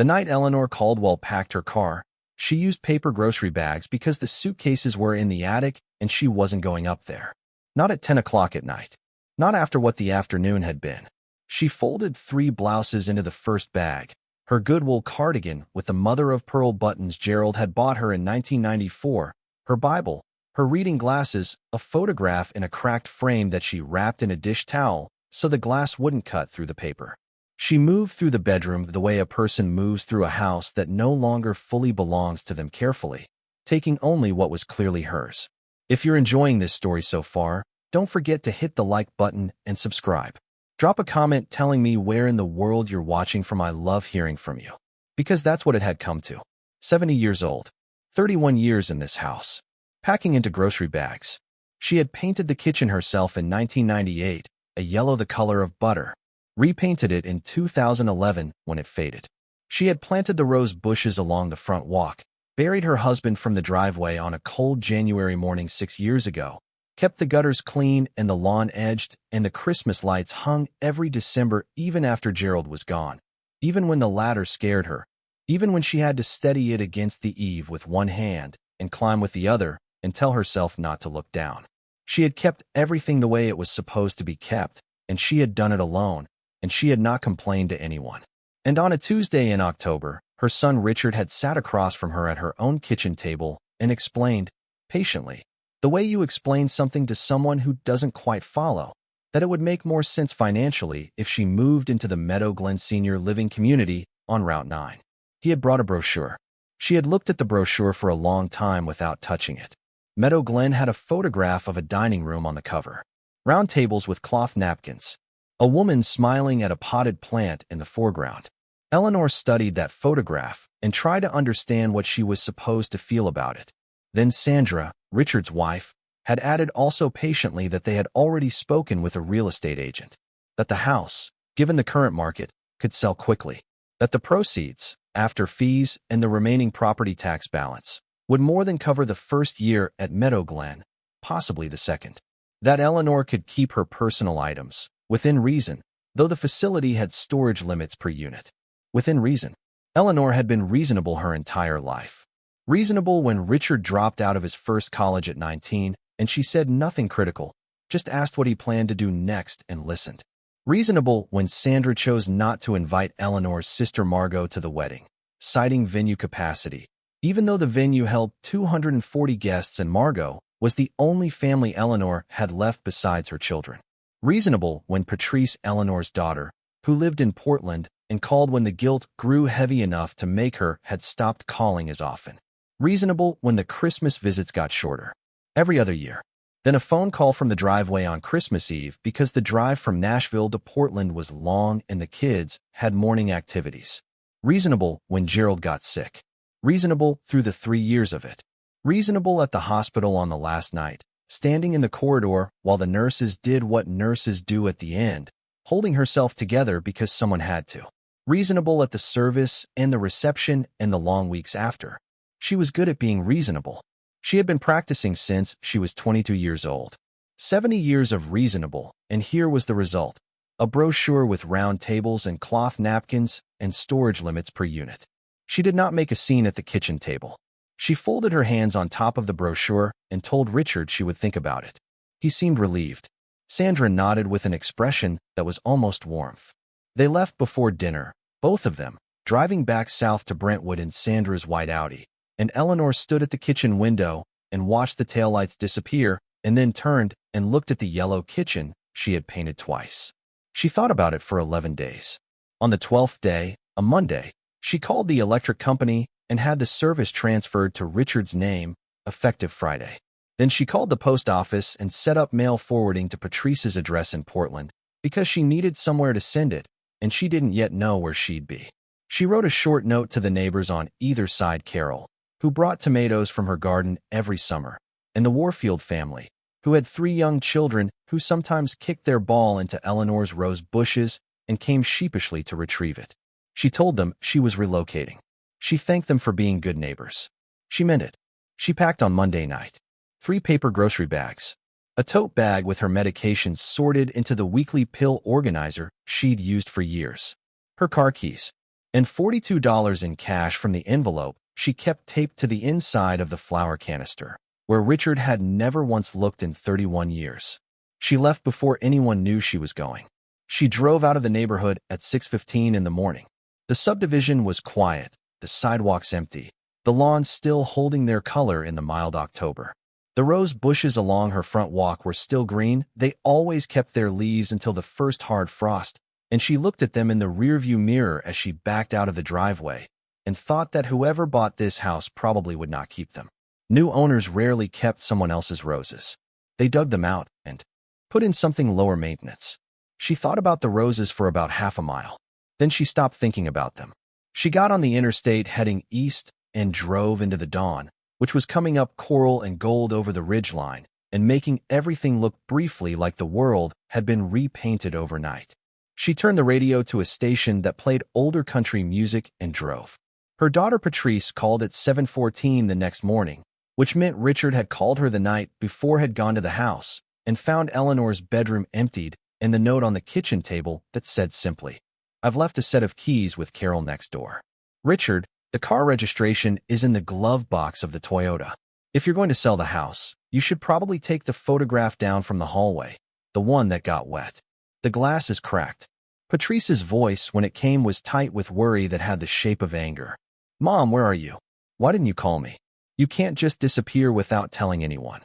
The night Eleanor Caldwell packed her car, she used paper grocery bags because the suitcases were in the attic and she wasn't going up there. Not at 10 o'clock at night. Not after what the afternoon had been. She folded 3 blouses into the first bag. Her Goodwill cardigan with the mother-of-pearl buttons Gerald had bought her in 1994, her Bible, her reading glasses, a photograph in a cracked frame that she wrapped in a dish towel so the glass wouldn't cut through the paper. She moved through the bedroom the way a person moves through a house that no longer fully belongs to them, carefully, taking only what was clearly hers. If you're enjoying this story so far, don't forget to hit the like button and subscribe. Drop a comment telling me where in the world you're watching from. I love hearing from you. Because that's what it had come to. 70 years old. 31 years in this house. Packing into grocery bags. She had painted the kitchen herself in 1998, a yellow the color of butter. Repainted it in 2011 when it faded. She had planted the rose bushes along the front walk, buried her husband from the driveway on a cold January morning 6 years ago, kept the gutters clean and the lawn edged, and the Christmas lights hung every December even after Gerald was gone, even when the latter scared her, even when she had to steady it against the eave with one hand and climb with the other and tell herself not to look down. She had kept everything the way it was supposed to be kept, and she had done it alone, and she had not complained to anyone. And on a Tuesday in October, her son Richard had sat across from her at her own kitchen table and explained, patiently, the way you explain something to someone who doesn't quite follow, that it would make more sense financially if she moved into the Meadow Glen Senior Living Community on Route 9. He had brought a brochure. She had looked at the brochure for a long time without touching it. Meadow Glen had a photograph of a dining room on the cover. Round tables with cloth napkins. A woman smiling at a potted plant in the foreground. Eleanor studied that photograph and tried to understand what she was supposed to feel about it. Then Sandra, Richard's wife, had added also patiently that they had already spoken with a real estate agent. That the house, given the current market, could sell quickly. That the proceeds, after fees and the remaining property tax balance, would more than cover the first year at Meadow Glen, possibly the second. That Eleanor could keep her personal items, within reason, though the facility had storage limits per unit. Within reason. Eleanor had been reasonable her entire life. Reasonable when Richard dropped out of his first college at 19, and she said nothing critical, just asked what he planned to do next and listened. Reasonable when Sandra chose not to invite Eleanor's sister Margot to the wedding, citing venue capacity, even though the venue held 240 guests and Margot was the only family Eleanor had left besides her children. Reasonable when Patrice, Eleanor's daughter, who lived in Portland and called when the guilt grew heavy enough to make her, had stopped calling as often. Reasonable when the Christmas visits got shorter. Every other year. Then a phone call from the driveway on Christmas Eve because the drive from Nashville to Portland was long and the kids had morning activities. Reasonable when Gerald got sick. Reasonable through the 3 years of it. Reasonable at the hospital on the last night, standing in the corridor while the nurses did what nurses do at the end, holding herself together because someone had to. Reasonable at the service and the reception and the long weeks after. She was good at being reasonable. She had been practicing since she was 22 years old. 70 years of reasonable, and here was the result. A brochure with round tables and cloth napkins and storage limits per unit. She did not make a scene at the kitchen table. She folded her hands on top of the brochure and told Richard she would think about it. He seemed relieved. Sandra nodded with an expression that was almost warmth. They left before dinner, both of them, driving back south to Brentwood in Sandra's white Audi, and Eleanor stood at the kitchen window and watched the taillights disappear and then turned and looked at the yellow kitchen she had painted twice. She thought about it for 11 days. On the 12th day, a Monday, she called the electric company and had the service transferred to Richard's name, effective Friday. Then she called the post office and set up mail forwarding to Patrice's address in Portland because she needed somewhere to send it, and she didn't yet know where she'd be. She wrote a short note to the neighbors on either side, Carol, who brought tomatoes from her garden every summer, and the Warfield family, who had 3 young children who sometimes kicked their ball into Eleanor's rose bushes and came sheepishly to retrieve it. She told them she was relocating. She thanked them for being good neighbors. She meant it. She packed on Monday night. 3 paper grocery bags. A tote bag with her medications sorted into the weekly pill organizer she'd used for years. Her car keys. and $42 in cash from the envelope she kept taped to the inside of the flour canister, where Richard had never once looked in 31 years. She left before anyone knew she was going. She drove out of the neighborhood at 6:15 in the morning. The subdivision was quiet, the sidewalks empty, the lawns still holding their color in the mild October. The rose bushes along her front walk were still green. They always kept their leaves until the first hard frost, and she looked at them in the rearview mirror as she backed out of the driveway and thought that whoever bought this house probably would not keep them. New owners rarely kept someone else's roses. They dug them out and put in something lower maintenance. She thought about the roses for about half a mile. Then she stopped thinking about them. She got on the interstate heading east and drove into the dawn, which was coming up coral and gold over the ridgeline and making everything look briefly like the world had been repainted overnight. She turned the radio to a station that played older country music and drove. Her daughter Patrice called at 7:14 the next morning, which meant Richard had called her the night before, had gone to the house, and found Eleanor's bedroom emptied and the note on the kitchen table that said simply, "I've left a set of keys with Carol next door. Richard, the car registration is in the glove box of the Toyota. If you're going to sell the house, you should probably take the photograph down from the hallway, the one that got wet. The glass is cracked." Patrice's voice, when it came, was tight with worry that had the shape of anger. "Mom, where are you? Why didn't you call me? You can't just disappear without telling anyone."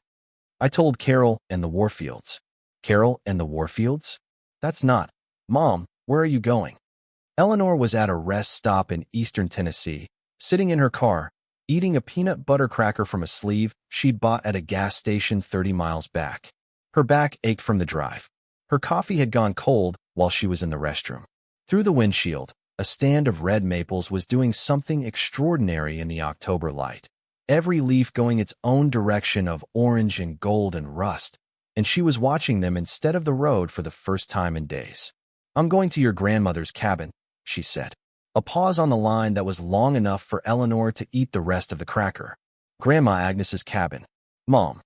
"I told Carol and the Warfields." "Carol and the Warfields? That's not. Mom, where are you going?" Eleanor was at a rest stop in eastern Tennessee, sitting in her car, eating a peanut butter cracker from a sleeve she'd bought at a gas station 30 miles back. Her back ached from the drive. Her coffee had gone cold while she was in the restroom. Through the windshield, a stand of red maples was doing something extraordinary in the October light, every leaf going its own direction of orange and gold and rust, and she was watching them instead of the road for the first time in days. "I'm going to your grandmother's cabin," she said. A pause on the line that was long enough for Eleanor to eat the rest of the cracker. "Grandma Agnes's cabin." "Mom."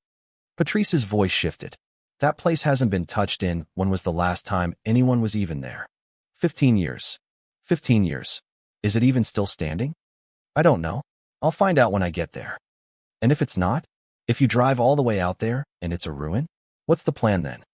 Patrice's voice shifted. "That place hasn't been touched in. When was the last time anyone was even there?" 15 years. 15 years. Is it even still standing?" "I don't know. I'll find out when I get there." "And if it's not? If you drive all the way out there and it's a ruin? What's the plan then?"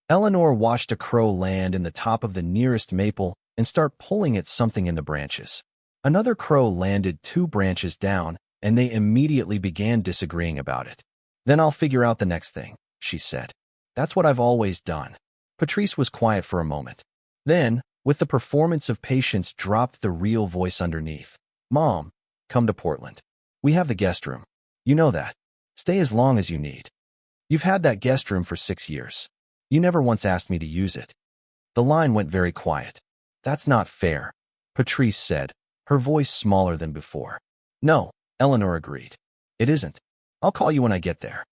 Eleanor watched a crow land in the top of the nearest maple and start pulling at something in the branches. Another crow landed 2 branches down, and they immediately began disagreeing about it. "Then I'll figure out the next thing," she said. "That's what I've always done." Patrice was quiet for a moment. Then, with the performance of patience, dropped the real voice underneath. "Mom, come to Portland. We have the guest room. You know that. Stay as long as you need. You've had that guest room for 6 years. You never once asked me to use it." The line went very quiet. "That's not fair," Patrice said, her voice smaller than before. "No," Eleanor agreed. "It isn't. I'll call you when I get there."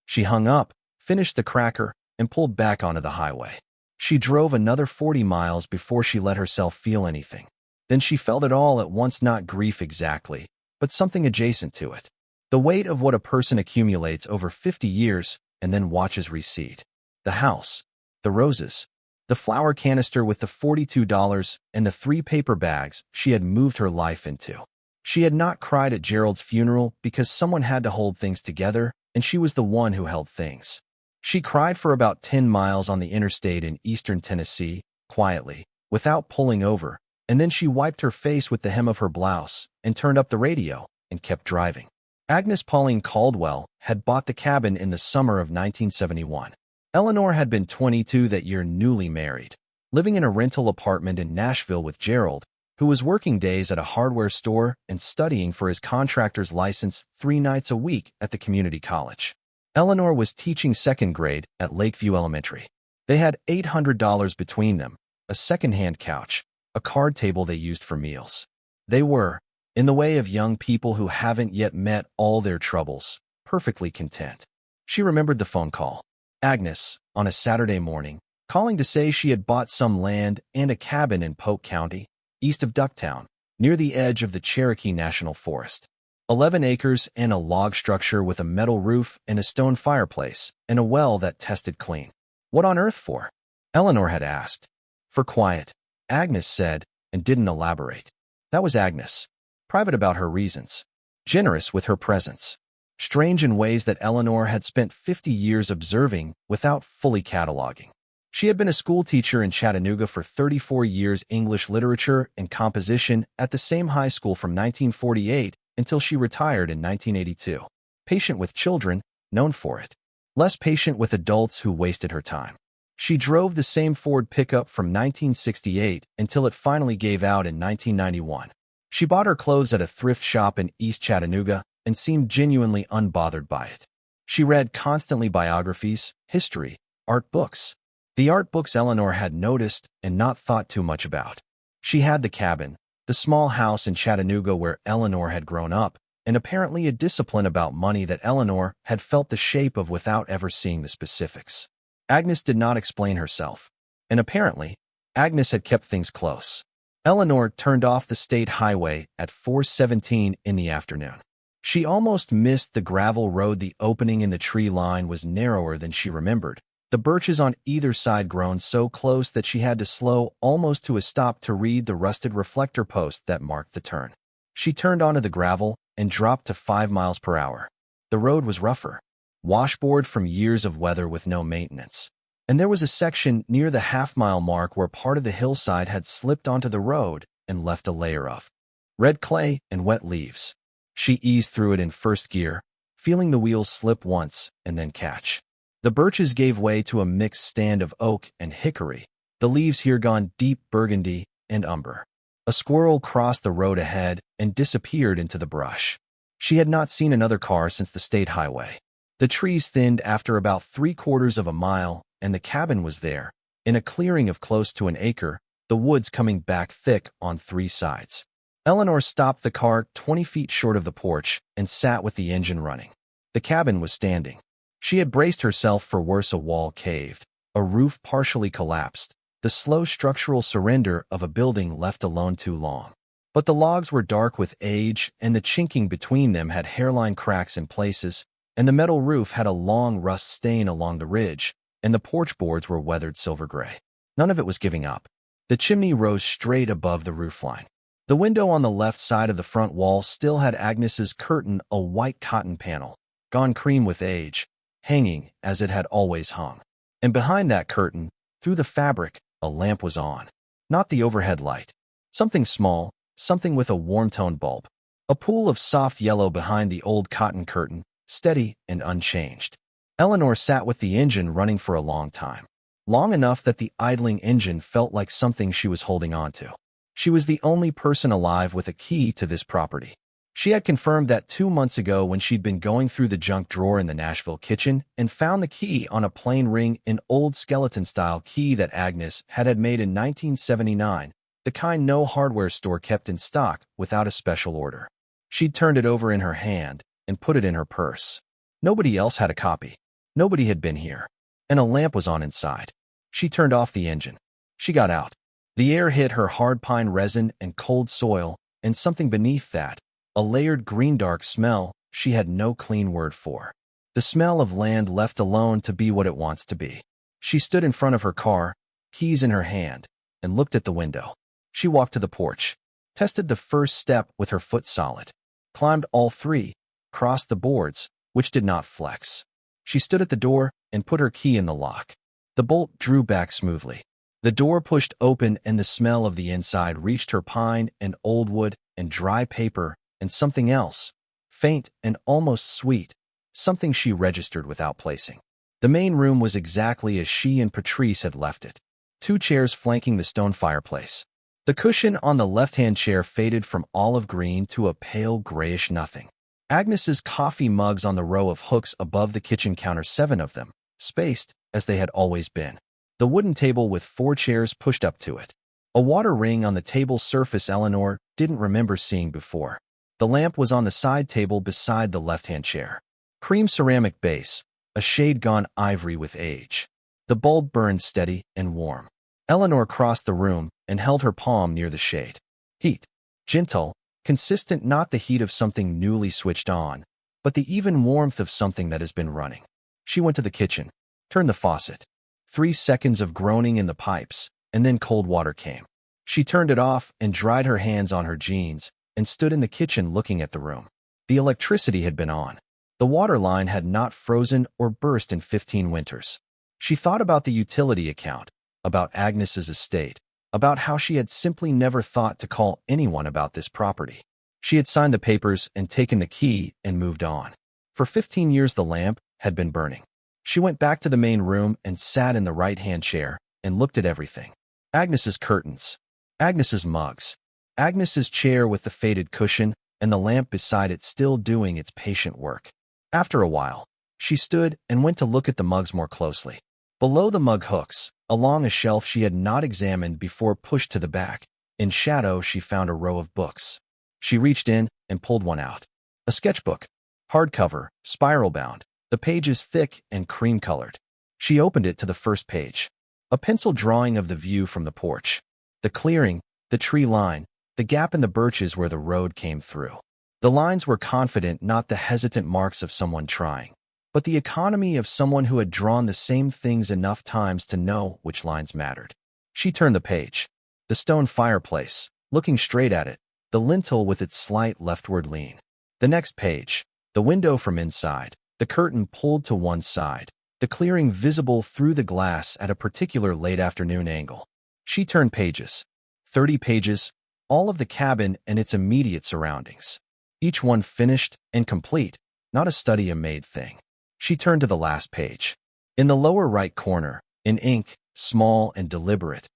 She hung up, finished the cracker, and pulled back onto the highway. She drove another 40 miles before she let herself feel anything. Then she felt it all at once, not grief exactly, but something adjacent to it. The weight of what a person accumulates over 50 years and then watches recede. The house, the roses, the flour canister with the $42 and the 3 paper bags she had moved her life into. She had not cried at Gerald's funeral because someone had to hold things together, and she was the one who held things. She cried for about 10 miles on the interstate in eastern Tennessee, quietly, without pulling over, and then she wiped her face with the hem of her blouse and turned up the radio and kept driving. Agnes Pauline Caldwell had bought the cabin in the summer of 1971. Eleanor had been 22 that year, newly married, living in a rental apartment in Nashville with Gerald, who was working days at a hardware store and studying for his contractor's license 3 nights a week at the community college. Eleanor was teaching 2nd grade at Lakeview Elementary. They had $800 between them, a second-hand couch, a card table they used for meals. They were, in the way of young people who haven't yet met all their troubles, perfectly content. She remembered the phone call. Agnes, on a Saturday morning, calling to say she had bought some land and a cabin in Polk County, east of Ducktown, near the edge of the Cherokee National Forest. 11 acres and a log structure with a metal roof and a stone fireplace and a well that tested clean. "What on earth for?" Eleanor had asked. "For quiet," Agnes said, and didn't elaborate. That was Agnes. Private about her reasons. Generous with her presence. Strange in ways that Eleanor had spent 50 years observing without fully cataloging. She had been a schoolteacher in Chattanooga for 34 years, English literature and composition at the same high school from 1948 until she retired in 1982. Patient with children, known for it. Less patient with adults who wasted her time. She drove the same Ford pickup from 1968 until it finally gave out in 1991. She bought her clothes at a thrift shop in East Chattanooga and seemed genuinely unbothered by it. She read constantly biographies, history, art books. The art books Eleanor had noticed and not thought too much about. She had the cabin, the small house in Chattanooga where Eleanor had grown up, and apparently a discipline about money that Eleanor had felt the shape of without ever seeing the specifics. Agnes did not explain herself, and apparently, Agnes had kept things close. Eleanor turned off the state highway at 4:17 in the afternoon. She almost missed the gravel road. The opening in the tree line was narrower than she remembered. The birches on either side grown so close that she had to slow almost to a stop to read the rusted reflector post that marked the turn. She turned onto the gravel and dropped to 5 miles per hour. The road was rougher, washboard from years of weather with no maintenance. And there was a section near the half-mile mark where part of the hillside had slipped onto the road and left a layer of red clay and wet leaves. She eased through it in first gear, feeling the wheels slip once and then catch. The birches gave way to a mixed stand of oak and hickory, the leaves here gone deep burgundy and umber. A squirrel crossed the road ahead and disappeared into the brush. She had not seen another car since the state highway. The trees thinned after about 3/4 of a mile, and the cabin was there, in a clearing of close to an acre, the woods coming back thick on 3 sides. Eleanor stopped the car 20 feet short of the porch and sat with the engine running. The cabin was standing. She had braced herself for worse. A wall caved, a roof partially collapsed, the slow structural surrender of a building left alone too long. But the logs were dark with age, and the chinking between them had hairline cracks in places, and the metal roof had a long rust stain along the ridge, and the porch boards were weathered silver gray. None of it was giving up. The chimney rose straight above the roofline. The window on the left side of the front wall still had Agnes's curtain, a white cotton panel, gone cream with age, hanging as it had always hung. And behind that curtain, through the fabric, a lamp was on. Not the overhead light. Something small, something with a warm-toned bulb. A pool of soft yellow behind the old cotton curtain, steady and unchanged. Eleanor sat with the engine running for a long time. Long enough that the idling engine felt like something she was holding on to. She was the only person alive with a key to this property. She had confirmed that 2 months ago when she'd been going through the junk drawer in the Nashville kitchen and found the key on a plain ring, an old skeleton-style key that Agnes had made in 1979, the kind no hardware store kept in stock without a special order. She'd turned it over in her hand and put it in her purse. Nobody else had a copy. Nobody had been here. And a lamp was on inside. She turned off the engine. She got out. The air hit her hard pine resin and cold soil, and something beneath that, a layered green-dark smell she had no clean word for. The smell of land left alone to be what it wants to be. She stood in front of her car, keys in her hand, and looked at the window. She walked to the porch, tested the first step with her foot solid, climbed all 3, crossed the boards, which did not flex. She stood at the door and put her key in the lock. The bolt drew back smoothly. The door pushed open and the smell of the inside reached her, pine and old wood and dry paper and something else, faint and almost sweet, something she registered without placing. The main room was exactly as she and Patrice had left it. 2 chairs flanking the stone fireplace. The cushion on the left-hand chair faded from olive green to a pale grayish nothing. Agnes's coffee mugs on the row of hooks above the kitchen counter, 7 of them, spaced as they had always been. The wooden table with 4 chairs pushed up to it. A water ring on the table surface Eleanor didn't remember seeing before. The lamp was on the side table beside the left-hand chair. Cream ceramic base, a shade gone ivory with age. The bulb burned steady and warm. Eleanor crossed the room and held her palm near the shade. Heat. Gentle, consistent, not the heat of something newly switched on, but the even warmth of something that has been running. She went to the kitchen, turned the faucet. 3 seconds of groaning in the pipes, and then cold water came. She turned it off and dried her hands on her jeans and stood in the kitchen looking at the room. The electricity had been on. The water line had not frozen or burst in 15 winters. She thought about the utility account, about Agnes's estate, about how she had simply never thought to call anyone about this property. She had signed the papers and taken the key and moved on. For 15 years the lamp had been burning. She went back to the main room and sat in the right-hand chair and looked at everything. Agnes's curtains, Agnes's mugs, Agnes's chair with the faded cushion, and the lamp beside it still doing its patient work. After a while, she stood and went to look at the mugs more closely. Below the mug hooks, along a shelf she had not examined before pushed to the back, in shadow she found a row of books. She reached in and pulled one out. A sketchbook, hardcover, spiral-bound, the pages thick and cream-colored. She opened it to the first page. A pencil drawing of the view from the porch. The clearing, the tree line, the gap in the birches where the road came through. The lines were confident, not the hesitant marks of someone trying, but the economy of someone who had drawn the same things enough times to know which lines mattered. She turned the page. The stone fireplace, looking straight at it, the lintel with its slight leftward lean. The next page, the window from inside, the curtain pulled to one side, the clearing visible through the glass at a particular late afternoon angle. She turned pages. 30 pages, all of the cabin and its immediate surroundings. Each one finished and complete, not a study-made thing. She turned to the last page. In the lower right corner, in ink, small and deliberate,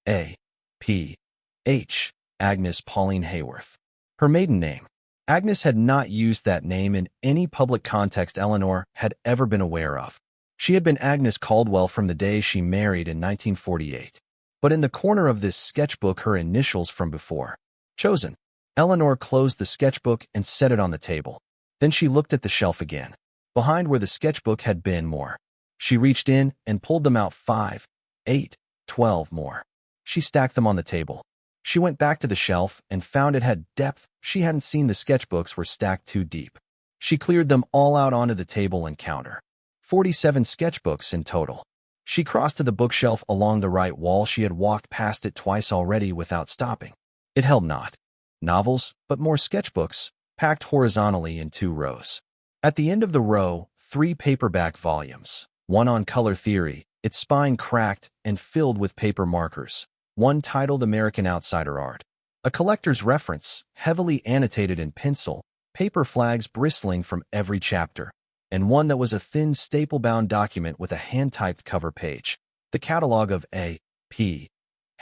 A. P. H. Agnes Pauline Haworth. Her maiden name. Agnes had not used that name in any public context Eleanor had ever been aware of. She had been Agnes Caldwell from the day she married in 1948. But in the corner of this sketchbook her initials from before. Chosen. Eleanor closed the sketchbook and set it on the table. Then she looked at the shelf again. Behind where the sketchbook had been more. She reached in and pulled them out 5, 8, 12 more. She stacked them on the table. She went back to the shelf and found it had depth she hadn't seen. The sketchbooks were stacked too deep. She cleared them all out onto the table and counter. 47 sketchbooks in total. She crossed to the bookshelf along the right wall. She had walked past it twice already without stopping. It held not novels, but more sketchbooks, packed horizontally in 2 rows. At the end of the row, 3 paperback volumes, one on color theory, its spine cracked and filled with paper markers, one titled American Outsider Art, a collector's reference, heavily annotated in pencil, paper flags bristling from every chapter, and one that was a thin staple-bound document with a hand-typed cover page, the catalog of A. P.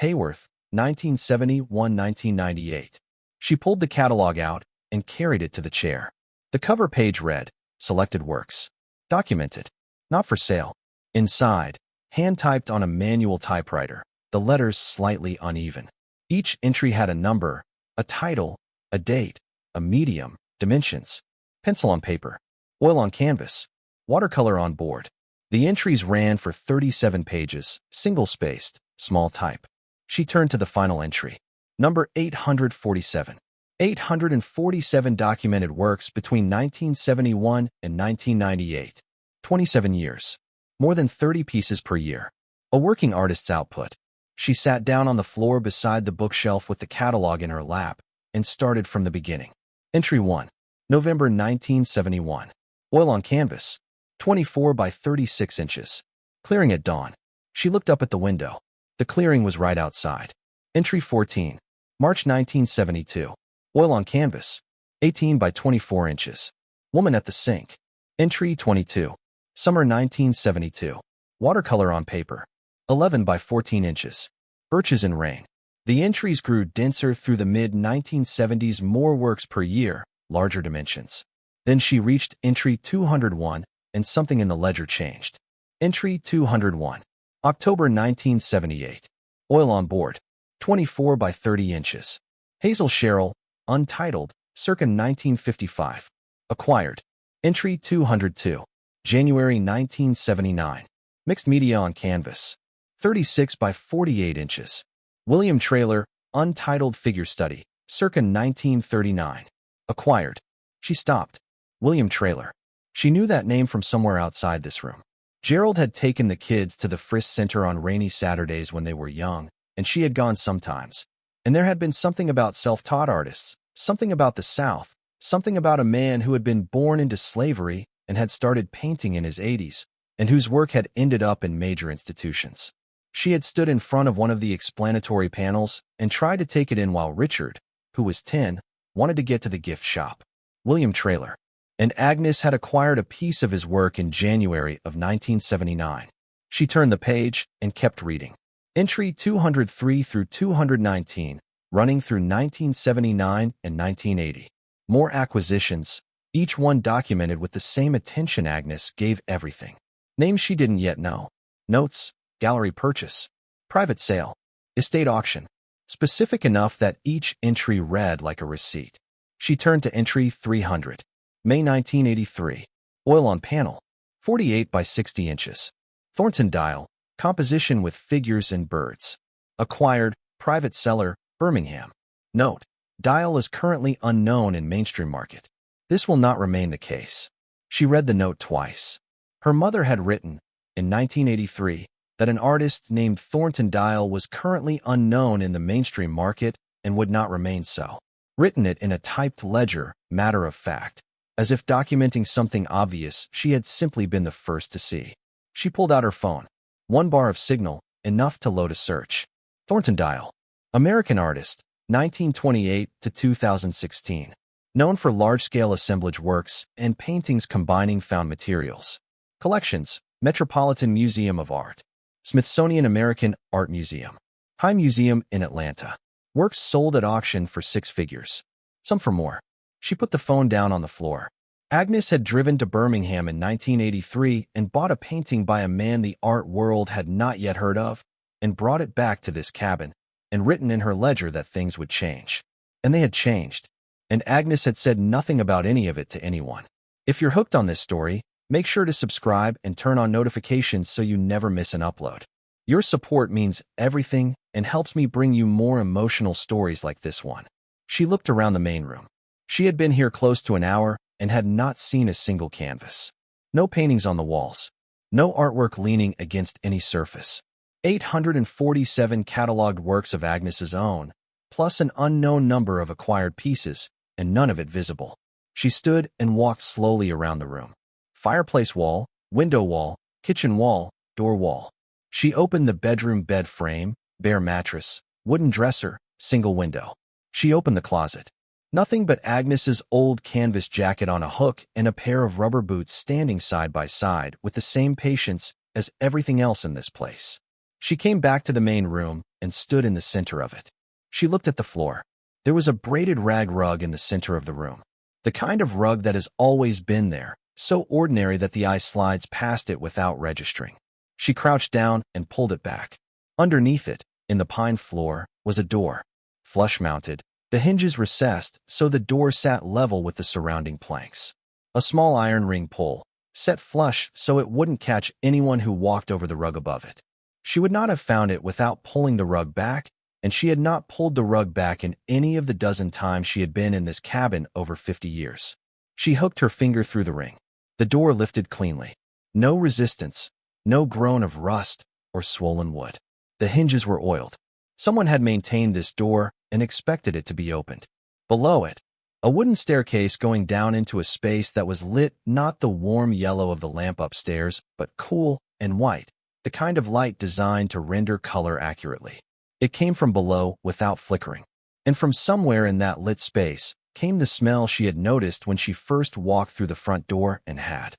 Haworth, 1971-1998. She pulled the catalog out and carried it to the chair. The cover page read, Selected Works. Documented. Not for sale. Inside, hand-typed on a manual typewriter, the letters slightly uneven. Each entry had a number, a title, a date, a medium, dimensions, pencil on paper, oil on canvas, watercolor on board. The entries ran for 37 pages, single-spaced, small type. She turned to the final entry. Number 847. 847 documented works between 1971 and 1998. 27 years. More than 30 pieces per year. A working artist's output. She sat down on the floor beside the bookshelf with the catalog in her lap and started from the beginning. Entry 1. November 1971. Oil on canvas. 24 by 36 inches. Clearing at dawn. She looked up at the window. The clearing was right outside. Entry 14. March 1972. Oil on canvas. 18 by 24 inches. Woman at the sink. Entry 22. Summer 1972. Watercolor on paper. 11 by 14 inches. Birches in rain. The entries grew denser through the mid-1970s, more works per year, larger dimensions. Then she reached entry 201, and something in the ledger changed. Entry 201. October 1978. Oil on board. 24 by 30 inches. Hazel Sherrill, untitled, circa 1955. Acquired. Entry 202. January 1979. Mixed media on canvas. 36 by 48 inches. William Traylor, untitled figure study, circa 1939. Acquired. She stopped. William Traylor. She knew that name from somewhere outside this room. Gerald had taken the kids to the Frisk Center on rainy Saturdays when they were young, and she had gone sometimes. And there had been something about self-taught artists, something about the South, something about a man who had been born into slavery and had started painting in his 80s, and whose work had ended up in major institutions. She had stood in front of one of the explanatory panels and tried to take it in while Richard, who was 10, wanted to get to the gift shop. William Traylor. And Agnes had acquired a piece of his work in January of 1979. She turned the page and kept reading. Entry 203 through 219, running through 1979 and 1980. More acquisitions, each one documented with the same attention. Agnes gave everything. Names she didn't yet know. Notes, gallery purchase, private sale, estate auction. Specific enough that each entry read like a receipt. She turned to entry 300. May 1983. Oil on panel. 48 by 60 inches. Thornton dial. Composition with figures and birds. Acquired. Private seller. Birmingham. Note. Dial is currently unknown in mainstream market. This will not remain the case. She read the note twice. Her mother had written, in 1983, that an artist named Thornton Dial was currently unknown in the mainstream market and would not remain so. Written it in a typed ledger, matter of fact, as if documenting something obvious she had simply been the first to see. She pulled out her phone. 1 bar of signal, enough to load a search. Thornton Dial. American artist, 1928 to 2016. Known for large-scale assemblage works and paintings combining found materials. Collections, Metropolitan Museum of Art. Smithsonian American Art Museum. High Museum in Atlanta. Works sold at auction for 6 figures. Some for more. She put the phone down on the floor. Agnes had driven to Birmingham in 1983 and bought a painting by a man the art world had not yet heard of, and brought it back to this cabin, and written in her ledger that things would change. And they had changed. And Agnes had said nothing about any of it to anyone. If you're hooked on this story, make sure to subscribe and turn on notifications so you never miss an upload. Your support means everything and helps me bring you more emotional stories like this one. She looked around the main room. She had been here close to an hour and had not seen a single canvas. No paintings on the walls. No artwork leaning against any surface. 847 catalogued works of Agnes's own, plus an unknown number of acquired pieces, and none of it visible. She stood and walked slowly around the room. Fireplace wall, window wall, kitchen wall, door wall. She opened the bedroom bed frame, bare mattress, wooden dresser, single window. She opened the closet. Nothing but Agnes's old canvas jacket on a hook and a pair of rubber boots standing side by side with the same patience as everything else in this place. She came back to the main room and stood in the center of it. She looked at the floor. There was a braided rag rug in the center of the room. The kind of rug that has always been there, so ordinary that the eye slides past it without registering. She crouched down and pulled it back. Underneath it, in the pine floor, was a door. Flush-mounted, the hinges recessed so the door sat level with the surrounding planks. A small iron ring pull, set flush so it wouldn't catch anyone who walked over the rug above it. She would not have found it without pulling the rug back, and she had not pulled the rug back in any of the dozen times she had been in this cabin over 50 years. She hooked her finger through the ring. The door lifted cleanly. No resistance, no groan of rust or swollen wood. The hinges were oiled. Someone had maintained this door and expected it to be opened. Below it, a wooden staircase going down into a space that was lit not the warm yellow of the lamp upstairs, but cool and white, the kind of light designed to render color accurately. It came from below without flickering, and from somewhere in that lit space came the smell she had noticed when she first walked through the front door and had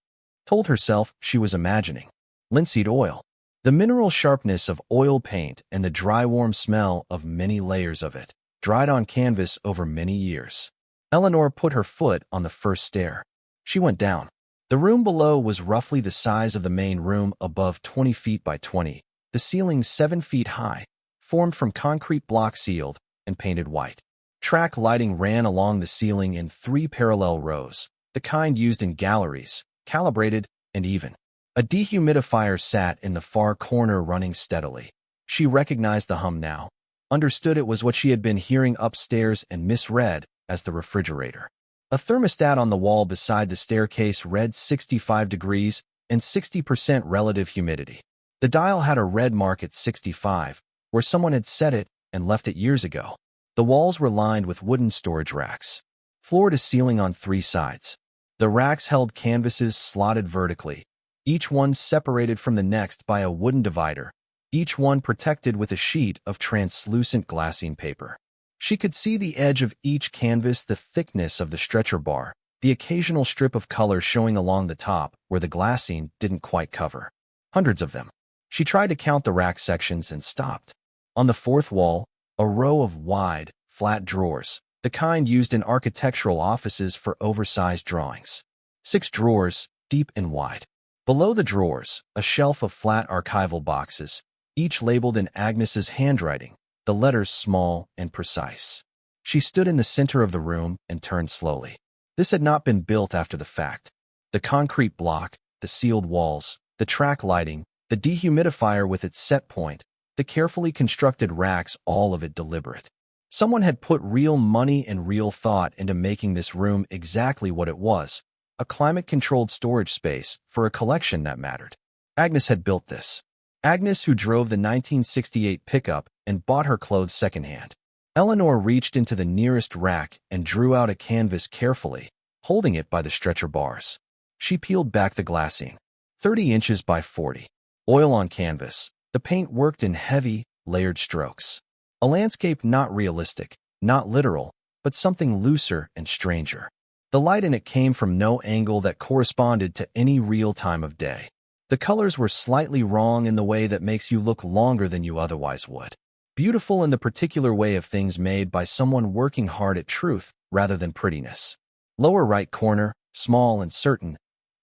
told herself she was imagining. Linseed oil. The mineral sharpness of oil paint and the dry warm smell of many layers of it, dried on canvas over many years. Eleanor put her foot on the first stair. She went down. The room below was roughly the size of the main room above 20 feet by 20, the ceiling 7 feet high, formed from concrete blocks sealed and painted white. Track lighting ran along the ceiling in 3 parallel rows, the kind used in galleries, calibrated and even. A dehumidifier sat in the far corner running steadily. She recognized the hum now, understood it was what she had been hearing upstairs and misread as the refrigerator. A thermostat on the wall beside the staircase read 65 degrees and 60% relative humidity. The dial had a red mark at 65, where someone had set it and left it years ago. The walls were lined with wooden storage racks, floor to ceiling on 3 sides. The racks held canvases slotted vertically, each one separated from the next by a wooden divider, each one protected with a sheet of translucent glassine paper. She could see the edge of each canvas, the thickness of the stretcher bar, the occasional strip of color showing along the top where the glassine didn't quite cover. Hundreds of them. She tried to count the rack sections and stopped. On the 4th wall, a row of wide, flat drawers, the kind used in architectural offices for oversized drawings. 6 drawers, deep and wide. Below the drawers, a shelf of flat archival boxes, each labeled in Agnes's handwriting, the letters small and precise. She stood in the center of the room and turned slowly. This had not been built after the fact. The concrete block, the sealed walls, the track lighting, the dehumidifier with its set point, the carefully constructed racks, all of it deliberate. Someone had put real money and real thought into making this room exactly what it was, a climate-controlled storage space for a collection that mattered. Agnes had built this. Agnes, who drove the 1968 pickup and bought her clothes secondhand. Eleanor reached into the nearest rack and drew out a canvas carefully, holding it by the stretcher bars. She peeled back the glassine. 30 inches by 40. Oil on canvas. The paint worked in heavy, layered strokes. A landscape not realistic, not literal, but something looser and stranger. The light in it came from no angle that corresponded to any real time of day. The colors were slightly wrong in the way that makes you look longer than you otherwise would. Beautiful in the particular way of things made by someone working hard at truth rather than prettiness. Lower right corner, small and certain.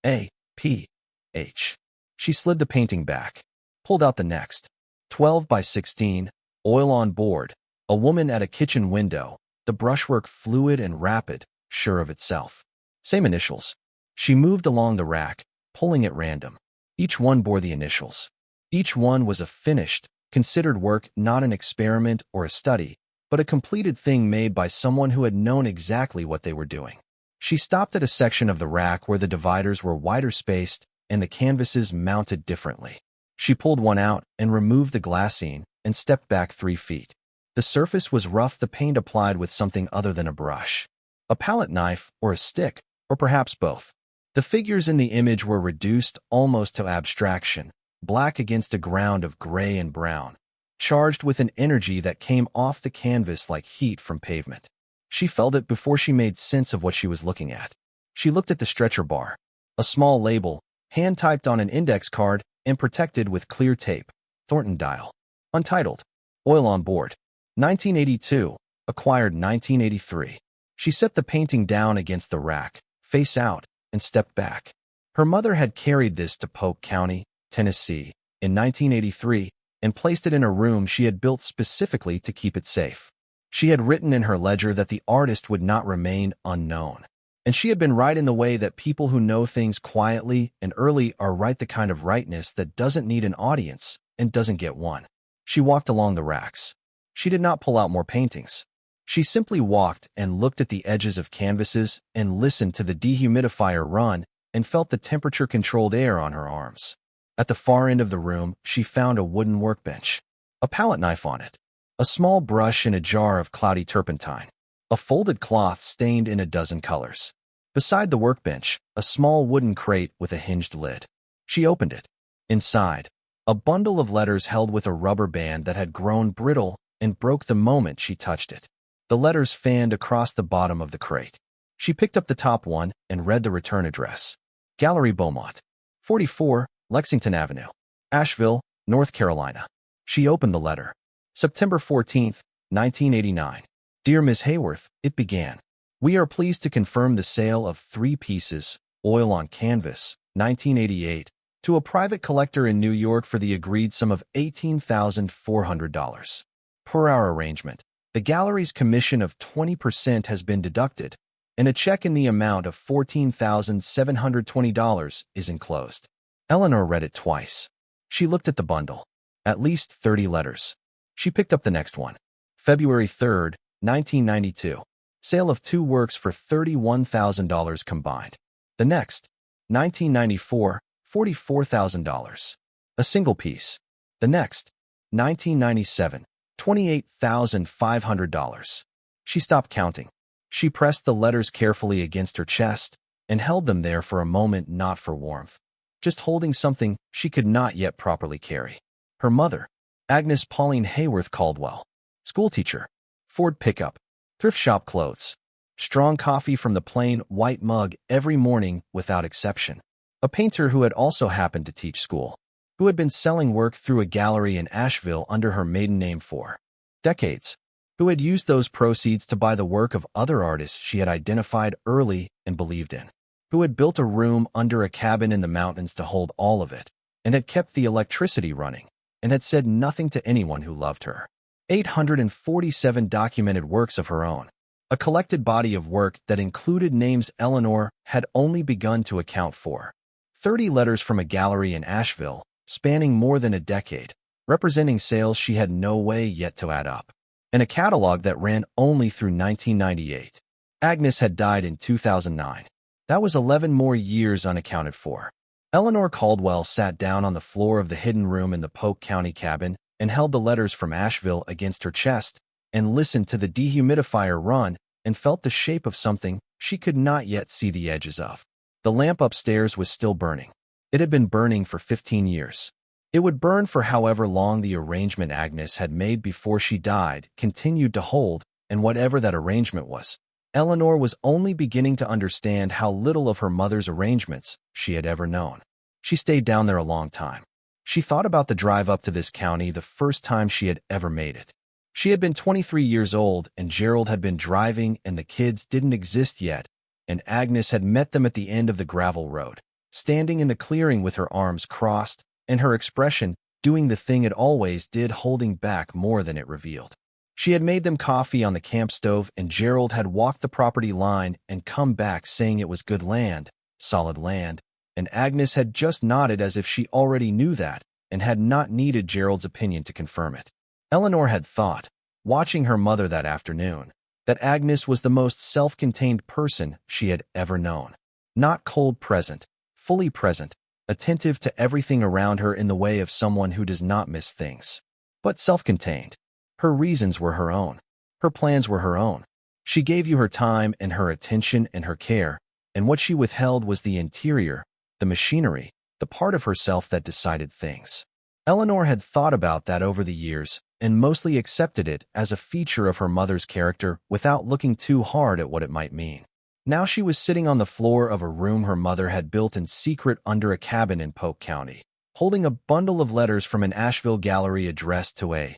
A, P, H. She slid the painting back. Pulled out the next. 12 by 16, oil on board, a woman at a kitchen window, the brushwork fluid and rapid, sure of itself. Same initials. She moved along the rack, pulling at random. Each one bore the initials. Each one was a finished, considered work, not an experiment or a study, but a completed thing made by someone who had known exactly what they were doing. She stopped at a section of the rack where the dividers were wider spaced and the canvases mounted differently. She pulled one out and removed the glassine and stepped back 3 feet. The surface was rough, the paint applied with something other than a brush. A palette knife or a stick, or perhaps both. The figures in the image were reduced almost to abstraction, black against a ground of gray and brown, charged with an energy that came off the canvas like heat from pavement. She felt it before she made sense of what she was looking at. She looked at the stretcher bar. A small label, hand-typed on an index card and protected with clear tape. Thornton dial. Untitled. Oil on board. 1982. Acquired 1983. She set the painting down against the rack, face out, and stepped back. Her mother had carried this to Polk County, Tennessee, in 1983 and placed it in a room she had built specifically to keep it safe. She had written in her ledger that the artist would not remain unknown. And she had been right in the way that people who know things quietly and early are right, the kind of rightness that doesn't need an audience and doesn't get one. She walked along the racks. She did not pull out more paintings. She simply walked and looked at the edges of canvases and listened to the dehumidifier run and felt the temperature-controlled air on her arms. At the far end of the room, she found a wooden workbench. A palette knife on it. A small brush and a jar of cloudy turpentine. A folded cloth stained in a dozen colors. Beside the workbench, a small wooden crate with a hinged lid. She opened it. Inside, a bundle of letters held with a rubber band that had grown brittle and broke the moment she touched it. The letters fanned across the bottom of the crate. She picked up the top one and read the return address. Gallery Beaumont, 44, Lexington Avenue, Asheville, North Carolina. She opened the letter. September 14, 1989. Dear Ms. Haworth, it began. We are pleased to confirm the sale of 3 pieces, oil on canvas, 1988, to a private collector in New York for the agreed sum of $18,400. Per our arrangement, the gallery's commission of 20% has been deducted, and a check in the amount of $14,720 is enclosed. Eleanor read it twice. She looked at the bundle. At least 30 letters. She picked up the next one. February 3rd, 1992. Sale of 2 works for $31,000 combined. The next, 1994, $44,000. A single piece. The next, 1997, $28,500. She stopped counting. She pressed the letters carefully against her chest and held them there for a moment, not for warmth, just holding something she could not yet properly carry. Her mother, Agnes Pauline Haworth Caldwell, schoolteacher, Ford pickup, thrift shop clothes, strong coffee from the plain white mug every morning without exception. A painter who had also happened to teach school, who had been selling work through a gallery in Asheville under her maiden name for decades, who had used those proceeds to buy the work of other artists she had identified early and believed in, who had built a room under a cabin in the mountains to hold all of it, and had kept the electricity running, and had said nothing to anyone who loved her. 847 documented works of her own, a collected body of work that included names Eleanor had only begun to account for. 30 letters from a gallery in Asheville, spanning more than a decade, representing sales she had no way yet to add up, and a catalog that ran only through 1998. Agnes had died in 2009. That was 11 more years unaccounted for. Eleanor Caldwell sat down on the floor of the hidden room in the Polk County cabin and held the letters from Asheville against her chest and listened to the dehumidifier run and felt the shape of something she could not yet see the edges of. The lamp upstairs was still burning. It had been burning for 15 years. It would burn for however long the arrangement Agnes had made before she died continued to hold, and whatever that arrangement was, Eleanor was only beginning to understand how little of her mother's arrangements she had ever known. She stayed down there a long time. She thought about the drive up to this county the first time she had ever made it. She had been 23 years old, and Gerald had been driving, and the kids didn't exist yet, and Agnes had met them at the end of the gravel road, standing in the clearing with her arms crossed, and her expression doing the thing it always did, holding back more than it revealed. She had made them coffee on the camp stove, and Gerald had walked the property line and come back saying it was good land, solid land, and Agnes had just nodded as if she already knew that and had not needed Gerald's opinion to confirm it. Eleanor had thought, watching her mother that afternoon, that Agnes was the most self-contained person she had ever known. Not cold present, fully present, attentive to everything around her in the way of someone who does not miss things, but self-contained. Her reasons were her own. Her plans were her own. She gave you her time and her attention and her care, and what she withheld was the interior, the machinery, the part of herself that decided things. Eleanor had thought about that over the years and mostly accepted it as a feature of her mother's character without looking too hard at what it might mean. Now she was sitting on the floor of a room her mother had built in secret under a cabin in Polk County, holding a bundle of letters from an Asheville gallery addressed to A.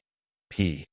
P.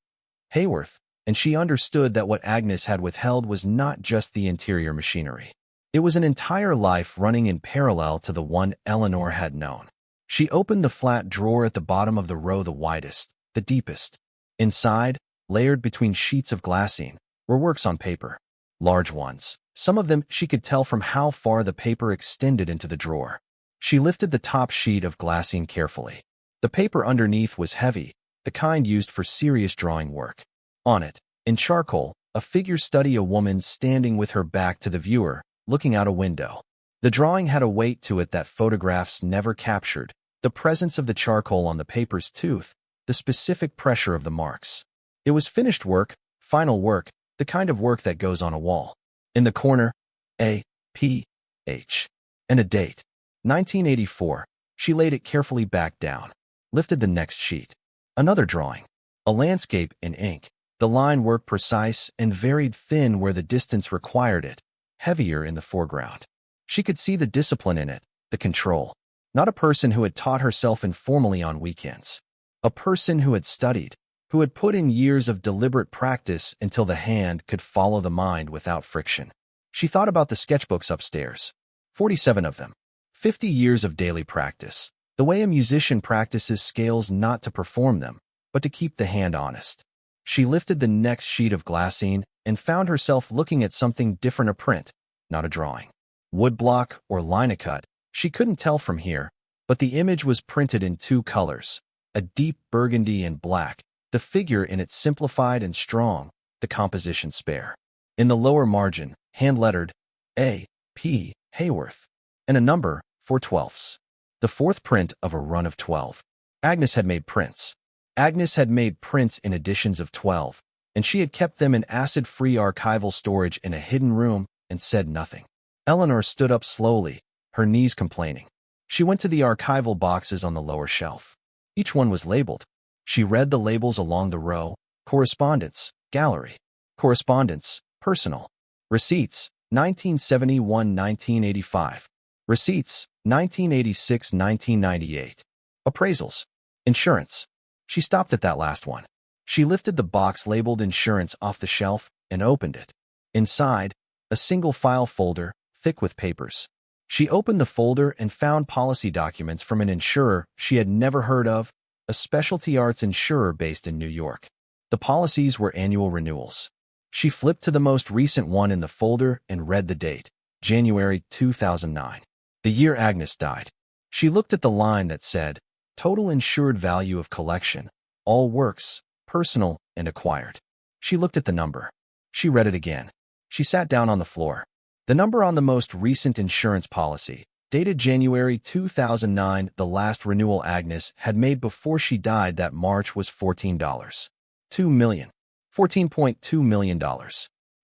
Haworth, and she understood that what Agnes had withheld was not just the interior machinery. It was an entire life running in parallel to the one Eleanor had known. She opened the flat drawer at the bottom of the row, the widest, the deepest. Inside, layered between sheets of glassine, were works on paper, large ones. Some of them she could tell from how far the paper extended into the drawer. She lifted the top sheet of glassine carefully. The paper underneath was heavy, the kind used for serious drawing work. On it, in charcoal, a figure study, a woman standing with her back to the viewer, looking out a window. The drawing had a weight to it that photographs never captured, the presence of the charcoal on the paper's tooth, the specific pressure of the marks. It was finished work, final work, the kind of work that goes on a wall. In the corner, A. P. H. and a date. 1984. She laid it carefully back down, lifted the next sheet. Another drawing. A landscape in ink. The line work precise and varied, thin where the distance required it, heavier in the foreground. She could see the discipline in it, the control. Not a person who had taught herself informally on weekends. A person who had studied, who had put in years of deliberate practice until the hand could follow the mind without friction. She thought about the sketchbooks upstairs. 47 of them. 50 years of daily practice. The way a musician practices scales, not to perform them, but to keep the hand honest. She lifted the next sheet of glassine and found herself looking at something different, a print, not a drawing. Woodblock or linocut, she couldn't tell from here, but the image was printed in two colors, a deep burgundy and black, the figure in it simplified and strong, the composition spare. In the lower margin, hand-lettered, A. P. Haworth, and a number, 4/12. The fourth print of a run of 12. Agnes had made prints. Agnes had made prints in editions of 12, and she had kept them in acid-free archival storage in a hidden room and said nothing. Eleanor stood up slowly, her knees complaining. She went to the archival boxes on the lower shelf. Each one was labeled. She read the labels along the row: correspondence, gallery, correspondence, personal, receipts, 1971-1985, receipts, 1986-1998, appraisals, insurance. She stopped at that last one. She lifted the box labeled insurance off the shelf and opened it. Inside, a single file folder, thick with papers. She opened the folder and found policy documents from an insurer she had never heard of, a specialty arts insurer based in New York. The policies were annual renewals. She flipped to the most recent one in the folder and read the date, January 2009, the year Agnes died. She looked at the line that said, total insured value of collection, all works, personal and acquired. She looked at the number. She read it again. She sat down on the floor. The number on the most recent insurance policy, dated January 2009, the last renewal Agnes had made before she died that March, was $14. $2 million. $14.2 million.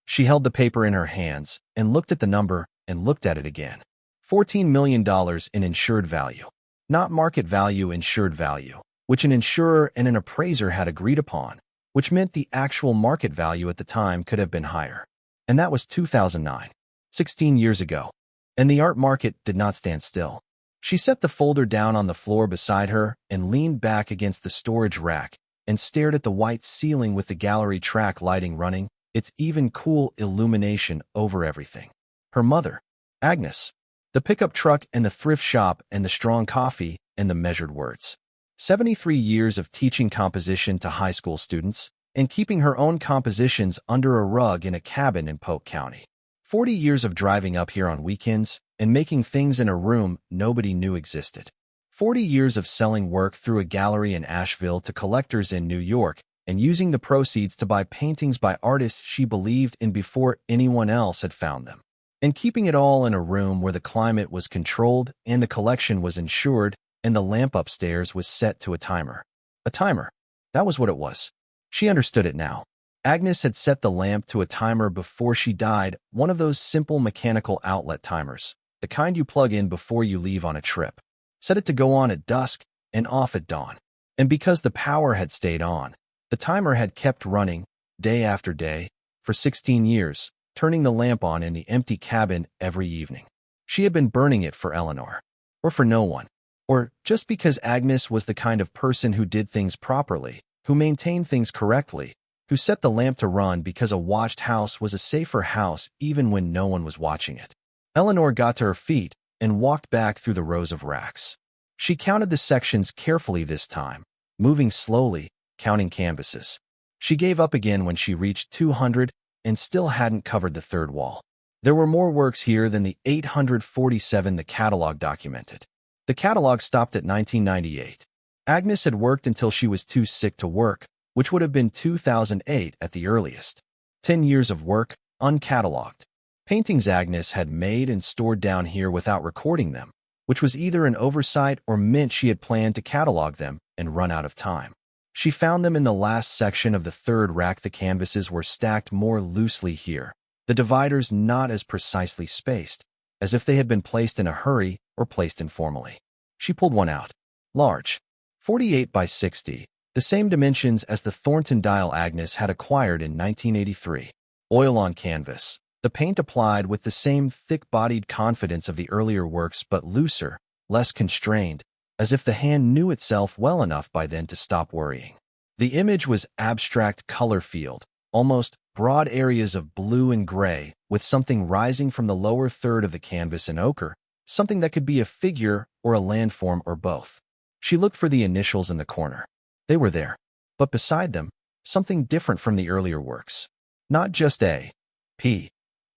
She held the paper in her hands and looked at the number and looked at it again. $14 million in insured value. Not market value, insured value, which an insurer and an appraiser had agreed upon, which meant the actual market value at the time could have been higher. And that was 2009, 16 years ago. And the art market did not stand still. She set the folder down on the floor beside her and leaned back against the storage rack and stared at the white ceiling with the gallery track lighting running, its even cool illumination over everything. Her mother, Agnes, the pickup truck and the thrift shop and the strong coffee and the measured words. 73 years of teaching composition to high school students and keeping her own compositions under a rug in a cabin in Polk County. 40 years of driving up here on weekends and making things in a room nobody knew existed. 40 years of selling work through a gallery in Asheville to collectors in New York and using the proceeds to buy paintings by artists she believed in before anyone else had found them. And keeping it all in a room where the climate was controlled and the collection was insured and the lamp upstairs was set to a timer. A timer. That was what it was. She understood it now. Agnes had set the lamp to a timer before she died, one of those simple mechanical outlet timers, the kind you plug in before you leave on a trip. Set it to go on at dusk and off at dawn. And because the power had stayed on, the timer had kept running, day after day, for 16 years, turning the lamp on in the empty cabin every evening. She had been burning it for Eleanor. Or for no one. Or just because Agnes was the kind of person who did things properly, who maintained things correctly, who set the lamp to run because a watched house was a safer house even when no one was watching it. Eleanor got to her feet and walked back through the rows of racks. She counted the sections carefully this time, moving slowly, counting canvases. She gave up again when she reached 200 and still hadn't covered the third wall. There were more works here than the 847 the catalog documented. The catalog stopped at 1998. Agnes had worked until she was too sick to work, which would have been 2008 at the earliest. 10 years of work, uncatalogued. Paintings Agnes had made and stored down here without recording them, which was either an oversight or meant she had planned to catalog them and run out of time. She found them in the last section of the third rack. The canvases were stacked more loosely here, the dividers not as precisely spaced, as if they had been placed in a hurry or placed informally. She pulled one out. Large. 48 by 60, the same dimensions as the Thornton dial Agnes had acquired in 1983. Oil on canvas. The paint applied with the same thick-bodied confidence of the earlier works but looser, less constrained, as if the hand knew itself well enough by then to stop worrying. The image was abstract color field, almost broad areas of blue and gray, with something rising from the lower third of the canvas in ochre, something that could be a figure or a landform or both. She looked for the initials in the corner. They were there, but beside them, something different from the earlier works. Not just A, P,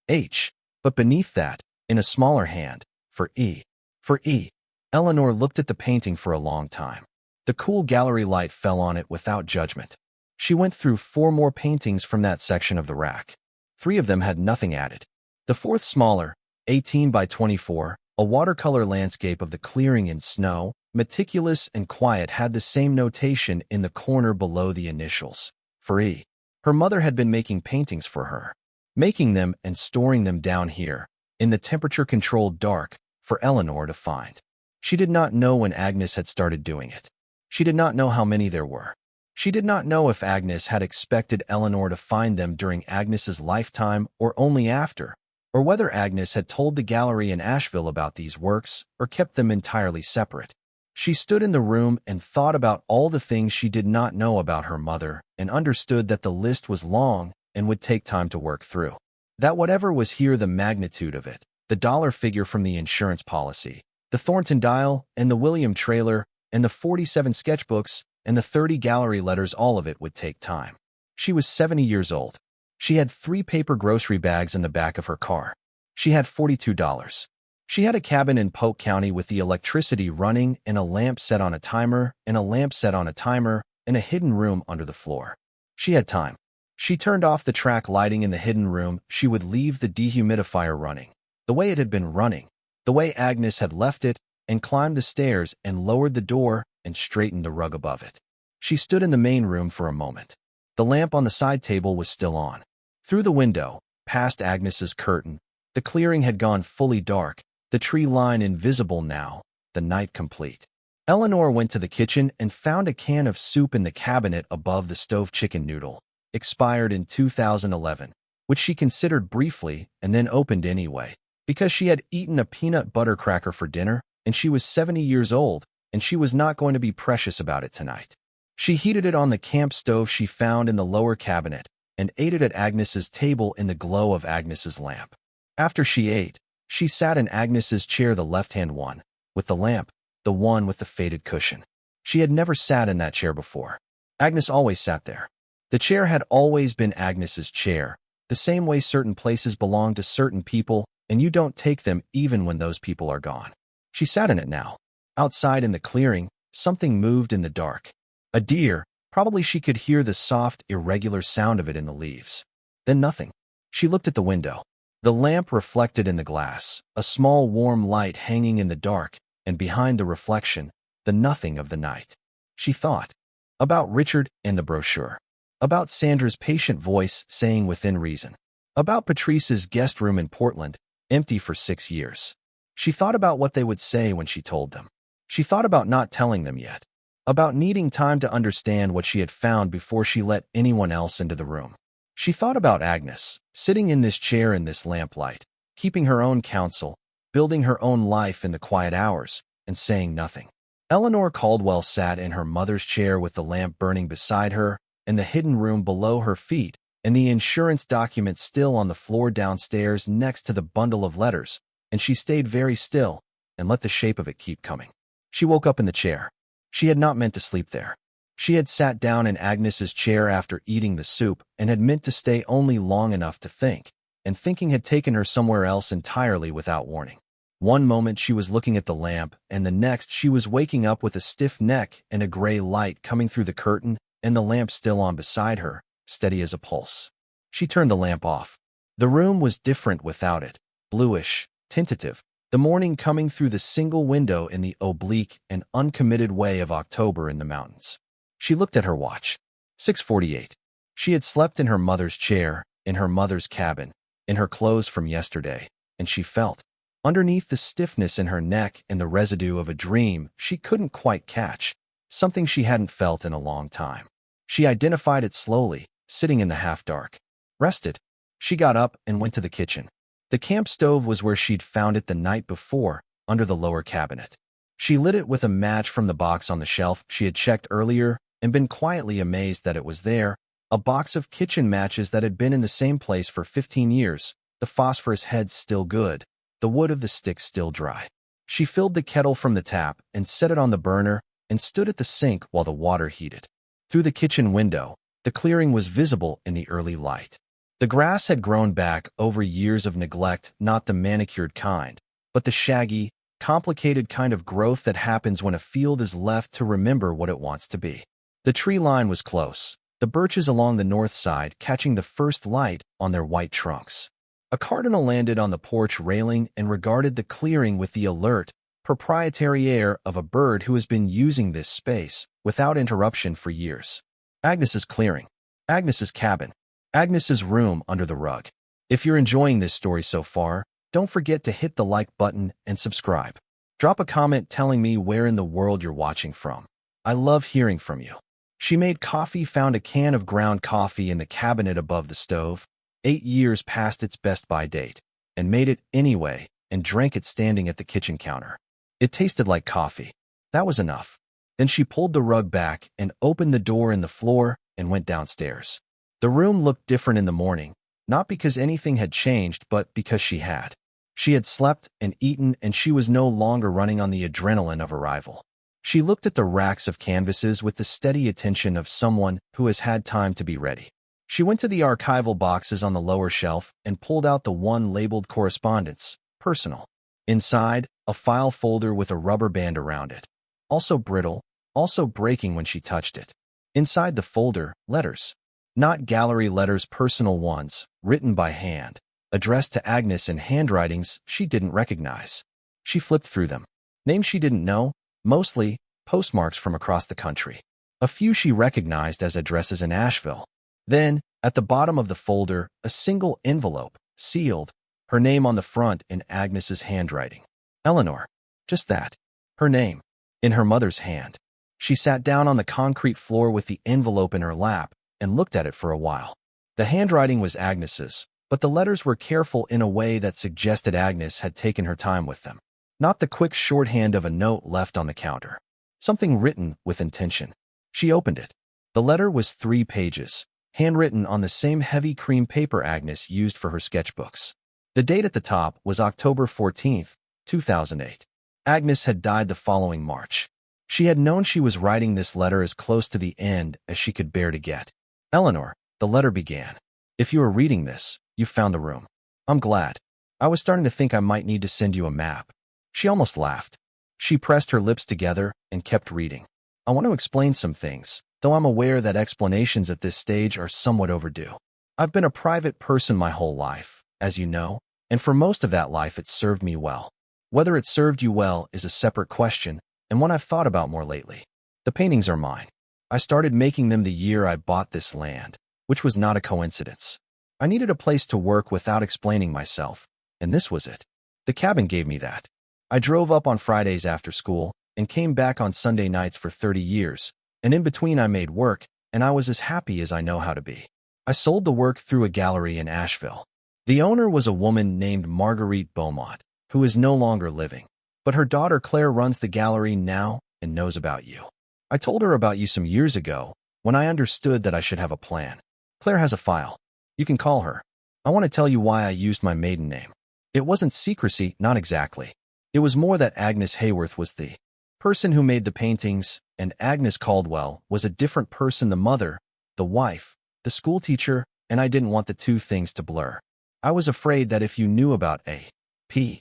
H, but beneath that, in a smaller hand, for E. For E. Eleanor looked at the painting for a long time. The cool gallery light fell on it without judgment. She went through 4 more paintings from that section of the rack. 3 of them had nothing added. The 4th smaller, 18 by 24, a watercolor landscape of the clearing in snow, meticulous and quiet, had the same notation in the corner below the initials, for E. Her mother had been making paintings for her, making them and storing them down here, in the temperature-controlled dark, for Eleanor to find. She did not know when Agnes had started doing it. She did not know how many there were. She did not know if Agnes had expected Eleanor to find them during Agnes's lifetime or only after, or whether Agnes had told the gallery in Asheville about these works or kept them entirely separate. She stood in the room and thought about all the things she did not know about her mother and understood that the list was long and would take time to work through. That whatever was here, the magnitude of it, the dollar figure from the insurance policy, the Thornton dial and the William trailer and the 47 sketchbooks and the 30 gallery letters, all of it would take time. She was 70 years old. She had 3 paper grocery bags in the back of her car. She had $42. She had a cabin in Polk County with the electricity running and a lamp set on a timer and a lamp set on a timer and a hidden room under the floor. She had time. She turned off the track lighting in the hidden room. She would leave the dehumidifier running, the way it had been running, the way Agnes had left it, and climbed the stairs and lowered the door and straightened the rug above it. She stood in the main room for a moment. The lamp on the side table was still on. Through the window, past Agnes's curtain, the clearing had gone fully dark, the tree line invisible now, the night complete. Eleanor went to the kitchen and found a can of soup in the cabinet above the stove, chicken noodle, expired in 2011, which she considered briefly and then opened anyway, because she had eaten a peanut butter cracker for dinner, and she was 70 years old, and she was not going to be precious about it tonight. She heated it on the camp stove she found in the lower cabinet and ate it at Agnes's table in the glow of Agnes's lamp. After she ate, she sat in Agnes's chair, the left-hand one, with the lamp, the one with the faded cushion. She had never sat in that chair before. Agnes always sat there. The chair had always been Agnes's chair, the same way certain places belong to certain people, and you don't take them even when those people are gone. She sat in it now. Outside in the clearing, something moved in the dark. A deer. Probably she could hear the soft, irregular sound of it in the leaves. Then nothing. She looked at the window. The lamp reflected in the glass, a small warm light hanging in the dark, and behind the reflection, the nothing of the night. She thought about Richard and the brochure, about Sandra's patient voice saying within reason, about Patrice's guest room in Portland, empty for 6 years. She thought about what they would say when she told them. She thought about not telling them yet, about needing time to understand what she had found before she let anyone else into the room. She thought about Agnes, sitting in this chair in this lamplight, keeping her own counsel, building her own life in the quiet hours, and saying nothing. Eleanor Caldwell sat in her mother's chair with the lamp burning beside her, and the hidden room below her feet, and the insurance document still on the floor downstairs next to the bundle of letters, and she stayed very still and let the shape of it keep coming. She woke up in the chair. She had not meant to sleep there. She had sat down in Agnes's chair after eating the soup and had meant to stay only long enough to think, and thinking had taken her somewhere else entirely without warning. One moment she was looking at the lamp, and the next she was waking up with a stiff neck and a gray light coming through the curtain and the lamp still on beside her, steady as a pulse. She turned the lamp off. The room was different without it, bluish, tentative, the morning coming through the single window in the oblique and uncommitted way of October in the mountains. She looked at her watch. 6:48. She had slept in her mother's chair, in her mother's cabin, in her clothes from yesterday, and she felt, underneath the stiffness in her neck and the residue of a dream she couldn't quite catch, something she hadn't felt in a long time. She identified it slowly, sitting in the half-dark. Rested. She got up and went to the kitchen. The camp stove was where she'd found it the night before, under the lower cabinet. She lit it with a match from the box on the shelf she had checked earlier and been quietly amazed that it was there, a box of kitchen matches that had been in the same place for 15 years, the phosphorus heads still good, the wood of the sticks still dry. She filled the kettle from the tap and set it on the burner and stood at the sink while the water heated. Through the kitchen window, the clearing was visible in the early light. The grass had grown back over years of neglect, not the manicured kind, but the shaggy, complicated kind of growth that happens when a field is left to remember what it wants to be. The tree line was close, the birches along the north side catching the first light on their white trunks. A cardinal landed on the porch railing and regarded the clearing with the alert, proprietary of a bird who has been using this space without interruption for years. Agnes's clearing. Agnes's cabin. Agnes's room under the rug. If you're enjoying this story so far, don't forget to hit the like button and subscribe. Drop a comment telling me where in the world you're watching from. I love hearing from you. She made coffee, found a can of ground coffee in the cabinet above the stove, 8 years past its best-by date, and made it anyway and drank it standing at the kitchen counter. It tasted like coffee. That was enough. Then she pulled the rug back and opened the door in the floor and went downstairs. The room looked different in the morning, not because anything had changed, but because she had. She had slept and eaten, and she was no longer running on the adrenaline of arrival. She looked at the racks of canvases with the steady attention of someone who has had time to be ready. She went to the archival boxes on the lower shelf and pulled out the one labeled Correspondence, Personal. Inside, a file folder with a rubber band around it. Also brittle, also breaking when she touched it. Inside the folder, letters. Not gallery letters, personal ones, written by hand, addressed to Agnes in handwritings she didn't recognize. She flipped through them. Names she didn't know, mostly postmarks from across the country. A few she recognized as addresses in Asheville. Then, at the bottom of the folder, a single envelope, sealed, her name on the front in Agnes's handwriting. Eleanor. Just that. Her name. In her mother's hand. She sat down on the concrete floor with the envelope in her lap and looked at it for a while. The handwriting was Agnes's, but the letters were careful in a way that suggested Agnes had taken her time with them. Not the quick shorthand of a note left on the counter. Something written with intention. She opened it. The letter was 3 pages, handwritten on the same heavy cream paper Agnes used for her sketchbooks. The date at the top was October 14th, 2008. Agnes had died the following March. She had known she was writing this letter as close to the end as she could bear to get. Eleanor, the letter began. If you are reading this, you found the room. I'm glad. I was starting to think I might need to send you a map. She almost laughed. She pressed her lips together and kept reading. I want to explain some things, though I'm aware that explanations at this stage are somewhat overdue. I've been a private person my whole life, as you know, and for most of that life it served me well. Whether it served you well is a separate question, and one I've thought about more lately. The paintings are mine. I started making them the year I bought this land, which was not a coincidence. I needed a place to work without explaining myself, and this was it. The cabin gave me that. I drove up on Fridays after school and came back on Sunday nights for 30 years, and in between I made work, and I was as happy as I know how to be. I sold the work through a gallery in Asheville. The owner was a woman named Marguerite Beaumont, who is no longer living, but her daughter Claire runs the gallery now and knows about you. I told her about you some years ago when I understood that I should have a plan. Claire has a file. You can call her. I want to tell you why I used my maiden name. It wasn't secrecy, not exactly. It was more that Agnes Haworth was the person who made the paintings, and Agnes Caldwell was a different person, the mother, the wife, the schoolteacher, and I didn't want the two things to blur. I was afraid that if you knew about A.P.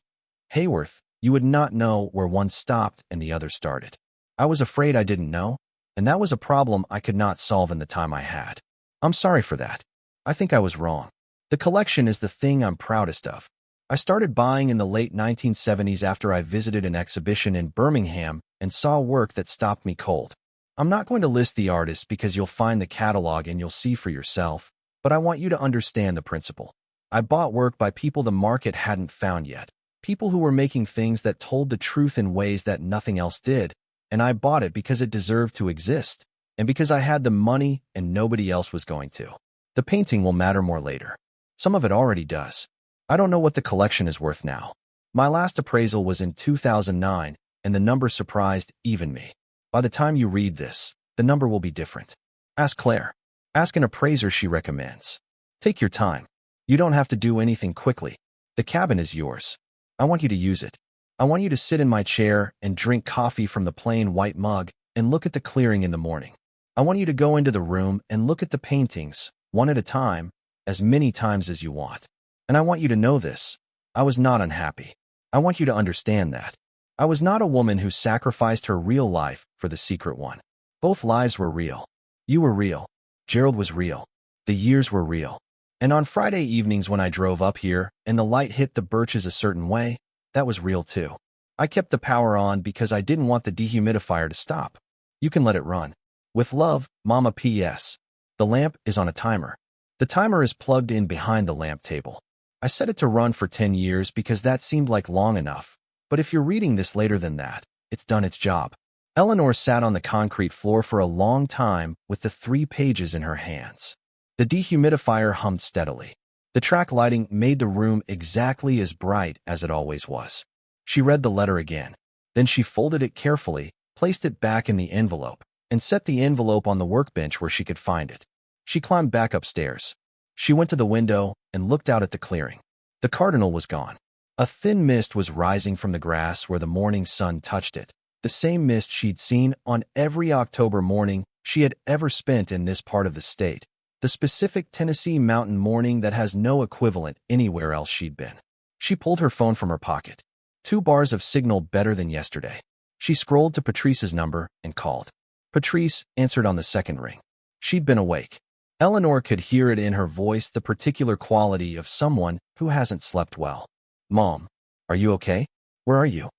Haworth, you would not know where one stopped and the other started. I was afraid I didn't know, and that was a problem I could not solve in the time I had. I'm sorry for that. I think I was wrong. The collection is the thing I'm proudest of. I started buying in the late 1970s after I visited an exhibition in Birmingham and saw work that stopped me cold. I'm not going to list the artists because you'll find the catalog and you'll see for yourself, but I want you to understand the principle. I bought work by people the market hadn't found yet. People who were making things that told the truth in ways that nothing else did, and I bought it because it deserved to exist, and because I had the money and nobody else was going to. The painting will matter more later. Some of it already does. I don't know what the collection is worth now. My last appraisal was in 2009, and the number surprised even me. By the time you read this, the number will be different. Ask Claire. Ask an appraiser she recommends. Take your time. You don't have to do anything quickly. The cabin is yours. I want you to use it. I want you to sit in my chair and drink coffee from the plain white mug and look at the clearing in the morning. I want you to go into the room and look at the paintings, one at a time, as many times as you want. And I want you to know this. I was not unhappy. I want you to understand that. I was not a woman who sacrificed her real life for the secret one. Both lives were real. You were real. Gerald was real. The years were real. And on Friday evenings when I drove up here and the light hit the birches a certain way, that was real too. I kept the power on because I didn't want the dehumidifier to stop. You can let it run. With love, Mama P.S. The lamp is on a timer. The timer is plugged in behind the lamp table. I set it to run for 10 years because that seemed like long enough. But if you're reading this later than that, it's done its job. Eleanor sat on the concrete floor for a long time with the 3 pages in her hands. The dehumidifier hummed steadily. The track lighting made the room exactly as bright as it always was. She read the letter again. Then she folded it carefully, placed it back in the envelope, and set the envelope on the workbench where she could find it. She climbed back upstairs. She went to the window and looked out at the clearing. The cardinal was gone. A thin mist was rising from the grass where the morning sun touched it, the same mist she'd seen on every October morning she had ever spent in this part of the state, the specific Tennessee mountain morning that has no equivalent anywhere else she'd been. She pulled her phone from her pocket. 2 bars of signal better than yesterday. She scrolled to Patrice's number and called. Patrice answered on the second ring. She'd been awake. Eleanor could hear it in her voice, the particular quality of someone who hasn't slept well. Mom, are you okay? Where are you?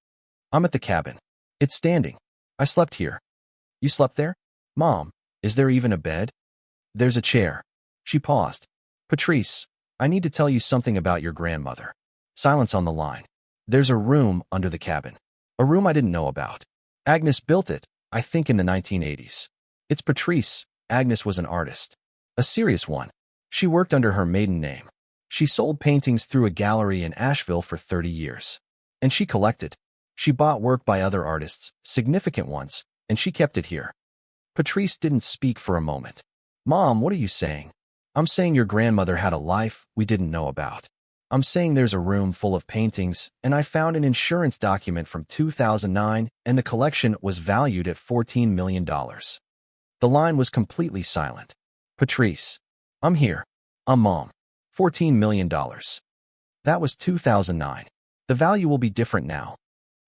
I'm at the cabin. It's standing. I slept here. You slept there? Mom, is there even a bed? There's a chair. She paused. Patrice, I need to tell you something about your grandmother. Silence on the line. There's a room under the cabin. A room I didn't know about. Agnes built it, I think in the 1980s. It's Patrice. Agnes was an artist. A serious one. She worked under her maiden name. She sold paintings through a gallery in Asheville for 30 years. And she collected. She bought work by other artists, significant ones, and she kept it here. Patrice didn't speak for a moment. Mom, what are you saying? I'm saying your grandmother had a life we didn't know about. I'm saying there's a room full of paintings, and I found an insurance document from 2009, and the collection was valued at $14 million. The line was completely silent. Patrice, I'm here. I'm Mom. $14 million. That was 2009. The value will be different now.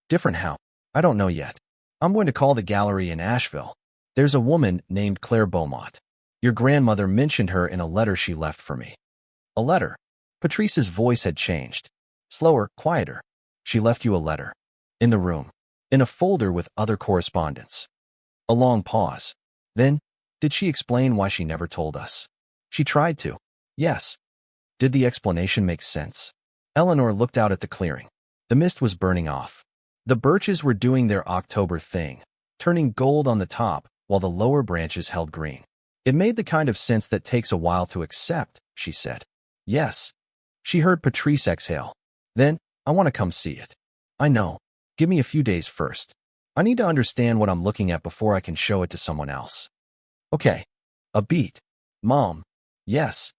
Different how? I don't know yet. I'm going to call the gallery in Asheville. There's a woman named Claire Beaumont. Your grandmother mentioned her in a letter she left for me. A letter? Patrice's voice had changed. Slower, quieter. She left you a letter. In the room. In a folder with other correspondence. A long pause. Then, did she explain why she never told us? She tried to. Yes. Did the explanation make sense? Eleanor looked out at the clearing. The mist was burning off. The birches were doing their October thing, turning gold on the top while the lower branches held green. It made the kind of sense that takes a while to accept, she said. Yes. She heard Patrice exhale. Then, I want to come see it. I know. Give me a few days first. I need to understand what I'm looking at before I can show it to someone else. Okay. A beat. Mom. Yes.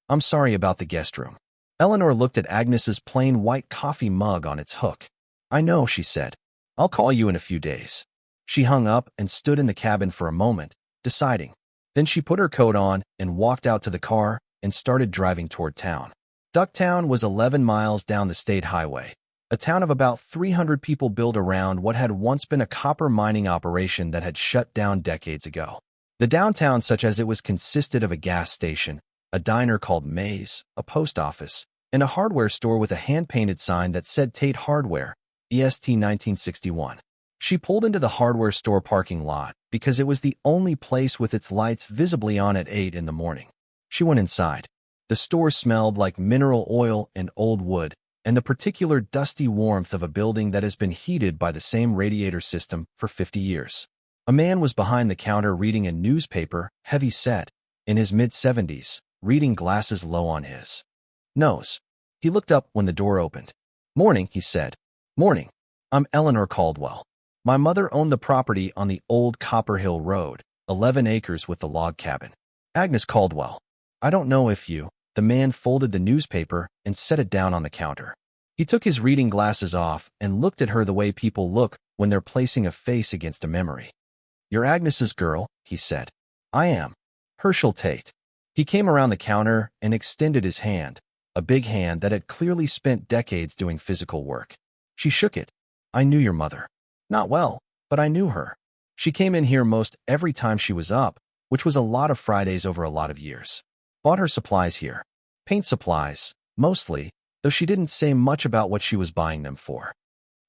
I'm sorry about the guest room. Eleanor looked at Agnes's plain white coffee mug on its hook. I know, she said. I'll call you in a few days. She hung up and stood in the cabin for a moment, deciding. Then she put her coat on and walked out to the car and started driving toward town. Ducktown was 11 miles down the state highway, a town of about 300 people built around what had once been a copper mining operation that had shut down decades ago. The downtown, such as it was, consisted of a gas station, a diner called May's, a post office, and a hardware store with a hand-painted sign that said Tate Hardware, EST 1961. She pulled into the hardware store parking lot because it was the only place with its lights visibly on at 8 in the morning. She went inside. The store smelled like mineral oil and old wood, and the particular dusty warmth of a building that has been heated by the same radiator system for 50 years. A man was behind the counter reading a newspaper, heavy-set, in his mid-70s, reading glasses low on his nose. He looked up when the door opened. Morning, he said. Morning. I'm Eleanor Caldwell. My mother owned the property on the old Copper Hill Road, 11 acres with the log cabin. Agnes Caldwell. I don't know if you... The man folded the newspaper and set it down on the counter. He took his reading glasses off and looked at her the way people look when they're placing a face against a memory. You're Agnes's girl, he said. I am. Herschel Tate. He came around the counter and extended his hand, a big hand that had clearly spent decades doing physical work. She shook it. I knew your mother. Not well, but I knew her. She came in here most every time she was up, which was a lot of Fridays over a lot of years. Bought her supplies here. Paint supplies, mostly, though she didn't say much about what she was buying them for.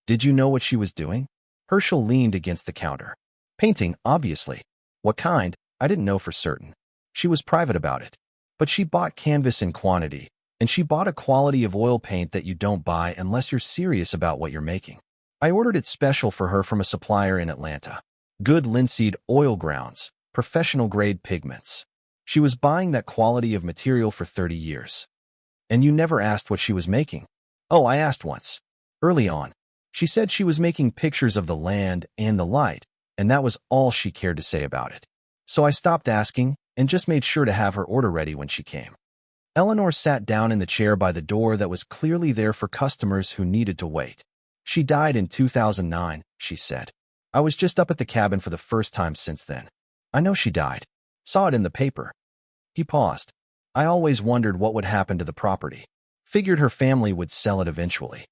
Did you know what she was doing? Herschel leaned against the counter. Painting, obviously. What kind? I didn't know for certain. She was private about it. But she bought canvas in quantity, and she bought a quality of oil paint that you don't buy unless you're serious about what you're making. I ordered it special for her from a supplier in Atlanta. Good linseed oil grounds, professional-grade pigments. She was buying that quality of material for 30 years. And you never asked what she was making? Oh, I asked once. Early on. She said she was making pictures of the land and the light, and that was all she cared to say about it. So I stopped asking and just made sure to have her order ready when she came. Eleanor sat down in the chair by the door that was clearly there for customers who needed to wait. She died in 2009, she said. I was just up at the cabin for the first time since then. I know she died. Saw it in the paper. He paused. I always wondered what would happen to the property. Figured her family would sell it eventually.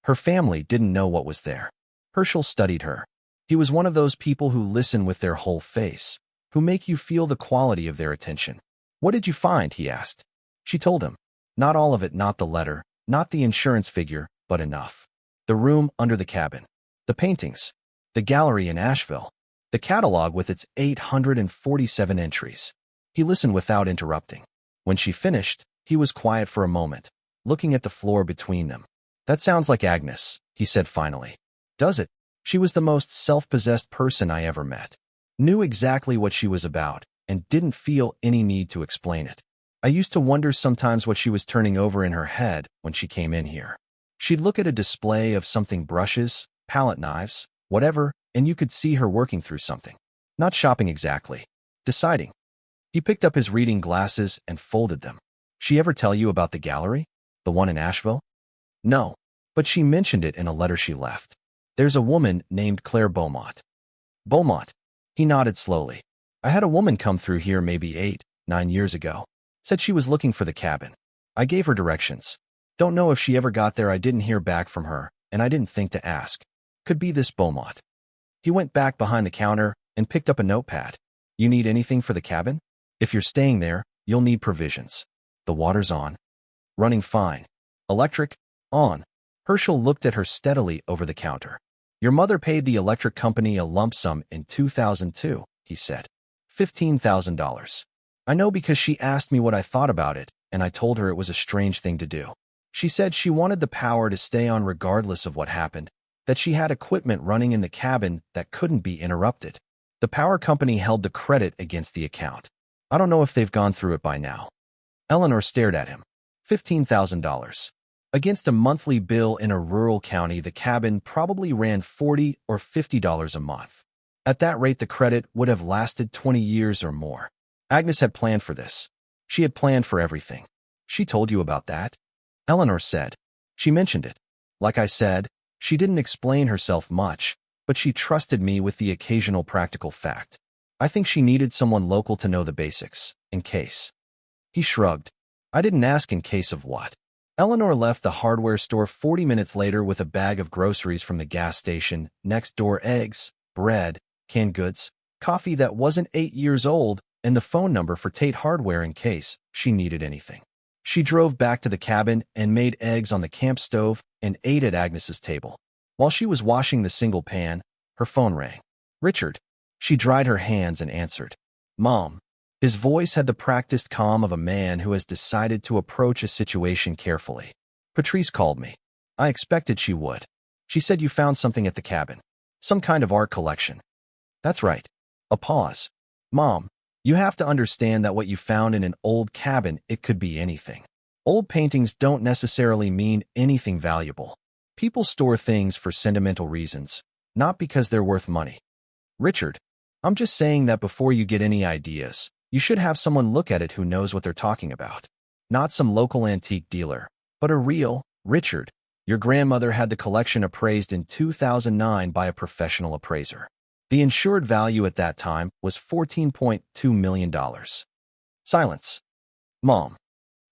Her family didn't know what was there. Herschel studied her. He was one of those people who listen with their whole face, who make you feel the quality of their attention. What did you find? He asked. She told him. Not all of it, not the letter, not the insurance figure, but enough. The room under the cabin. The paintings. The gallery in Asheville. The catalog with its 847 entries. He listened without interrupting. When she finished, he was quiet for a moment, looking at the floor between them. That sounds like Agnes, he said finally. Does it? She was the most self-possessed person I ever met. Knew exactly what she was about, and didn't feel any need to explain it. I used to wonder sometimes what she was turning over in her head when she came in here. She'd look at a display of something, brushes, palette knives, whatever, and you could see her working through something. Not shopping exactly. Deciding. He picked up his reading glasses and folded them. She ever tell you about the gallery? The one in Asheville? No, but she mentioned it in a letter she left. There's a woman named Claire Beaumont. Beaumont. He nodded slowly. I had a woman come through here maybe 8, 9 years ago. Said she was looking for the cabin. I gave her directions. Don't know if she ever got there. I didn't hear back from her, and I didn't think to ask. Could be this Beaumont. He went back behind the counter and picked up a notepad. You need anything for the cabin? If you're staying there, you'll need provisions. The water's on. Running fine. Electric? On. Herschel looked at her steadily over the counter. Your mother paid the electric company a lump sum in 2002, he said. $15,000. I know because she asked me what I thought about it, and I told her it was a strange thing to do. She said she wanted the power to stay on regardless of what happened, that she had equipment running in the cabin that couldn't be interrupted. The power company held the credit against the account. I don't know if they've gone through it by now. Eleanor stared at him. $15,000. Against a monthly bill in a rural county, the cabin probably ran $40 or $50 a month. At that rate, the credit would have lasted 20 years or more. Agnes had planned for this. She had planned for everything. She told you about that? Eleanor said. She mentioned it. Like I said, she didn't explain herself much, but she trusted me with the occasional practical fact. I think she needed someone local to know the basics, in case. He shrugged. I didn't ask in case of what. Eleanor left the hardware store 40 minutes later with a bag of groceries from the gas station, next door eggs, bread, canned goods, coffee that wasn't 8 years old, and the phone number for Tate Hardware in case she needed anything. She drove back to the cabin and made eggs on the camp stove and ate at Agnes's table. While she was washing the single pan, her phone rang. Richard. She dried her hands and answered. Mom. His voice had the practiced calm of a man who has decided to approach a situation carefully. Patrice called me. I expected she would. She said you found something at the cabin. Some kind of art collection. That's right. A pause. Mom, you have to understand that what you found in an old cabin, it could be anything. Old paintings don't necessarily mean anything valuable. People store things for sentimental reasons, not because they're worth money. Richard, I'm just saying that before you get any ideas, you should have someone look at it who knows what they're talking about. Not some local antique dealer, but a real, Richard. Your grandmother had the collection appraised in 2009 by a professional appraiser. The insured value at that time was $14.2 million. Silence. Mom.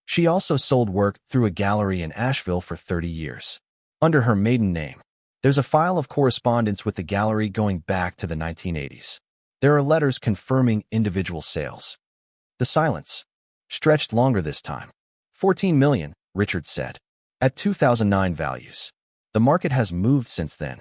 She also sold work through a gallery in Asheville for 30 years. Under her maiden name. There's a file of correspondence with the gallery going back to the 1980s. There are letters confirming individual sales. The silence stretched longer this time. $14 million, Richard said. At 2009 values. The market has moved since then.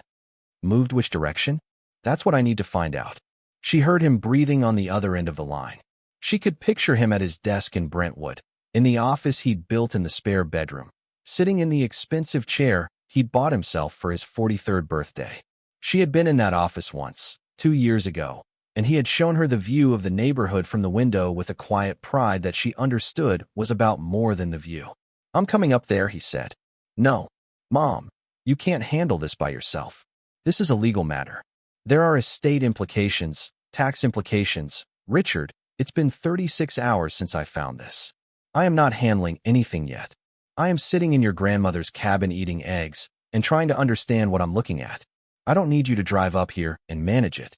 Moved which direction? That's what I need to find out. She heard him breathing on the other end of the line. She could picture him at his desk in Brentwood, in the office he'd built in the spare bedroom, sitting in the expensive chair he'd bought himself for his 43rd birthday. She had been in that office once, 2 years ago, and he had shown her the view of the neighborhood from the window with a quiet pride that she understood was about more than the view. "I'm coming up there," he said. "No, Mom, you can't handle this by yourself. This is a legal matter. There are estate implications, tax implications. Richard, it's been 36 hours since I found this. I am not handling anything yet. I am sitting in your grandmother's cabin eating eggs and trying to understand what I'm looking at. I don't need you to drive up here and manage it."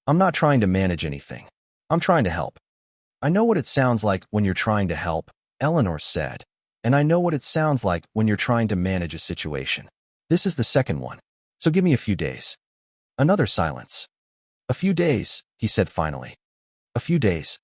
"I'm not trying to manage anything. I'm trying to help." "I know what it sounds like when you're trying to help," Eleanor said, "and I know what it sounds like when you're trying to manage a situation. This is the second one, so give me a few days." Another silence. "A few days," he said finally. "A few days."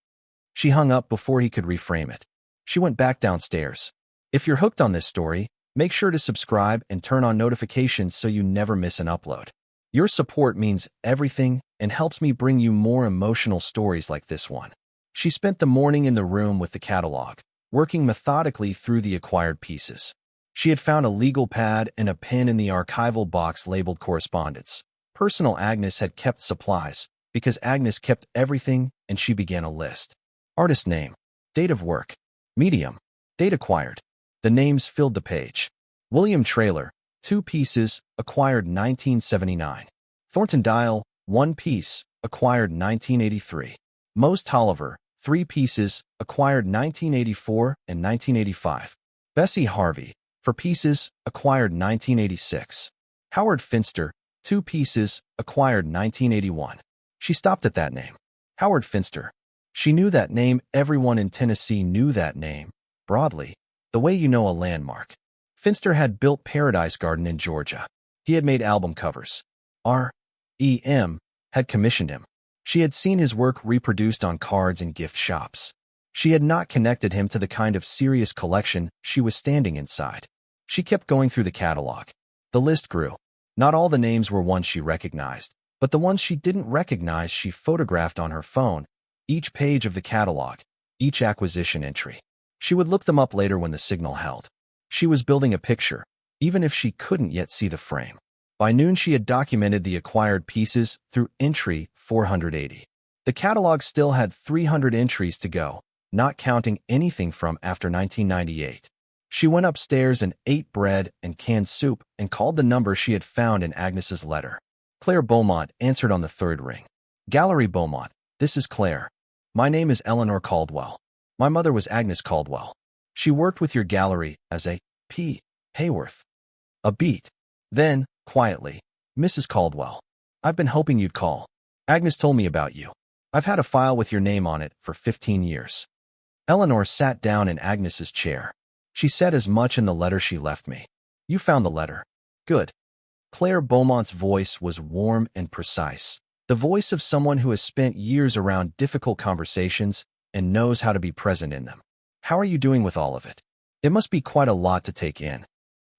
She hung up before he could reframe it. She went back downstairs. If you're hooked on this story, make sure to subscribe and turn on notifications so you never miss an upload. Your support means everything and helps me bring you more emotional stories like this one. She spent the morning in the room with the catalog, working methodically through the acquired pieces. She had found a legal pad and a pen in the archival box labeled correspondence. Personal Agnes had kept supplies, because Agnes kept everything, and she began a list. Artist name, date of work, medium, date acquired. The names filled the page. William Traylor, 2 pieces, acquired 1979. Thornton Dial, 1 piece, acquired 1983. Mose Tolliver, 3 pieces, acquired 1984 and 1985. Bessie Harvey, 4 pieces, acquired 1986. Howard Finster, 2 pieces, acquired 1981. She stopped at that name. Howard Finster. She knew that name. Everyone in Tennessee knew that name, broadly, the way you know a landmark. Finster had built Paradise Garden in Georgia. He had made album covers. R.E.M. had commissioned him. She had seen his work reproduced on cards in gift shops. She had not connected him to the kind of serious collection she was standing inside. She kept going through the catalog. The list grew. Not all the names were ones she recognized, but the ones she didn't recognize she photographed on her phone, each page of the catalog, each acquisition entry. She would look them up later when the signal held. She was building a picture, even if she couldn't yet see the frame. By noon she had documented the acquired pieces through entry 480. The catalog still had 300 entries to go, not counting anything from after 1998. She went upstairs and ate bread and canned soup and called the number she had found in Agnes's letter. Claire Beaumont answered on the 3rd ring. "Gallery Beaumont, this is Claire. My name is Eleanor Caldwell. My mother was Agnes Caldwell. She worked with your gallery as a P. Haworth." A beat. Then, quietly, "Mrs. Caldwell, I've been hoping you'd call. Agnes told me about you. I've had a file with your name on it for 15 years. Eleanor sat down in Agnes's chair. She said as much in the letter she left me. "You found the letter. Good." Claire Beaumont's voice was warm and precise, the voice of someone who has spent years around difficult conversations and knows how to be present in them. "How are you doing with all of it? It must be quite a lot to take in."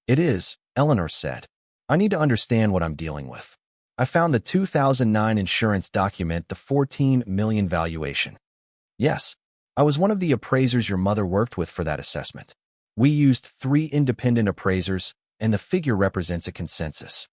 "It is," Eleanor said. "I need to understand what I'm dealing with. I found the 2009 insurance document, the $14 million valuation." "Yes, I was one of the appraisers your mother worked with for that assessment. We used 3 independent appraisers, and the figure represents a consensus."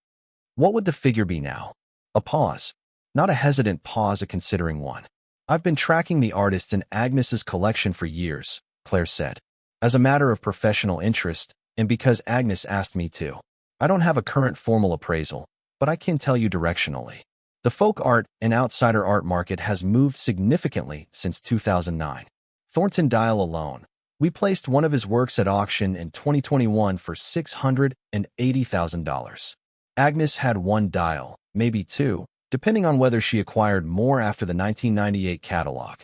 "What would the figure be now?" A pause. Not a hesitant pause, a considering one. "I've been tracking the artists in Agnes's collection for years," Claire said, "as a matter of professional interest, and because Agnes asked me to. I don't have a current formal appraisal, but I can tell you directionally. The folk art and outsider art market has moved significantly since 2009. Thornton Dial alone. We placed one of his works at auction in 2021 for $680,000. Agnes had 1 dial, maybe 2, depending on whether she acquired more after the 1998 catalog."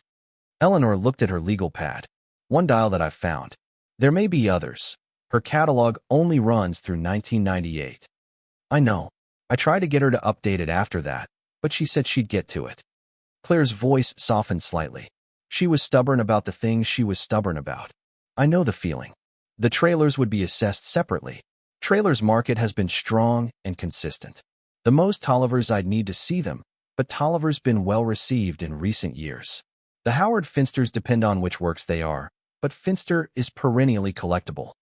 Eleanor looked at her legal pad. "1 dial that I've found. There may be others. Her catalog only runs through 1998. "I know. I tried to get her to update it after that, but she said she'd get to it." Claire's voice softened slightly. She was stubborn about the things she was stubborn about. "I know the feeling. The trailers would be assessed separately. Trailers market has been strong and consistent. The most Tollivers I'd need to see them, but Tolliver's been well received in recent years. The Howard Finsters depend on which works they are, but Finster is perennially collectible.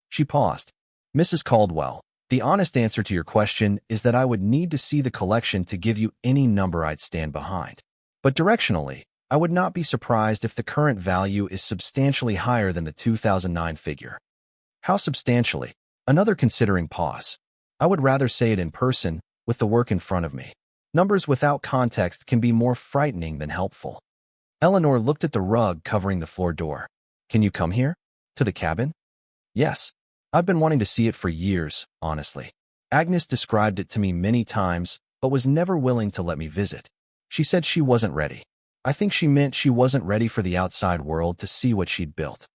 She paused. Mrs. Caldwell, the honest answer to your question is that I would need to see the collection to give you any number I'd stand behind. But directionally, I would not be surprised if the current value is substantially higher than the 2009 figure. How substantially? Another considering pause. I would rather say it in person, with the work in front of me. Numbers without context can be more frightening than helpful. Eleanor looked at the rug covering the floor door. Can you come here? To the cabin? Yes. I've been wanting to see it for years, honestly. Agnes described it to me many times, but was never willing to let me visit. She said she wasn't ready. I think she meant she wasn't ready for the outside world to see what she'd built.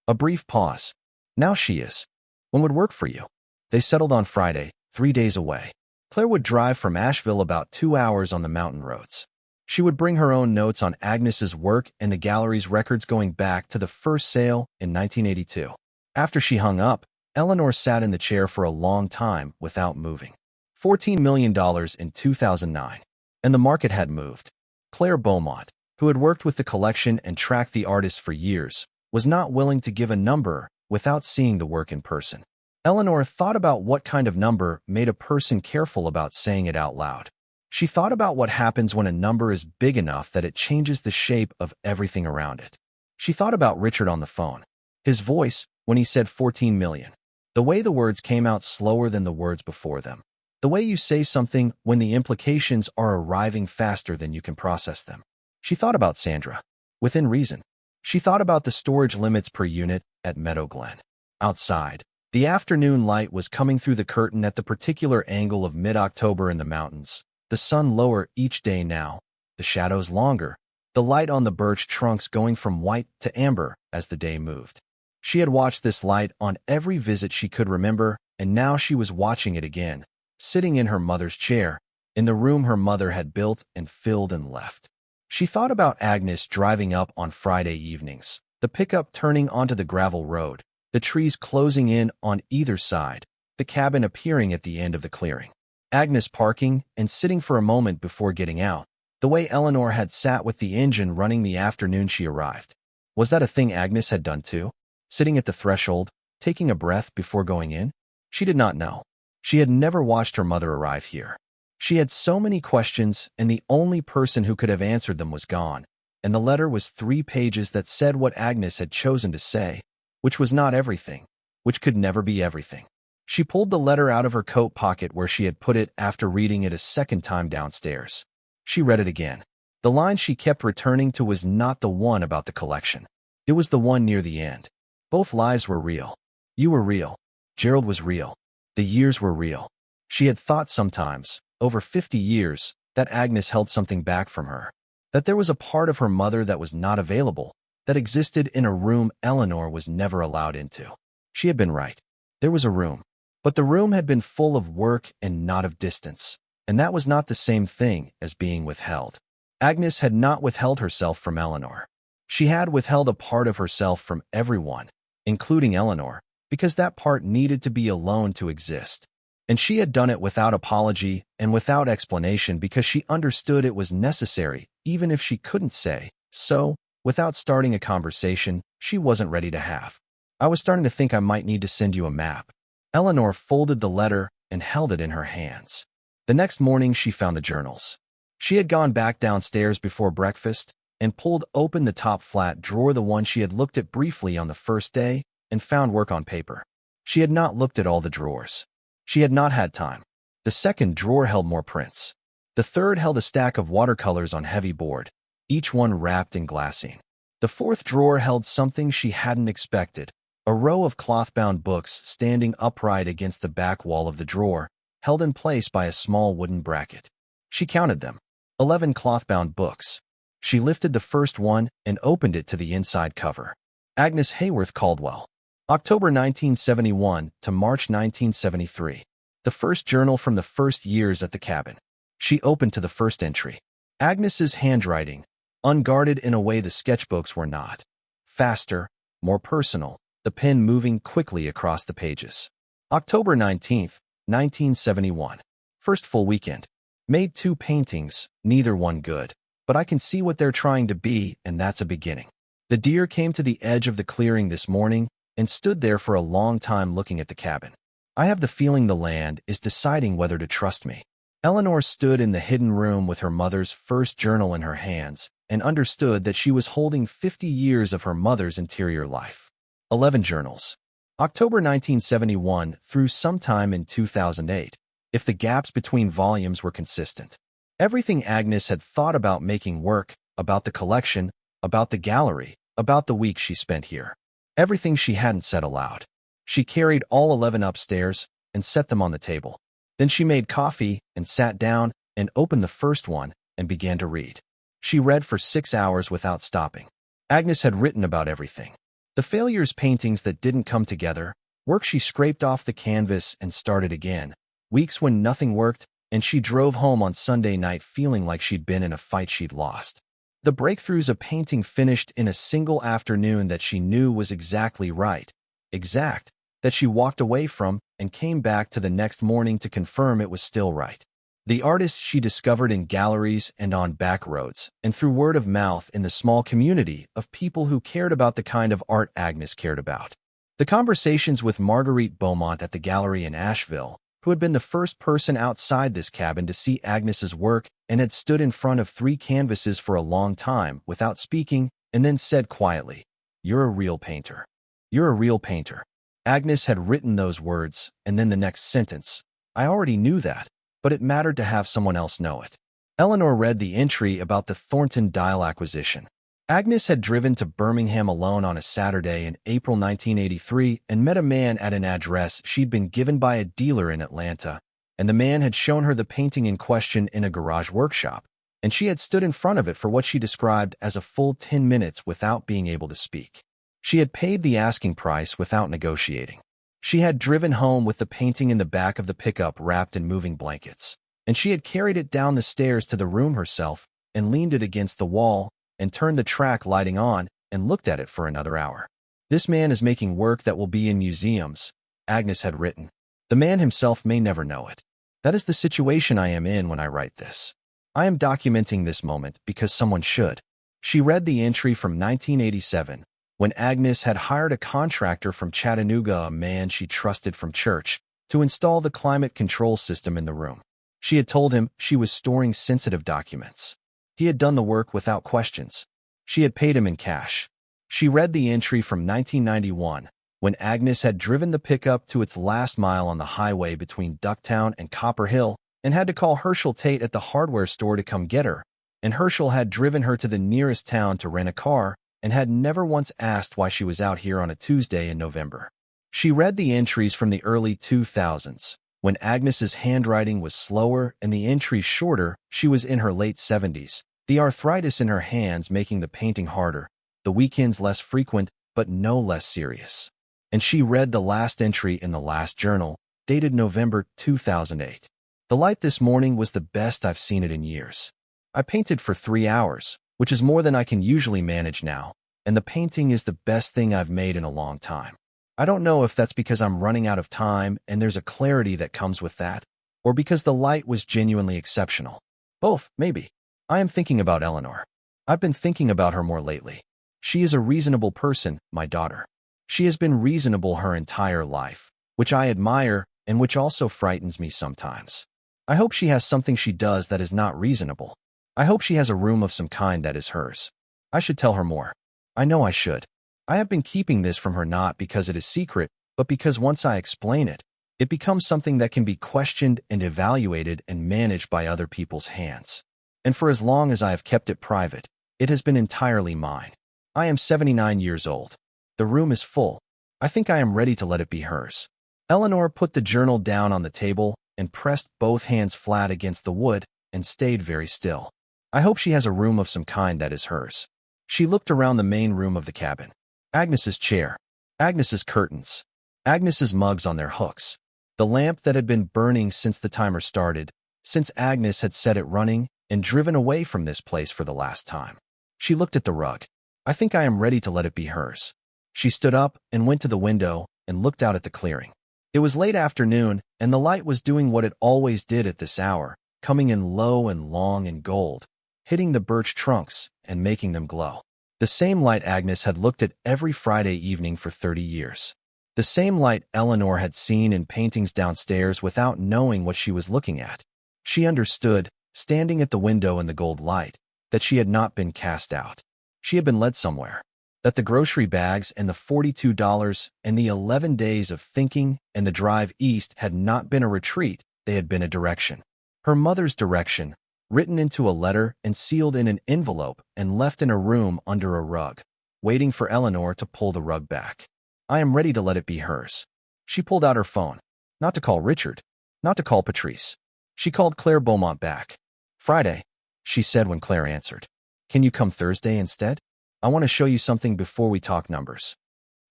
A brief pause. Now she is. When would work for you? They settled on Friday, 3 days away. Claire would drive from Asheville about 2 hours on the mountain roads. She would bring her own notes on Agnes's work and the gallery's records going back to the first sale in 1982. After she hung up, Eleanor sat in the chair for a long time without moving. $14 million in 2009. And the market had moved. Claire Beaumont, who had worked with the collection and tracked the artists for years, was not willing to give a number without seeing the work in person. Eleanor thought about what kind of number made a person careful about saying it out loud. She thought about what happens when a number is big enough that it changes the shape of everything around it. She thought about Richard on the phone. His voice, when he said 14 million. The way the words came out slower than the words before them. The way you say something when the implications are arriving faster than you can process them. She thought about Sandra. Within reason. She thought about the storage limits per unit at Meadow Glen. Outside, the afternoon light was coming through the curtain at the particular angle of mid-October in the mountains. The sun lower each day now, the shadows longer, the light on the birch trunks going from white to amber as the day moved. She had watched this light on every visit she could remember, and now she was watching it again, sitting in her mother's chair, in the room her mother had built and filled and left. She thought about Agnes driving up on Friday evenings, the pickup turning onto the gravel road, the trees closing in on either side, the cabin appearing at the end of the clearing. Agnes parking and sitting for a moment before getting out, the way Eleanor had sat with the engine running the afternoon she arrived. Was that a thing Agnes had done too? Sitting at the threshold, taking a breath before going in? She did not know. She had never watched her mother arrive here. She had so many questions, and the only person who could have answered them was gone, and the letter was 3 pages that said what Agnes had chosen to say, which was not everything, which could never be everything. She pulled the letter out of her coat pocket where she had put it after reading it a second time downstairs. She read it again. The line she kept returning to was not the one about the collection. It was the one near the end. Both lives were real. You were real. Gerald was real. The years were real. She had thought sometimes, over 50 years, that Agnes held something back from her. That there was a part of her mother that was not available, that existed in a room Eleanor was never allowed into. She had been right. There was a room. But the room had been full of work and not of distance, and that was not the same thing as being withheld. Agnes had not withheld herself from Eleanor. She had withheld a part of herself from everyone, including Eleanor, because that part needed to be alone to exist. And she had done it without apology and without explanation because she understood it was necessary, even if she couldn't say so, without starting a conversation she wasn't ready to have. I was starting to think I might need to send you a map. Eleanor folded the letter and held it in her hands. The next morning she found the journals. She had gone back downstairs before breakfast and pulled open the top flat drawer, the one she had looked at briefly on the first day, and found work on paper. She had not looked at all the drawers. She had not had time. The second drawer held more prints. The third held a stack of watercolors on heavy board, each one wrapped in glassine. The fourth drawer held something she hadn't expected, a row of cloth-bound books standing upright against the back wall of the drawer, held in place by a small wooden bracket. She counted them. 11 cloth-bound books. She lifted the first one and opened it to the inside cover. Agnes Haworth Caldwell. October 1971 to March 1973. The first journal from the first years at the cabin. She opened to the first entry. Agnes's handwriting, unguarded in a way the sketchbooks were not. Faster, more personal, the pen moving quickly across the pages. October 19th, 1971. First full weekend. Made 2 paintings, neither one good, but I can see what they're trying to be, and that's a beginning. The deer came to the edge of the clearing this morning and stood there for a long time looking at the cabin. I have the feeling the land is deciding whether to trust me. Eleanor stood in the hidden room with her mother's first journal in her hands and understood that she was holding 50 years of her mother's interior life. 11 journals. October 1971 through sometime in 2008, if the gaps between volumes were consistent. Everything Agnes had thought about making work, about the collection, about the gallery, about the week she spent here. Everything she hadn't said aloud. She carried all 11 upstairs and set them on the table. Then she made coffee and sat down and opened the first one and began to read. She read for 6 hours without stopping. Agnes had written about everything. The failures, paintings that didn't come together, work she scraped off the canvas and started again, weeks when nothing worked, and she drove home on Sunday night feeling like she'd been in a fight she'd lost. The breakthroughs, a painting finished in a single afternoon that she knew was exactly right, exact, that she walked away from and came back to the next morning to confirm it was still right. The artist she discovered in galleries and on back roads, and through word of mouth in the small community of people who cared about the kind of art Agnes cared about. The conversations with Marguerite Beaumont at the gallery in Asheville, who had been the first person outside this cabin to see Agnes's work and had stood in front of 3 canvases for a long time without speaking, and then said quietly, "You're a real painter. You're a real painter." Agnes had written those words, and then the next sentence, "I already knew that, but it mattered to have someone else know it." Eleanor read the entry about the Thornton Dial acquisition. Agnes had driven to Birmingham alone on a Saturday in April 1983 and met a man at an address she'd been given by a dealer in Atlanta, and the man had shown her the painting in question in a garage workshop, and she had stood in front of it for what she described as a full 10 minutes without being able to speak. She had paid the asking price without negotiating. She had driven home with the painting in the back of the pickup wrapped in moving blankets, and she had carried it down the stairs to the room herself and leaned it against the wall and turned the track lighting on and looked at it for another hour. "This man is making work that will be in museums," Agnes had written. "The man himself may never know it. That is the situation I am in when I write this. I am documenting this moment because someone should." She read the entry from 1987, when Agnes had hired a contractor from Chattanooga, a man she trusted from church, to install the climate control system in the room. She had told him she was storing sensitive documents. He had done the work without questions. She had paid him in cash. She read the entry from 1991, when Agnes had driven the pickup to its last mile on the highway between Ducktown and Copper Hill and had to call Herschel Tate at the hardware store to come get her, and Herschel had driven her to the nearest town to rent a car and had never once asked why she was out here on a Tuesday in November. She read the entries from the early 2000s, when Agnes's handwriting was slower and the entries shorter. She was in her late 70s, the arthritis in her hands making the painting harder, the weekends less frequent but no less serious. And she read the last entry in the last journal, dated November 2008. "The light this morning was the best I've seen it in years. I painted for 3 hours, which is more than I can usually manage now, and the painting is the best thing I've made in a long time. I don't know if that's because I'm running out of time and there's a clarity that comes with that, or because the light was genuinely exceptional. Both, maybe. I am thinking about Eleanor. I've been thinking about her more lately. She is a reasonable person, my daughter. She has been reasonable her entire life, which I admire and which also frightens me sometimes. I hope she has something she does that is not reasonable. I hope she has a room of some kind that is hers. I should tell her more. I know I should. I have been keeping this from her not because it is secret, but because once I explain it, it becomes something that can be questioned and evaluated and managed by other people's hands. And for as long as I have kept it private, it has been entirely mine. I am 79 years old. The room is full. I think I am ready to let it be hers." Eleanor put the journal down on the table and pressed both hands flat against the wood and stayed very still. "I hope she has a room of some kind that is hers." She looked around the main room of the cabin. Agnes's chair, Agnes's curtains, Agnes's mugs on their hooks, the lamp that had been burning since the timer started, since Agnes had set it running and driven away from this place for the last time. She looked at the rug. "I think I am ready to let it be hers." She stood up and went to the window and looked out at the clearing. It was late afternoon, and the light was doing what it always did at this hour, coming in low and long and gold, hitting the birch trunks and making them glow. The same light Agnes had looked at every Friday evening for 30 years. The same light Eleanor had seen in paintings downstairs without knowing what she was looking at. She understood, standing at the window in the gold light, that she had not been cast out. She had been led somewhere. That the grocery bags and the $42 and the 11 days of thinking and the drive east had not been a retreat, they had been a direction. Her mother's direction, written into a letter and sealed in an envelope and left in a room under a rug, waiting for Eleanor to pull the rug back. I am ready to let it be hers. She pulled out her phone. Not to call Richard. Not to call Patrice. She called Claire Beaumont back. Friday, she said when Claire answered. Can you come Thursday instead? I want to show you something before we talk numbers.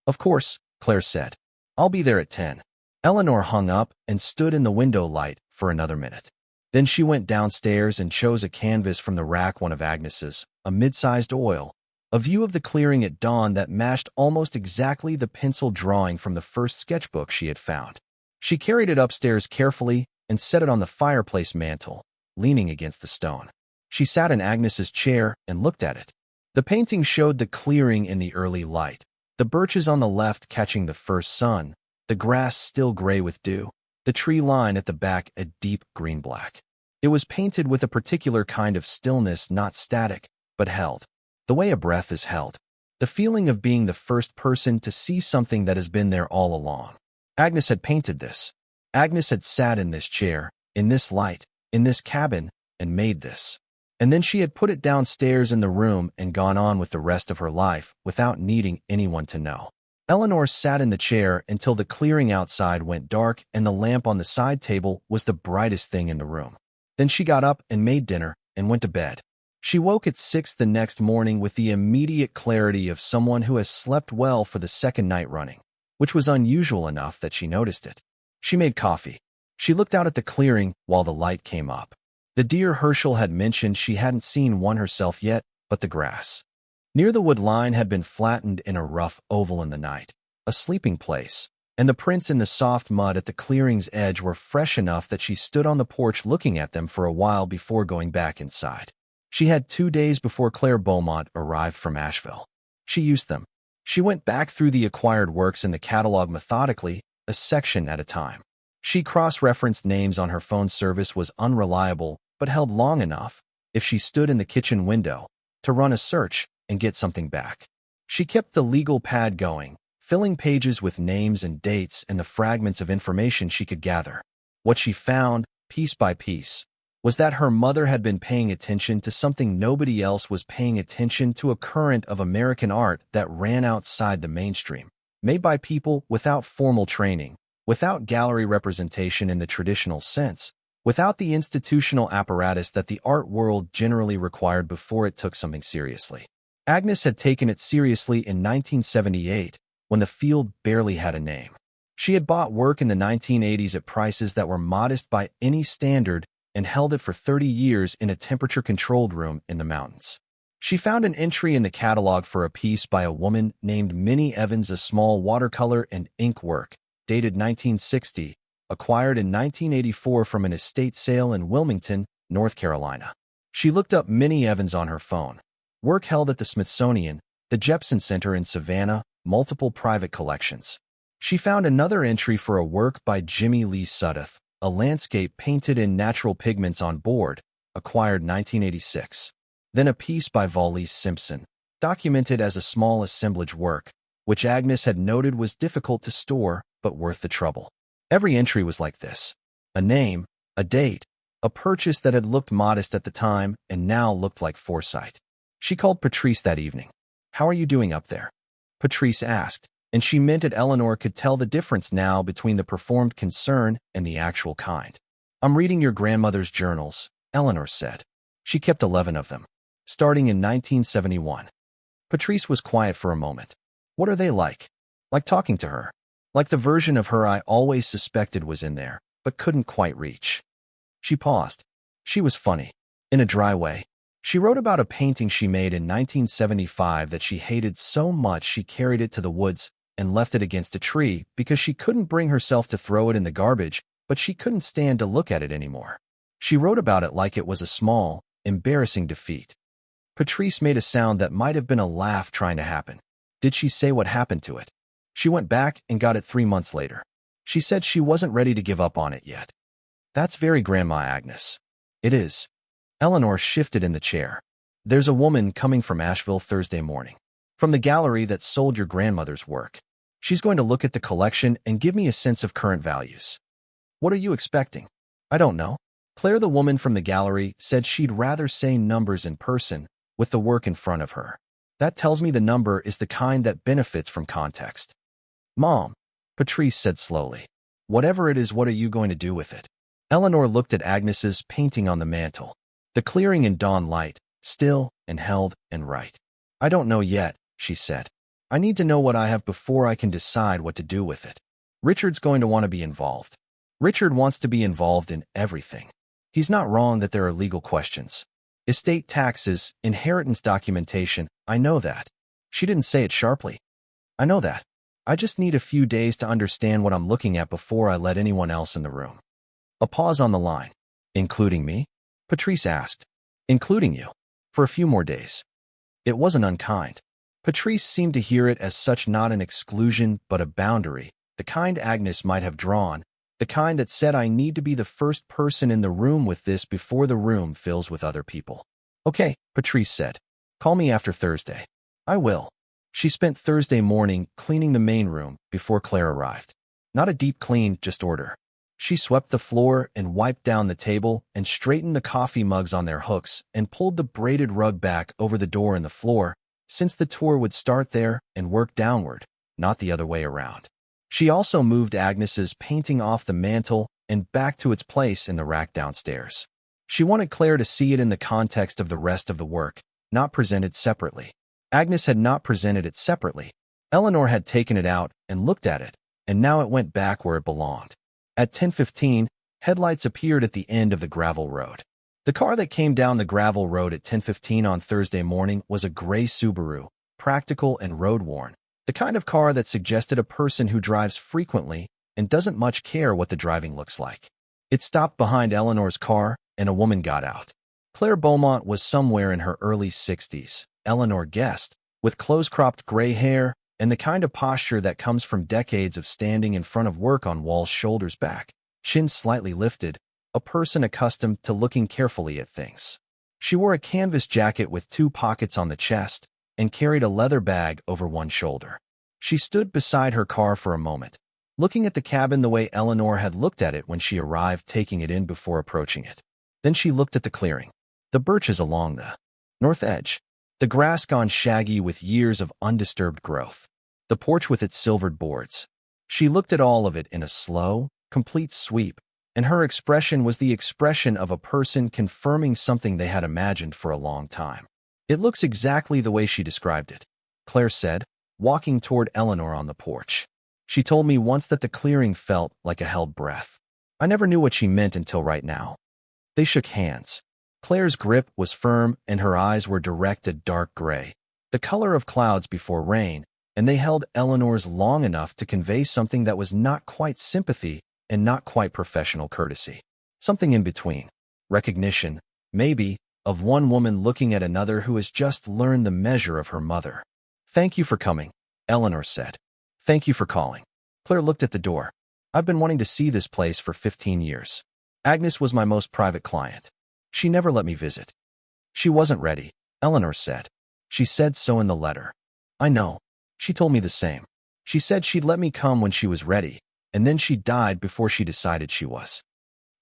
Of course, Claire said. I'll be there at 10. Eleanor hung up and stood in the window light for another minute. Then she went downstairs and chose a canvas from the rack, one of Agnes's, a mid-sized oil, a view of the clearing at dawn that matched almost exactly the pencil drawing from the first sketchbook she had found. She carried it upstairs carefully and set it on the fireplace mantel, leaning against the stone. She sat in Agnes's chair and looked at it. The painting showed the clearing in the early light, the birches on the left catching the first sun, the grass still gray with dew, the tree line at the back a deep green-black. It was painted with a particular kind of stillness, not static, but held. The way a breath is held. The feeling of being the first person to see something that has been there all along. Agnes had painted this. Agnes had sat in this chair, in this light, in this cabin, and made this. And then she had put it downstairs in the room and gone on with the rest of her life without needing anyone to know. Eleanor sat in the chair until the clearing outside went dark and the lamp on the side table was the brightest thing in the room. Then she got up and made dinner and went to bed. She woke at 6 the next morning with the immediate clarity of someone who has slept well for the second night running, which was unusual enough that she noticed it. She made coffee. She looked out at the clearing while the light came up. The deer Herschel had mentioned she hadn't seen one herself yet, but the grass near the wood line had been flattened in a rough oval in the night, a sleeping place, and the prints in the soft mud at the clearing's edge were fresh enough that she stood on the porch looking at them for a while before going back inside. She had 2 days before Claire Beaumont arrived from Asheville. She used them. She went back through the acquired works in the catalog methodically, a section at a time. She cross-referenced names on her phone. Service was unreliable, but held long enough, if she stood in the kitchen window, to run a search and get something back. She kept the legal pad going, filling pages with names and dates and the fragments of information she could gather. What she found, piece by piece, was that her mother had been paying attention to something nobody else was paying attention to, a current of American art that ran outside the mainstream, made by people without formal training, without gallery representation in the traditional sense, without the institutional apparatus that the art world generally required before it took something seriously. Agnes had taken it seriously in 1978, when the field barely had a name. She had bought work in the 1980s at prices that were modest by any standard and held it for 30 years in a temperature-controlled room in the mountains. She found an entry in the catalog for a piece by a woman named Minnie Evans, a small watercolor and ink work, dated 1960, acquired in 1984 from an estate sale in Wilmington, North Carolina. She looked up Minnie Evans on her phone. Work held at the Smithsonian, the Jepson Center in Savannah, multiple private collections. She found another entry for a work by Jimmy Lee Sudduth, a landscape painted in natural pigments on board, acquired 1986. Then a piece by Valise Simpson, documented as a small assemblage work, which Agnes had noted was difficult to store but worth the trouble. Every entry was like this: a name, a date, a purchase that had looked modest at the time and now looked like foresight. She called Patrice that evening. "How are you doing up there?" Patrice asked, and she meant that Eleanor could tell the difference now between the performed concern and the actual kind. "I'm reading your grandmother's journals," Eleanor said. She kept 11 of them, starting in 1971. Patrice was quiet for a moment. "What are they like?" "Like talking to her. Like the version of her I always suspected was in there, but couldn't quite reach." She paused. She was funny. In a dry way. She wrote about a painting she made in 1975 that she hated so much she carried it to the woods, and left it against a tree because she couldn't bring herself to throw it in the garbage, but she couldn't stand to look at it anymore. She wrote about it like it was a small, embarrassing defeat. Patrice made a sound that might have been a laugh trying to happen. Did she say what happened to it? She went back and got it 3 months later. She said she wasn't ready to give up on it yet. That's very Grandma Agnes. It is. Eleanor shifted in the chair. There's a woman coming from Asheville Thursday morning. From the gallery that sold your grandmother's work. She's going to look at the collection and give me a sense of current values. What are you expecting? I don't know. Claire, the woman from the gallery, said she'd rather say numbers in person, with the work in front of her. That tells me the number is the kind that benefits from context. Mom, Patrice said slowly. Whatever it is, what are you going to do with it? Eleanor looked at Agnes's painting on the mantel. The clearing in dawn light, still and held and right. I don't know yet, she said. I need to know what I have before I can decide what to do with it. Richard's going to want to be involved. Richard wants to be involved in everything. He's not wrong that there are legal questions. Estate taxes, inheritance documentation, I know that. She didn't say it sharply. I know that. I just need a few days to understand what I'm looking at before I let anyone else in the room. A pause on the line. Including me? Patrice asked. Including you. For a few more days. It wasn't unkind. Patrice seemed to hear it as such, not an exclusion but a boundary, the kind Agnes might have drawn, the kind that said I need to be the first person in the room with this before the room fills with other people. Okay, Patrice said. Call me after Thursday. I will. She spent Thursday morning cleaning the main room before Claire arrived. Not a deep clean, just order. She swept the floor and wiped down the table and straightened the coffee mugs on their hooks and pulled the braided rug back over the door in the floor, since the tour would start there and work downward, not the other way around. She also moved Agnes's painting off the mantel and back to its place in the rack downstairs. She wanted Claire to see it in the context of the rest of the work, not presented separately. Agnes had not presented it separately. Eleanor had taken it out and looked at it, and now it went back where it belonged. At 10:15, headlights appeared at the end of the gravel road. The car that came down the gravel road at 10:15 on Thursday morning was a gray Subaru, practical and road-worn, the kind of car that suggested a person who drives frequently and doesn't much care what the driving looks like. It stopped behind Eleanor's car, and a woman got out. Claire Beaumont was somewhere in her early 60s, Eleanor guessed, with close-cropped gray hair and the kind of posture that comes from decades of standing in front of work on walls, shoulders back, chin slightly lifted, a person accustomed to looking carefully at things. She wore a canvas jacket with 2 pockets on the chest and carried a leather bag over one shoulder. She stood beside her car for a moment, looking at the cabin the way Eleanor had looked at it when she arrived, taking it in before approaching it. Then she looked at the clearing, the birches along the north edge, the grass gone shaggy with years of undisturbed growth, the porch with its silvered boards. She looked at all of it in a slow, complete sweep, and her expression was the expression of a person confirming something they had imagined for a long time. It looks exactly the way she described it, Claire said, walking toward Eleanor on the porch. She told me once that the clearing felt like a held breath. I never knew what she meant until right now. They shook hands. Claire's grip was firm and her eyes were direct, a dark gray, the color of clouds before rain, and they held Eleanor's long enough to convey something that was not quite sympathy and not quite professional courtesy. Something in between. Recognition, maybe, of one woman looking at another who has just learned the measure of her mother. Thank you for coming, Eleanor said. Thank you for calling. Claire looked at the door. I've been wanting to see this place for 15 years. Agnes was my most private client. She never let me visit. She wasn't ready, Eleanor said. She said so in the letter. I know. She told me the same. She said she'd let me come when she was ready, and then she died before she decided she was.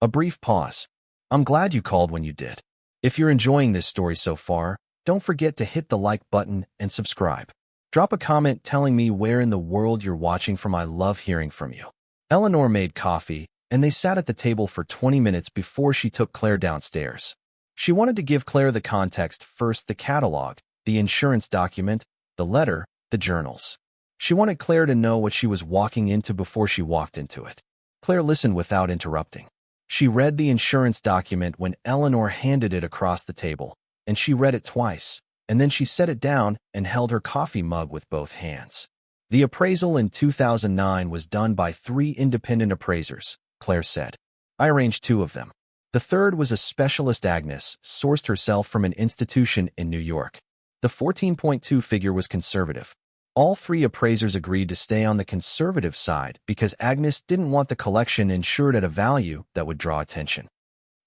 A brief pause. I'm glad you called when you did. If you're enjoying this story so far, don't forget to hit the like button and subscribe. Drop a comment telling me where in the world you're watching from. I love hearing from you. Eleanor made coffee, and they sat at the table for 20 minutes before she took Claire downstairs. She wanted to give Claire the context first, the catalog, the insurance document, the letter, the journals. She wanted Claire to know what she was walking into before she walked into it. Claire listened without interrupting. She read the insurance document when Eleanor handed it across the table, and she read it twice, and then she set it down and held her coffee mug with both hands. The appraisal in 2009 was done by 3 independent appraisers, Claire said. I arranged 2 of them. The third was a specialist Agnes, sourced herself from an institution in New York. The 14.2 figure was conservative. All 3 appraisers agreed to stay on the conservative side because Agnes didn't want the collection insured at a value that would draw attention.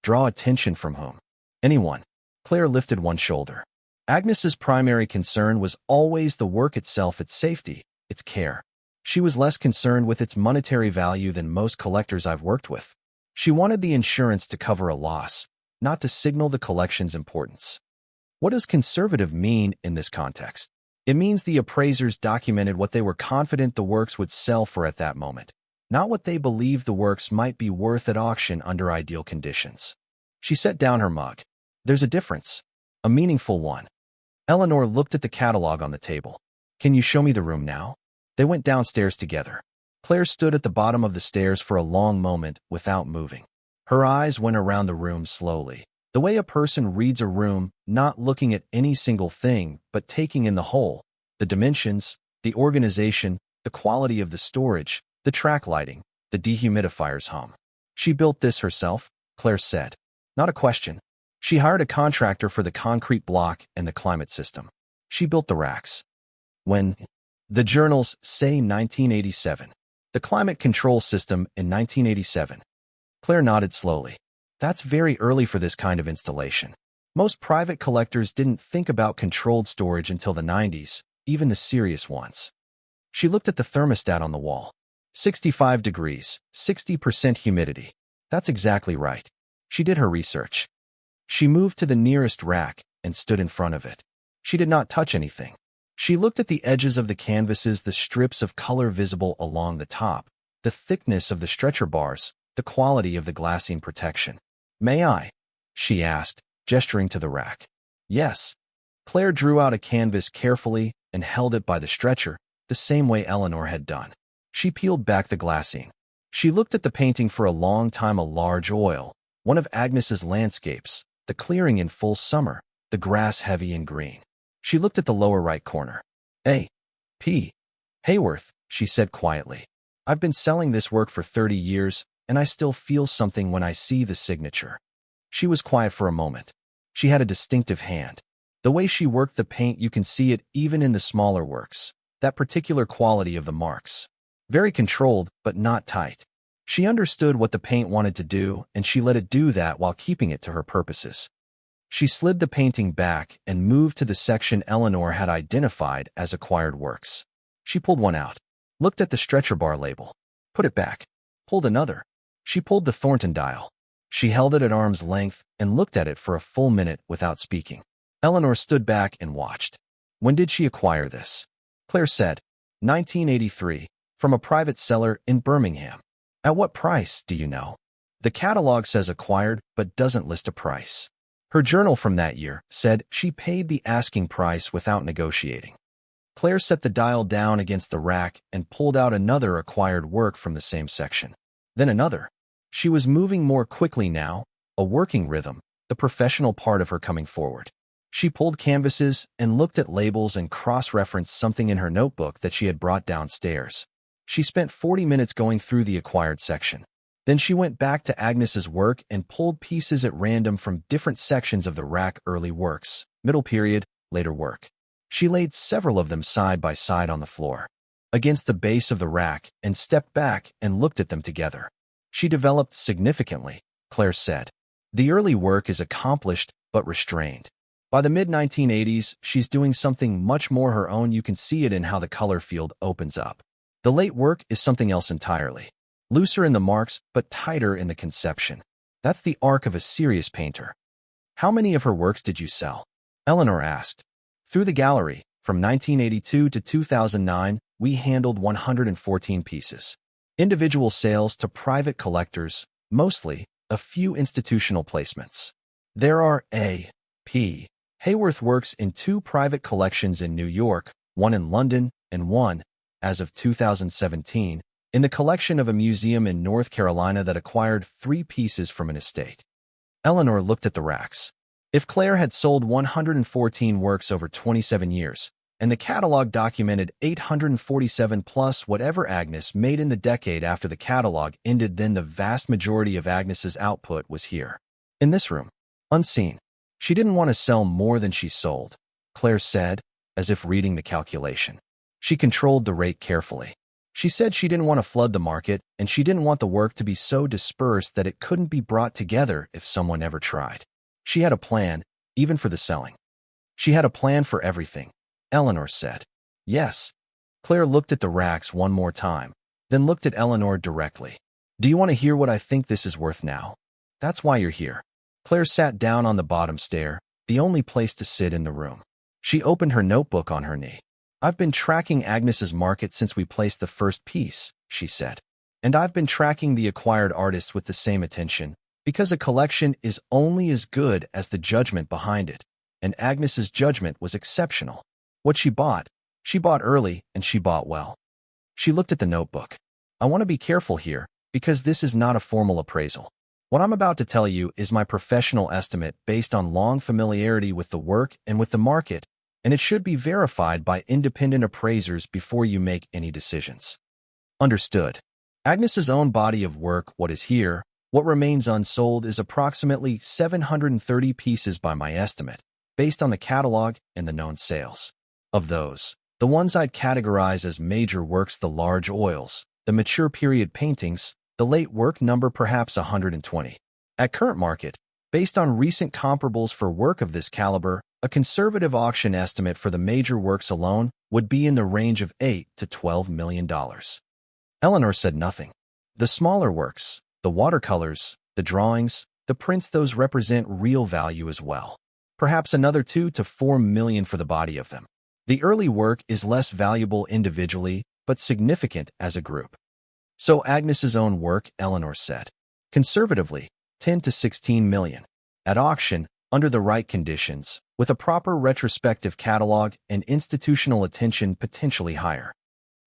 Draw attention from whom? Anyone. Claire lifted one shoulder. Agnes's primary concern was always the work itself, its safety, its care. She was less concerned with its monetary value than most collectors I've worked with. She wanted the insurance to cover a loss, not to signal the collection's importance. What does conservative mean in this context? It means the appraisers documented what they were confident the works would sell for at that moment, not what they believed the works might be worth at auction under ideal conditions. She set down her mug. There's a difference, a meaningful one. Eleanor looked at the catalog on the table. Can you show me the room now? They went downstairs together. Claire stood at the bottom of the stairs for a long moment without moving. Her eyes went around the room slowly, the way a person reads a room, not looking at any single thing, but taking in the whole, the dimensions, the organization, the quality of the storage, the track lighting, the dehumidifier's hum. She built this herself, Claire said. Not a question. She hired a contractor for the concrete block and the climate system. She built the racks. When? The journals say 1987. The climate control system in 1987. Claire nodded slowly. That's very early for this kind of installation. Most private collectors didn't think about controlled storage until the 90s, even the serious ones. She looked at the thermostat on the wall. 65 degrees, 60% humidity. That's exactly right. She did her research. She moved to the nearest rack and stood in front of it. She did not touch anything. She looked at the edges of the canvases, the strips of color visible along the top, the thickness of the stretcher bars, the quality of the glassine protection. May I? She asked, gesturing to the rack. Yes. Claire drew out a canvas carefully and held it by the stretcher, the same way Eleanor had done. She peeled back the glassine. She looked at the painting for a long time, a large oil, one of Agnes's landscapes, the clearing in full summer, the grass heavy and green. She looked at the lower right corner. A.P. Haworth, she said quietly. I've been selling this work for 30 years, and I still feel something when I see the signature. She was quiet for a moment. She had a distinctive hand. The way she worked the paint, you can see it even in the smaller works, that particular quality of the marks. Very controlled, but not tight. She understood what the paint wanted to do, and she let it do that while keeping it to her purposes. She slid the painting back and moved to the section Eleanor had identified as acquired works. She pulled one out, looked at the stretcher bar label, put it back, pulled another. She pulled the Thornton dial. She held it at arm's length and looked at it for a full minute without speaking. Eleanor stood back and watched. When did she acquire this? Claire said, 1983, from a private seller in Birmingham. At what price, do you know? The catalog says acquired, but doesn't list a price. Her journal from that year said she paid the asking price without negotiating. Claire set the dial down against the rack and pulled out another acquired work from the same section. Then another. She was moving more quickly now, a working rhythm, the professional part of her coming forward. She pulled canvases and looked at labels and cross-referenced something in her notebook that she had brought downstairs. She spent 40 minutes going through the acquired section. Then she went back to Agnes's work and pulled pieces at random from different sections of the rack: early works, middle period, later work. She laid several of them side by side on the floor, against the base of the rack, and stepped back and looked at them together. She developed significantly, Claire said. The early work is accomplished but restrained. By the mid-1980s, she's doing something much more her own. You can see it in how the color field opens up. The late work is something else entirely. Looser in the marks, but tighter in the conception. That's the arc of a serious painter. How many of her works did you sell? Eleanor asked. Through the gallery, from 1982 to 2009, we handled 114 pieces. Individual sales to private collectors, mostly, a few institutional placements. There are A.P. Haworth works in 2 private collections in New York, one in London, and one, as of 2017, in the collection of a museum in North Carolina that acquired 3 pieces from an estate. Eleanor looked at the racks. If Claire had sold 114 works over 27 years, and the catalog documented 847 plus whatever Agnes made in the decade after the catalog ended. Then the vast majority of Agnes's output was here. In this room. Unseen. She didn't want to sell more than she sold, Claire said, as if reading the calculation. She controlled the rate carefully. She said she didn't want to flood the market, and she didn't want the work to be so dispersed that it couldn't be brought together if someone ever tried. She had a plan, even for the selling. She had a plan for everything, Eleanor said. Yes. Claire looked at the racks one more time, then looked at Eleanor directly. Do you want to hear what I think this is worth now? That's why you're here. Claire sat down on the bottom stair, the only place to sit in the room. She opened her notebook on her knee. I've been tracking Agnes's market since we placed the first piece, she said. And I've been tracking the acquired artists with the same attention, because a collection is only as good as the judgment behind it, and Agnes's judgment was exceptional. What she bought early, and she bought well. She looked at the notebook. I want to be careful here, because this is not a formal appraisal. What I'm about to tell you is my professional estimate based on long familiarity with the work and with the market, and it should be verified by independent appraisers before you make any decisions. Understood. Agnes's own body of work, what is here, what remains unsold, is approximately 730 pieces by my estimate, based on the catalog and the known sales. Of those, the ones I'd categorize as major works, the large oils, the mature period paintings, the late work, number perhaps 120. At current market, based on recent comparables for work of this caliber, a conservative auction estimate for the major works alone would be in the range of $8 to $12 million. Eleanor said nothing. The smaller works, the watercolors, the drawings, the prints, those represent real value as well. Perhaps another $2 to $4 million for the body of them. The early work is less valuable individually, but significant as a group. So Agnes's own work, Eleanor said. Conservatively, 10 to 16 million. At auction, under the right conditions, with a proper retrospective catalog and institutional attention, potentially higher.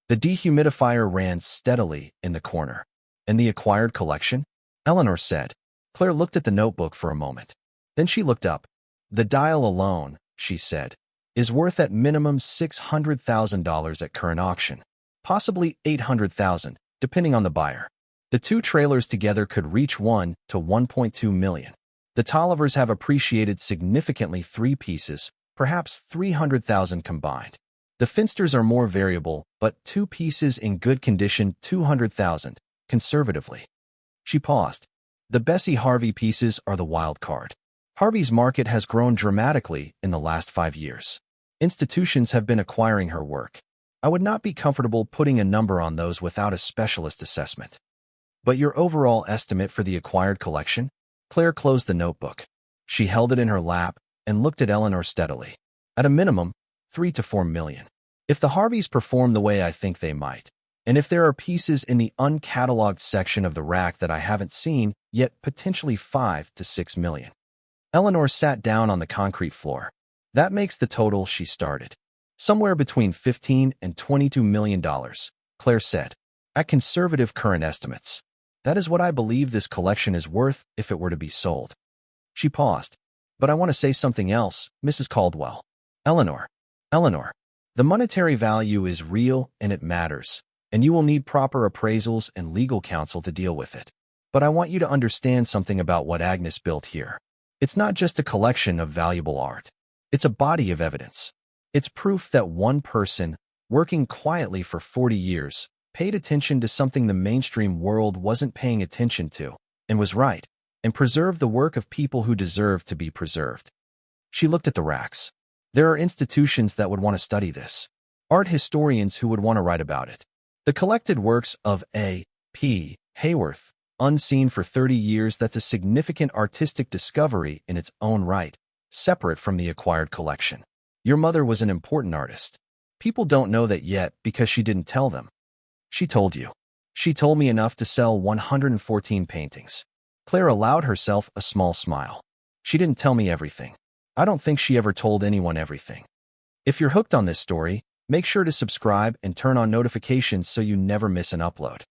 The dehumidifier ran steadily in the corner. And the acquired collection? Eleanor said. Claire looked at the notebook for a moment. Then she looked up. The dial alone, she said, is worth at minimum $600,000 at current auction. Possibly $800,000, depending on the buyer. The two trailers together could reach $1 to $1.2 million. The Tollivers have appreciated significantly, 3 pieces, perhaps $300,000 combined. The Finsters are more variable, but 2 pieces in good condition, $200,000, conservatively. She paused. The Bessie Harvey pieces are the wild card. Harvey's market has grown dramatically in the last 5 years. Institutions have been acquiring her work. I would not be comfortable putting a number on those without a specialist assessment. But your overall estimate for the acquired collection? Claire closed the notebook. She held it in her lap and looked at Eleanor steadily. At a minimum, 3 to 4 million. If the Harveys perform the way I think they might, and if there are pieces in the uncatalogued section of the rack that I haven't seen, yet potentially 5 to 6 million. Eleanor sat down on the concrete floor. That makes the total, she started. Somewhere between $15 and $22 million, Claire said. At conservative current estimates. That is what I believe this collection is worth if it were to be sold. She paused. But I want to say something else, Mrs. Caldwell. Eleanor. The monetary value is real and it matters, and you will need proper appraisals and legal counsel to deal with it. But I want you to understand something about what Agnes built here. It's not just a collection of valuable art. It's a body of evidence. It's proof that one person, working quietly for 40 years, paid attention to something the mainstream world wasn't paying attention to, and was right, and preserved the work of people who deserve to be preserved. She looked at the racks. There are institutions that would want to study this. Art historians who would want to write about it. The collected works of A.P. Haworth, unseen for 30 years, that's a significant artistic discovery in its own right, separate from the acquired collection. Your mother was an important artist. People don't know that yet because she didn't tell them. She told you. She told me enough to sell 114 paintings. Claire allowed herself a small smile. She didn't tell me everything. I don't think she ever told anyone everything. If you're hooked on this story, make sure to subscribe and turn on notifications so you never miss an upload.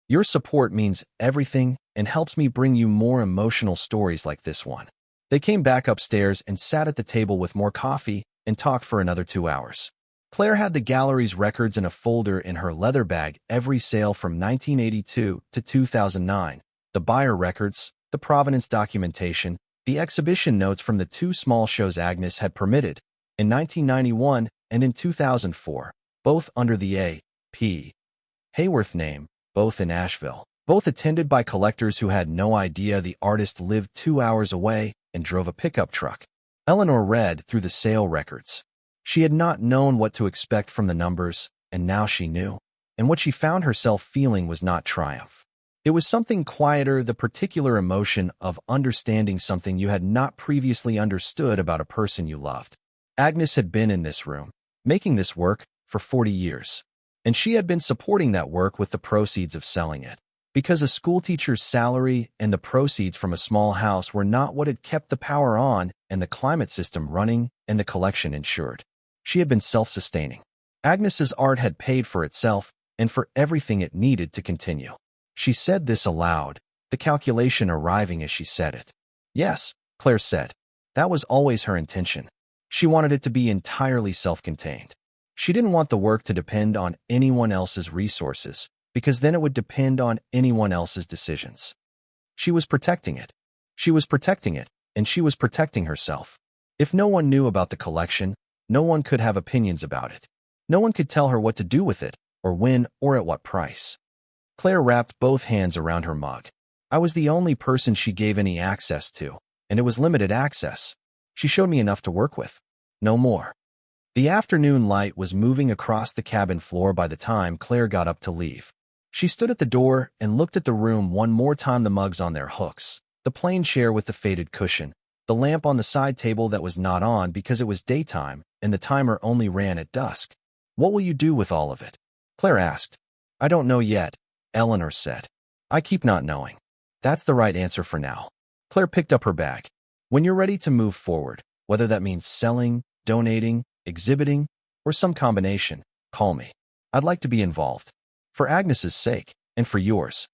Your support means everything and helps me bring you more emotional stories like this one. They came back upstairs and sat at the table with more coffee and talked for another 2 hours. Claire had the gallery's records in a folder in her leather bag, every sale from 1982 to 2009, the buyer records, the provenance documentation, the exhibition notes from the two small shows Agnes had permitted, in 1991 and in 2004, both under the A.P. Haworth name, both in Asheville, both attended by collectors who had no idea the artist lived 2 hours away and drove a pickup truck. Eleanor read through the sale records. She had not known what to expect from the numbers, and now she knew. And what she found herself feeling was not triumph. It was something quieter, the particular emotion of understanding something you had not previously understood about a person you loved. Agnes had been in this room, making this work, for 40 years. And she had been supporting that work with the proceeds of selling it. Because a schoolteacher's salary and the proceeds from a small house were not what had kept the power on and the climate system running and the collection insured. She had been self-sustaining. Agnes's art had paid for itself and for everything it needed to continue. She said this aloud, the calculation arriving as she said it. Yes, Claire said. That was always her intention. She wanted it to be entirely self-contained. She didn't want the work to depend on anyone else's resources, because then it would depend on anyone else's decisions. She was protecting it. She was protecting it, and she was protecting herself. If no one knew about the collection, no one could have opinions about it. No one could tell her what to do with it, or when, or at what price. Claire wrapped both hands around her mug. I was the only person she gave any access to, and it was limited access. She showed me enough to work with. No more. The afternoon light was moving across the cabin floor by the time Claire got up to leave. She stood at the door and looked at the room one more time, the mugs on their hooks, the plain chair with the faded cushion, the lamp on the side table that was not on because it was daytime and the timer only ran at dusk. What will you do with all of it? Claire asked. I don't know yet, Eleanor said. I keep not knowing. That's the right answer for now. Claire picked up her bag. When you're ready to move forward, whether that means selling, donating, exhibiting, or some combination, call me. I'd like to be involved. For Agnes's sake, and for yours.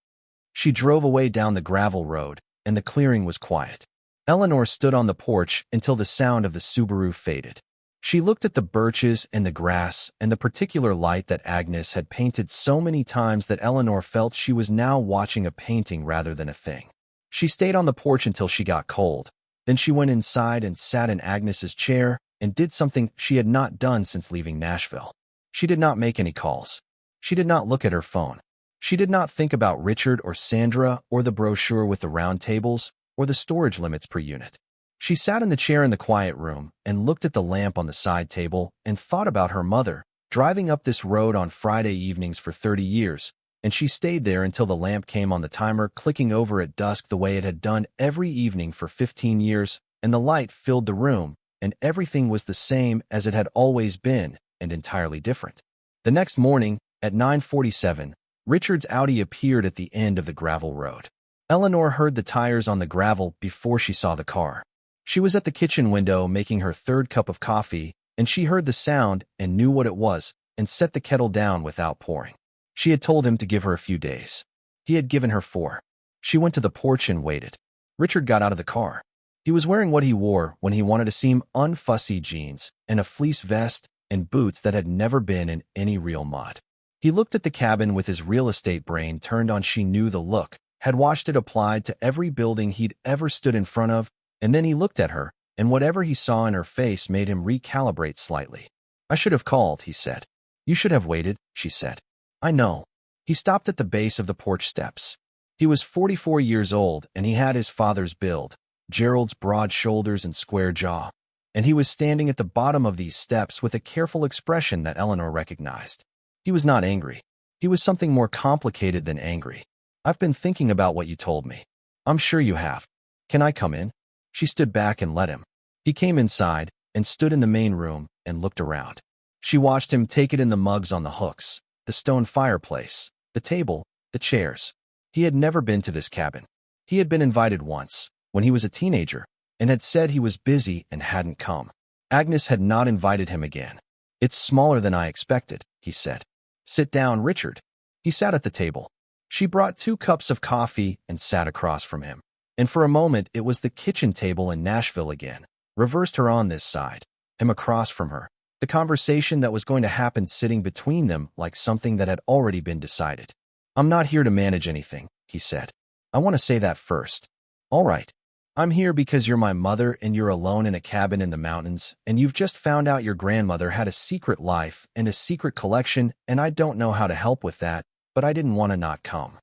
She drove away down the gravel road, and the clearing was quiet. Eleanor stood on the porch until the sound of the Subaru faded. She looked at the birches and the grass and the particular light that Agnes had painted so many times that Eleanor felt she was now watching a painting rather than a thing. She stayed on the porch until she got cold. Then she went inside and sat in Agnes's chair and did something she had not done since leaving Nashville. She did not make any calls. She did not look at her phone. She did not think about Richard or Sandra or the brochure with the round tables or the storage limits per unit. She sat in the chair in the quiet room and looked at the lamp on the side table and thought about her mother, driving up this road on Friday evenings for 30 years, and she stayed there until the lamp came on the timer clicking over at dusk the way it had done every evening for 15 years, and the light filled the room, and everything was the same as it had always been and entirely different. The next morning, at 9:47, Richard's Audi appeared at the end of the gravel road. Eleanor heard the tires on the gravel before she saw the car. She was at the kitchen window making her third cup of coffee, and she heard the sound and knew what it was and set the kettle down without pouring. She had told him to give her a few days. He had given her 4. She went to the porch and waited. Richard got out of the car. He was wearing what he wore when he wanted to seem unfussy, jeans and a fleece vest and boots that had never been in any real mud. He looked at the cabin with his real estate brain turned on. She knew the look, had watched it applied to every building he'd ever stood in front of, and then he looked at her, and whatever he saw in her face made him recalibrate slightly. I should have called, he said. You should have waited, she said. I know. He stopped at the base of the porch steps. He was 44 years old, and he had his father's build, Gerald's broad shoulders and square jaw, and he was standing at the bottom of these steps with a careful expression that Eleanor recognized. He was not angry. He was something more complicated than angry. I've been thinking about what you told me. I'm sure you have. Can I come in? She stood back and let him. He came inside and stood in the main room and looked around. She watched him take it in the mugs on the hooks, the stone fireplace, the table, the chairs. He had never been to this cabin. He had been invited once, when he was a teenager, and had said he was busy and hadn't come. Agnes had not invited him again. It's smaller than I expected, he said. Sit down, Richard. He sat at the table. She brought 2 cups of coffee and sat across from him. And for a moment it was the kitchen table in Nashville again, reversed her on this side, him across from her, The conversation that was going to happen sitting between them like something that had already been decided. I'm not here to manage anything, he said. I want to say that first. All right. I'm here because you're my mother and you're alone in a cabin in the mountains, and you've just found out your grandmother had a secret life and a secret collection, and I don't know how to help with that, but I didn't want to not come.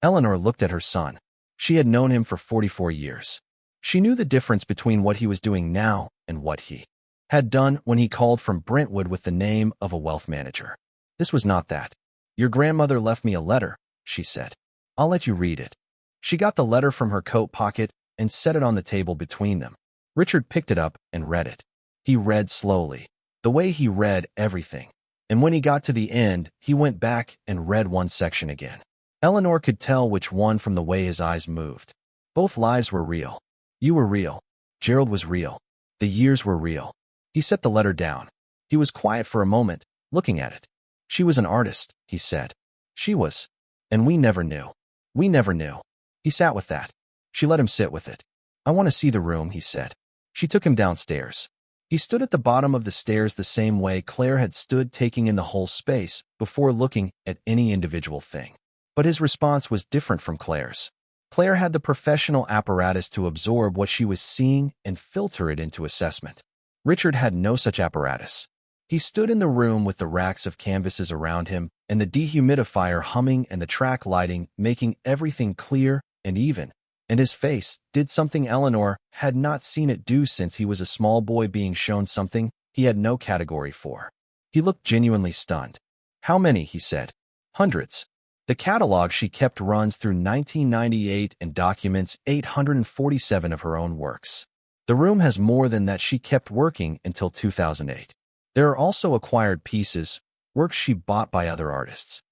Eleanor looked at her son. She had known him for 44 years. She knew the difference between what he was doing now and what he had done when he called from Brentwood with the name of a wealth manager. This was not that. Your grandmother left me a letter, she said. I'll let you read it. She got the letter from her coat pocket and set it on the table between them. Richard picked it up and read it. He read slowly, the way he read everything. And when he got to the end, he went back and read one section again. Eleanor could tell which one from the way his eyes moved. Both lives were real. You were real. Gerald was real. The years were real. He set the letter down. He was quiet for a moment, looking at it. She was an artist, he said. She was. And we never knew. We never knew. He sat with that. She let him sit with it. I want to see the room, he said. She took him downstairs. He stood at the bottom of the stairs the same way Claire had stood, taking in the whole space before looking at any individual thing. But his response was different from Claire's. Claire had the professional apparatus to absorb what she was seeing and filter it into assessment. Richard had no such apparatus. He stood in the room with the racks of canvases around him and the dehumidifier humming and the track lighting making everything clear and even, and his face did something Eleanor had not seen it do since he was a small boy being shown something he had no category for. He looked genuinely stunned. How many, he said. Hundreds. The catalog she kept runs through 1998 and documents 847 of her own works. The room has more than that. She kept working until 2008. There are also acquired pieces, works she bought by other artists.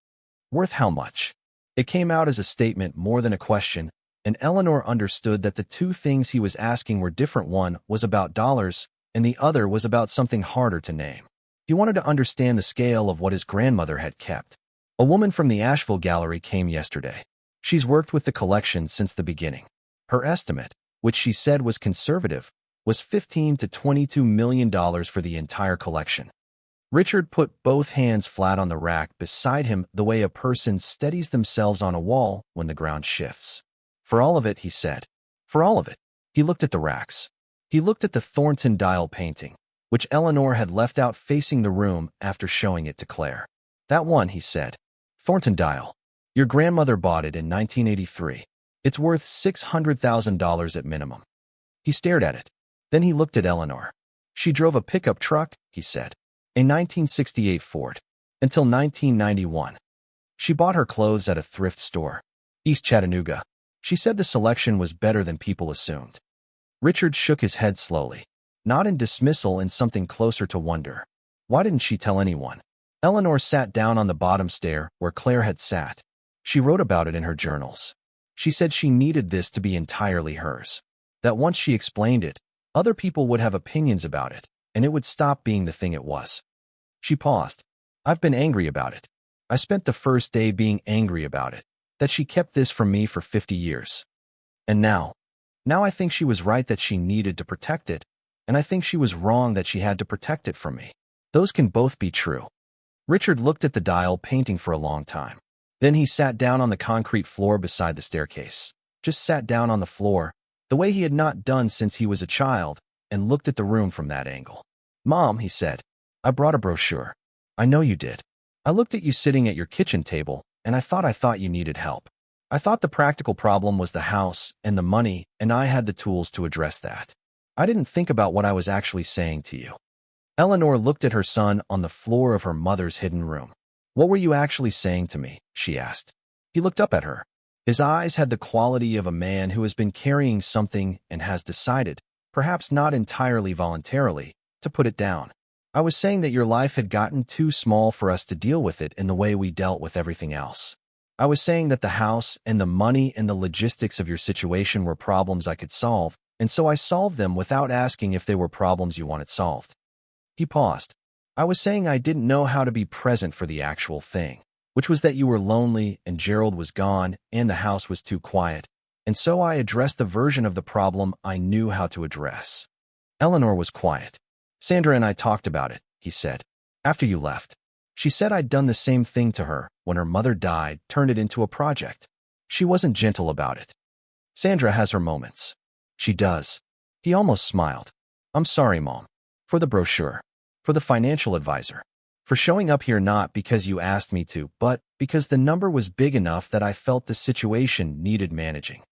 Worth how much? It came out as a statement more than a question, and Eleanor understood that the two things he was asking were different. One was about dollars, and the other was about something harder to name. He wanted to understand the scale of what his grandmother had kept. A woman from the Asheville Gallery came yesterday. She's worked with the collection since the beginning. Her estimate, which she said was conservative, was $15 to $22 million for the entire collection. Richard put both hands flat on the rack beside him the way a person steadies themselves on a wall when the ground shifts. For all of it, he said. For all of it. He looked at the racks. He looked at the Thornton dial painting, which Eleanor had left out facing the room after showing it to Claire. That one, he said. Thornton dial. Your grandmother bought it in 1983. It's worth $600,000 at minimum. He stared at it. Then he looked at Eleanor. She drove a pickup truck, he said. A 1968 Ford. Until 1991. She bought her clothes at a thrift store. East Chattanooga. She said the selection was better than people assumed. Richard shook his head slowly. Not in dismissal, in something closer to wonder. Why didn't she tell anyone? Eleanor sat down on the bottom stair where Claire had sat. She wrote about it in her journals. She said she needed this to be entirely hers. That once she explained it, other people would have opinions about it, and it would stop being the thing it was. She paused. I've been angry about it. I spent the first day being angry about it, that she kept this from me for 50 years. And now I think she was right that she needed to protect it, and I think she was wrong that she had to protect it from me. Those can both be true. Richard looked at the dial painting for a long time. Then he sat down on the concrete floor beside the staircase. Just sat down on the floor, the way he had not done since he was a child, and looked at the room from that angle. Mom, he said, I brought a brochure. I know you did. I looked at you sitting at your kitchen table, and I thought you needed help. I thought the practical problem was the house and the money, and I had the tools to address that. I didn't think about what I was actually saying to you. Eleanor looked at her son on the floor of her mother's hidden room. What were you actually saying to me? She asked. He looked up at her. His eyes had the quality of a man who has been carrying something and has decided, perhaps not entirely voluntarily, to put it down. I was saying that your life had gotten too small for us to deal with it in the way we dealt with everything else. I was saying that the house and the money and the logistics of your situation were problems I could solve, and so I solved them without asking if they were problems you wanted solved. He paused. I was saying I didn't know how to be present for the actual thing, which was that you were lonely and Gerald was gone and the house was too quiet, and so I addressed the version of the problem I knew how to address. Eleanor was quiet. Sandra and I talked about it, he said. After you left. She said I'd done the same thing to her when her mother died, turned it into a project. She wasn't gentle about it. Sandra has her moments. She does. He almost smiled. I'm sorry, Mom. For the brochure. For the financial advisor. For showing up here not because you asked me to, but because the number was big enough that I felt the situation needed managing.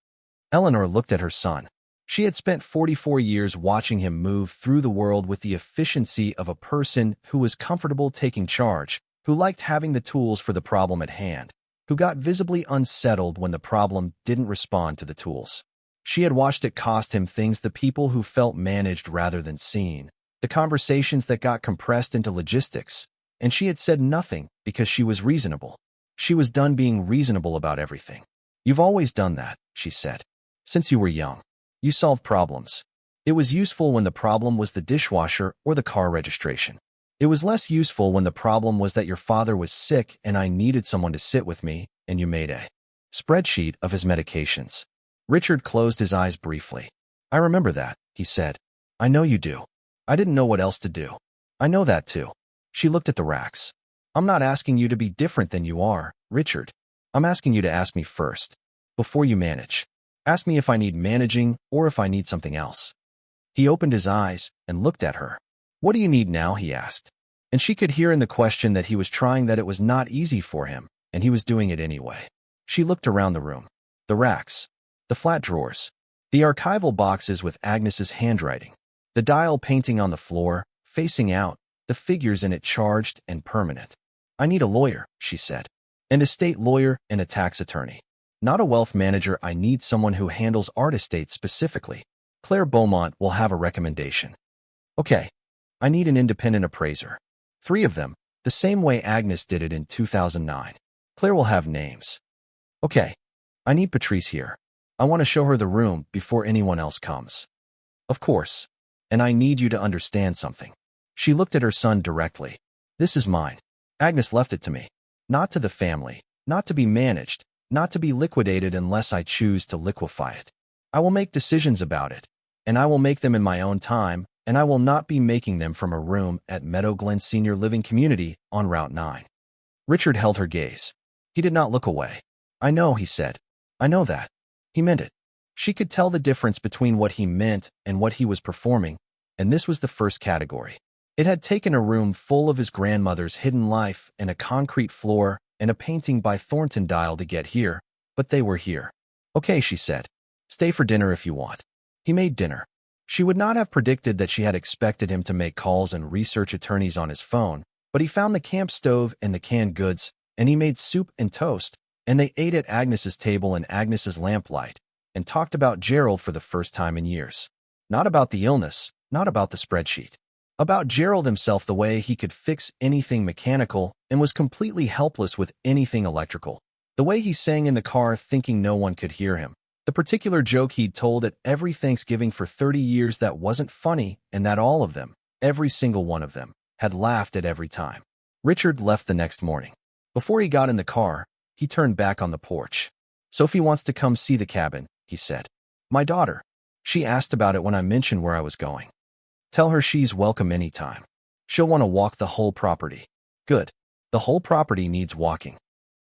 Eleanor looked at her son. She had spent 44 years watching him move through the world with the efficiency of a person who was comfortable taking charge, who liked having the tools for the problem at hand, who got visibly unsettled when the problem didn't respond to the tools. She had watched it cost him things, the people who felt managed rather than seen, the conversations that got compressed into logistics, and she had said nothing because she was reasonable. She was done being reasonable about everything. You've always done that, she said. Since you were young. You solved problems. It was useful when the problem was the dishwasher or the car registration. It was less useful when the problem was that your father was sick and I needed someone to sit with me, and you made a spreadsheet of his medications. Richard closed his eyes briefly. I remember that, he said. I know you do. I didn't know what else to do. I know that too. She looked at the racks. I'm not asking you to be different than you are, Richard. I'm asking you to ask me first. Before you manage. Ask me if I need managing or if I need something else. He opened his eyes and looked at her. What do you need now, he asked. And she could hear in the question that he was trying, that it was not easy for him, and he was doing it anyway. She looked around the room. The racks. The flat drawers. The archival boxes with Agnes's handwriting. The dial painting on the floor, facing out, the figures in it charged and permanent. I need a lawyer, she said. An estate lawyer and a tax attorney. Not a wealth manager. I need someone who handles art estates specifically. Claire Beaumont will have a recommendation. Okay. I need an independent appraiser. 3 of them, the same way Agnes did it in 2009. Claire will have names. Okay. I need Patrice here. I want to show her the room before anyone else comes. Of course. And I need you to understand something. She looked at her son directly. This is mine. Agnes left it to me. Not to the family. Not to be managed. Not to be liquidated unless I choose to liquefy it. I will make decisions about it, and I will make them in my own time, and I will not be making them from a room at Meadow Glen Senior Living Community on Route 9. Richard held her gaze. He did not look away. I know, he said. I know that. He meant it. She could tell the difference between what he meant and what he was performing, and this was the first category. It had taken a room full of his grandmother's hidden life and a concrete floor and a painting by Thornton Dial to get here, but they were here. Okay, she said. Stay for dinner if you want. He made dinner. She would not have predicted that she had expected him to make calls and research attorneys on his phone, but he found the camp stove and the canned goods, and he made soup and toast, and they ate at Agnes's table in Agnes's lamplight, and talked about Gerald for the first time in years. Not about the illness, not about the spreadsheet. About Gerald himself, the way he could fix anything mechanical and was completely helpless with anything electrical. The way he sang in the car thinking no one could hear him. The particular joke he'd told at every Thanksgiving for 30 years that wasn't funny, and that all of them, every single one of them, had laughed at every time. Richard left the next morning. Before he got in the car, he turned back on the porch. Sophie wants to come see the cabin, he said. My daughter. She asked about it when I mentioned where I was going. Tell her she's welcome anytime. She'll want to walk the whole property. Good. The whole property needs walking.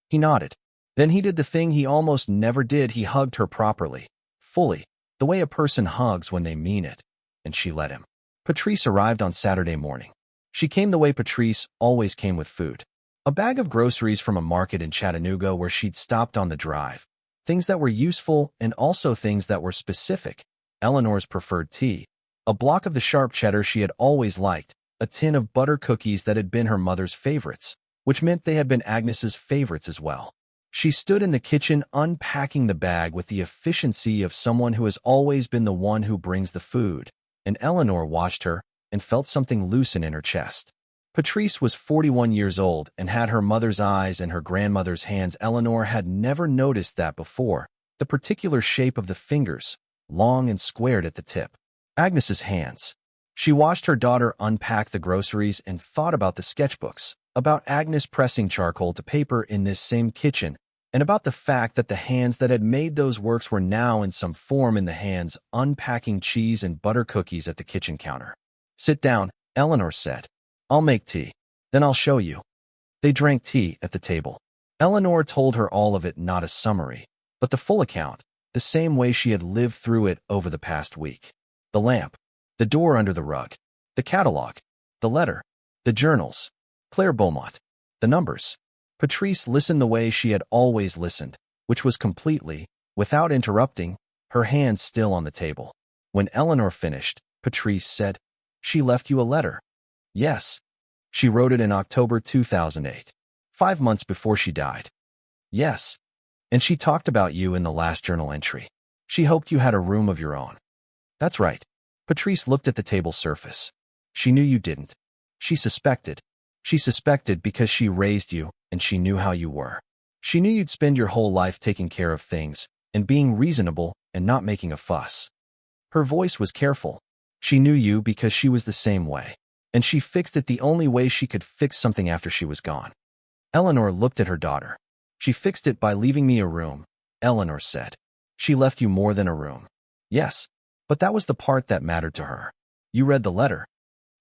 He nodded. Then he did the thing he almost never did. He hugged her properly, fully, the way a person hugs when they mean it, and she let him. Patrice arrived on Saturday morning. She came the way Patrice always came, with food. A bag of groceries from a market in Chattanooga where she'd stopped on the drive. Things that were useful and also things that were specific. Eleanor's preferred tea. A block of the sharp cheddar she had always liked. A tin of butter cookies that had been her mother's favorites, which meant they had been Agnes's favorites as well. She stood in the kitchen unpacking the bag with the efficiency of someone who has always been the one who brings the food, and Eleanor watched her and felt something loosen in her chest. Patrice was 41 years old and had her mother's eyes and her grandmother's hands. Eleanor had never noticed that before, the particular shape of the fingers, long and squared at the tip. Agnes's hands. She watched her daughter unpack the groceries and thought about the sketchbooks, about Agnes pressing charcoal to paper in this same kitchen, and about the fact that the hands that had made those works were now in some form in the hands unpacking cheese and butter cookies at the kitchen counter. Sit down, Eleanor said. I'll make tea. Then I'll show you. They drank tea at the table. Eleanor told her all of it, not a summary, but the full account, the same way she had lived through it over the past week. The lamp, the door under the rug, the catalog, the letter, the journals, Claire Beaumont, the numbers. Patrice listened the way she had always listened, which was completely, without interrupting, her hands still on the table. When Eleanor finished, Patrice said, "She left you a letter." "Yes. She wrote it in October 2008, 5 months before she died." "Yes. And she talked about you in the last journal entry. She hoped you had a room of your own." "That's right." Patrice looked at the table surface. "She knew you didn't. She suspected. She suspected because she raised you and she knew how you were. She knew you'd spend your whole life taking care of things and being reasonable and not making a fuss." Her voice was careful. "She knew you because she was the same way. And she fixed it the only way she could fix something after she was gone." Eleanor looked at her daughter. "She fixed it by leaving me a room," Eleanor said. "She left you more than a room." "Yes, but that was the part that mattered to her." "You read the letter?"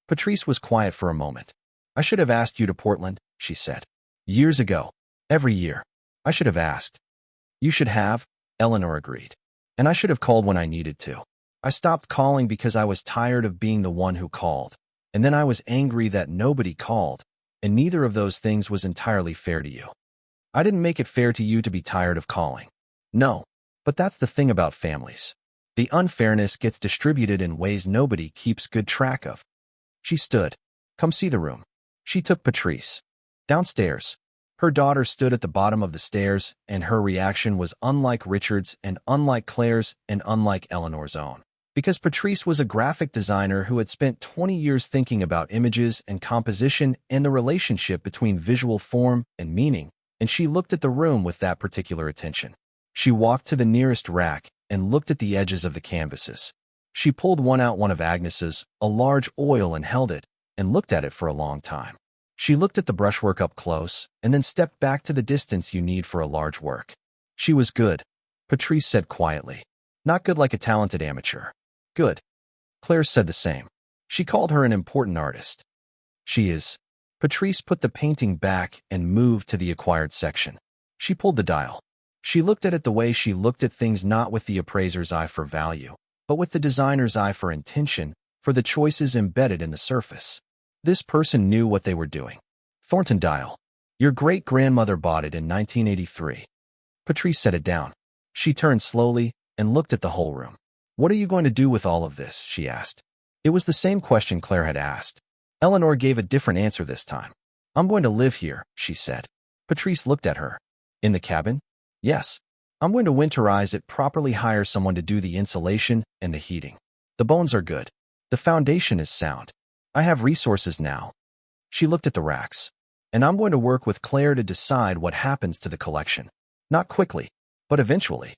Patrice was quiet for a moment. "I should have asked you to Portland," she said. "Years ago. Every year. I should have asked." "You should have," Eleanor agreed. "And I should have called when I needed to. I stopped calling because I was tired of being the one who called. And then I was angry that nobody called, and neither of those things was entirely fair to you. I didn't make it fair to you to be tired of calling. No, but that's the thing about families. The unfairness gets distributed in ways nobody keeps good track of." She stood. "Come see the room." She took Patrice downstairs. Her daughter stood at the bottom of the stairs, and her reaction was unlike Richard's and unlike Claire's and unlike Eleanor's own. Because Patrice was a graphic designer who had spent 20 years thinking about images and composition and the relationship between visual form and meaning, and she looked at the room with that particular attention. She walked to the nearest rack and looked at the edges of the canvases. She pulled one of Agnes's, a large oil, and held it, and looked at it for a long time. She looked at the brushwork up close, and then stepped back to the distance you need for a large work. "She was good," Patrice said quietly. "Not good like a talented amateur. Good." Claire said the same. She called her an important artist. "She is." Patrice put the painting back and moved to the acquired section. She pulled the dial. She looked at it the way she looked at things, not with the appraiser's eye for value, but with the designer's eye for intention, for the choices embedded in the surface. This person knew what they were doing. "Thornton dial. Your great-grandmother bought it in 1983. Patrice set it down. She turned slowly and looked at the whole room. "What are you going to do with all of this?" she asked. It was the same question Claire had asked. Eleanor gave a different answer this time. "I'm going to live here," she said. Patrice looked at her. "In the cabin?" "Yes. I'm going to winterize it, properly hire someone to do the insulation and the heating. The bones are good. The foundation is sound. I have resources now." She looked at the racks. "And I'm going to work with Claire to decide what happens to the collection. Not quickly, but eventually.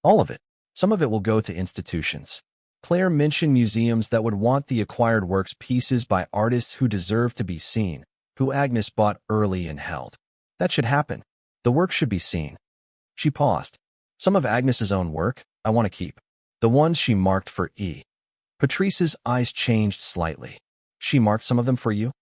All of it. Some of it will go to institutions." Claire mentioned museums that would want the acquired works, pieces by artists who deserve to be seen, who Agnes bought early and held. That should happen. The work should be seen. She paused. "Some of Agnes's own work I want to keep. The ones she marked for E." Patrice's eyes changed slightly. "She marked some of them for you?"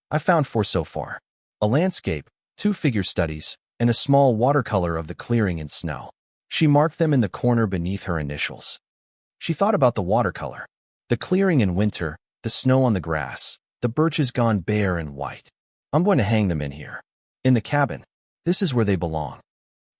"I found 4 so far. A landscape, 2 figure studies, and a small watercolor of the clearing in snow." She marked them in the corner beneath her initials. She thought about the watercolor. The clearing in winter, the snow on the grass, the birches gone bare and white. "I'm going to hang them in here. In the cabin. This is where they belong."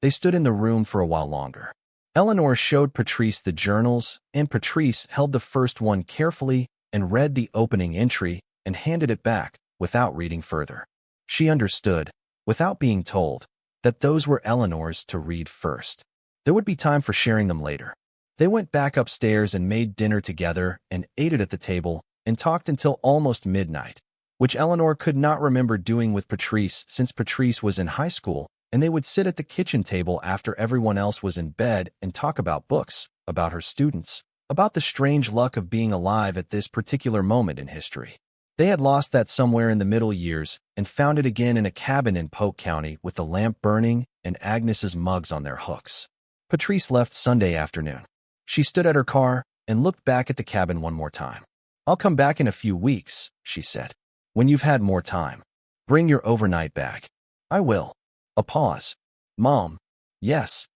They stood in the room for a while longer. Eleanor showed Patrice the journals, and Patrice held the first one carefully and read the opening entry and handed it back without reading further. She understood, without being told, that those were Eleanor's to read first. There would be time for sharing them later. They went back upstairs and made dinner together and ate it at the table and talked until almost midnight, which Eleanor could not remember doing with Patrice since Patrice was in high school, and they would sit at the kitchen table after everyone else was in bed and talk about books, about her students, about the strange luck of being alive at this particular moment in history. They had lost that somewhere in the middle years and found it again in a cabin in Polk County with the lamp burning and Agnes's mugs on their hooks. Patrice left Sunday afternoon. She stood at her car and looked back at the cabin one more time. "I'll come back in a few weeks," she said. When you've had more time. Bring your overnight bag. I will. A pause. Mom. Yes.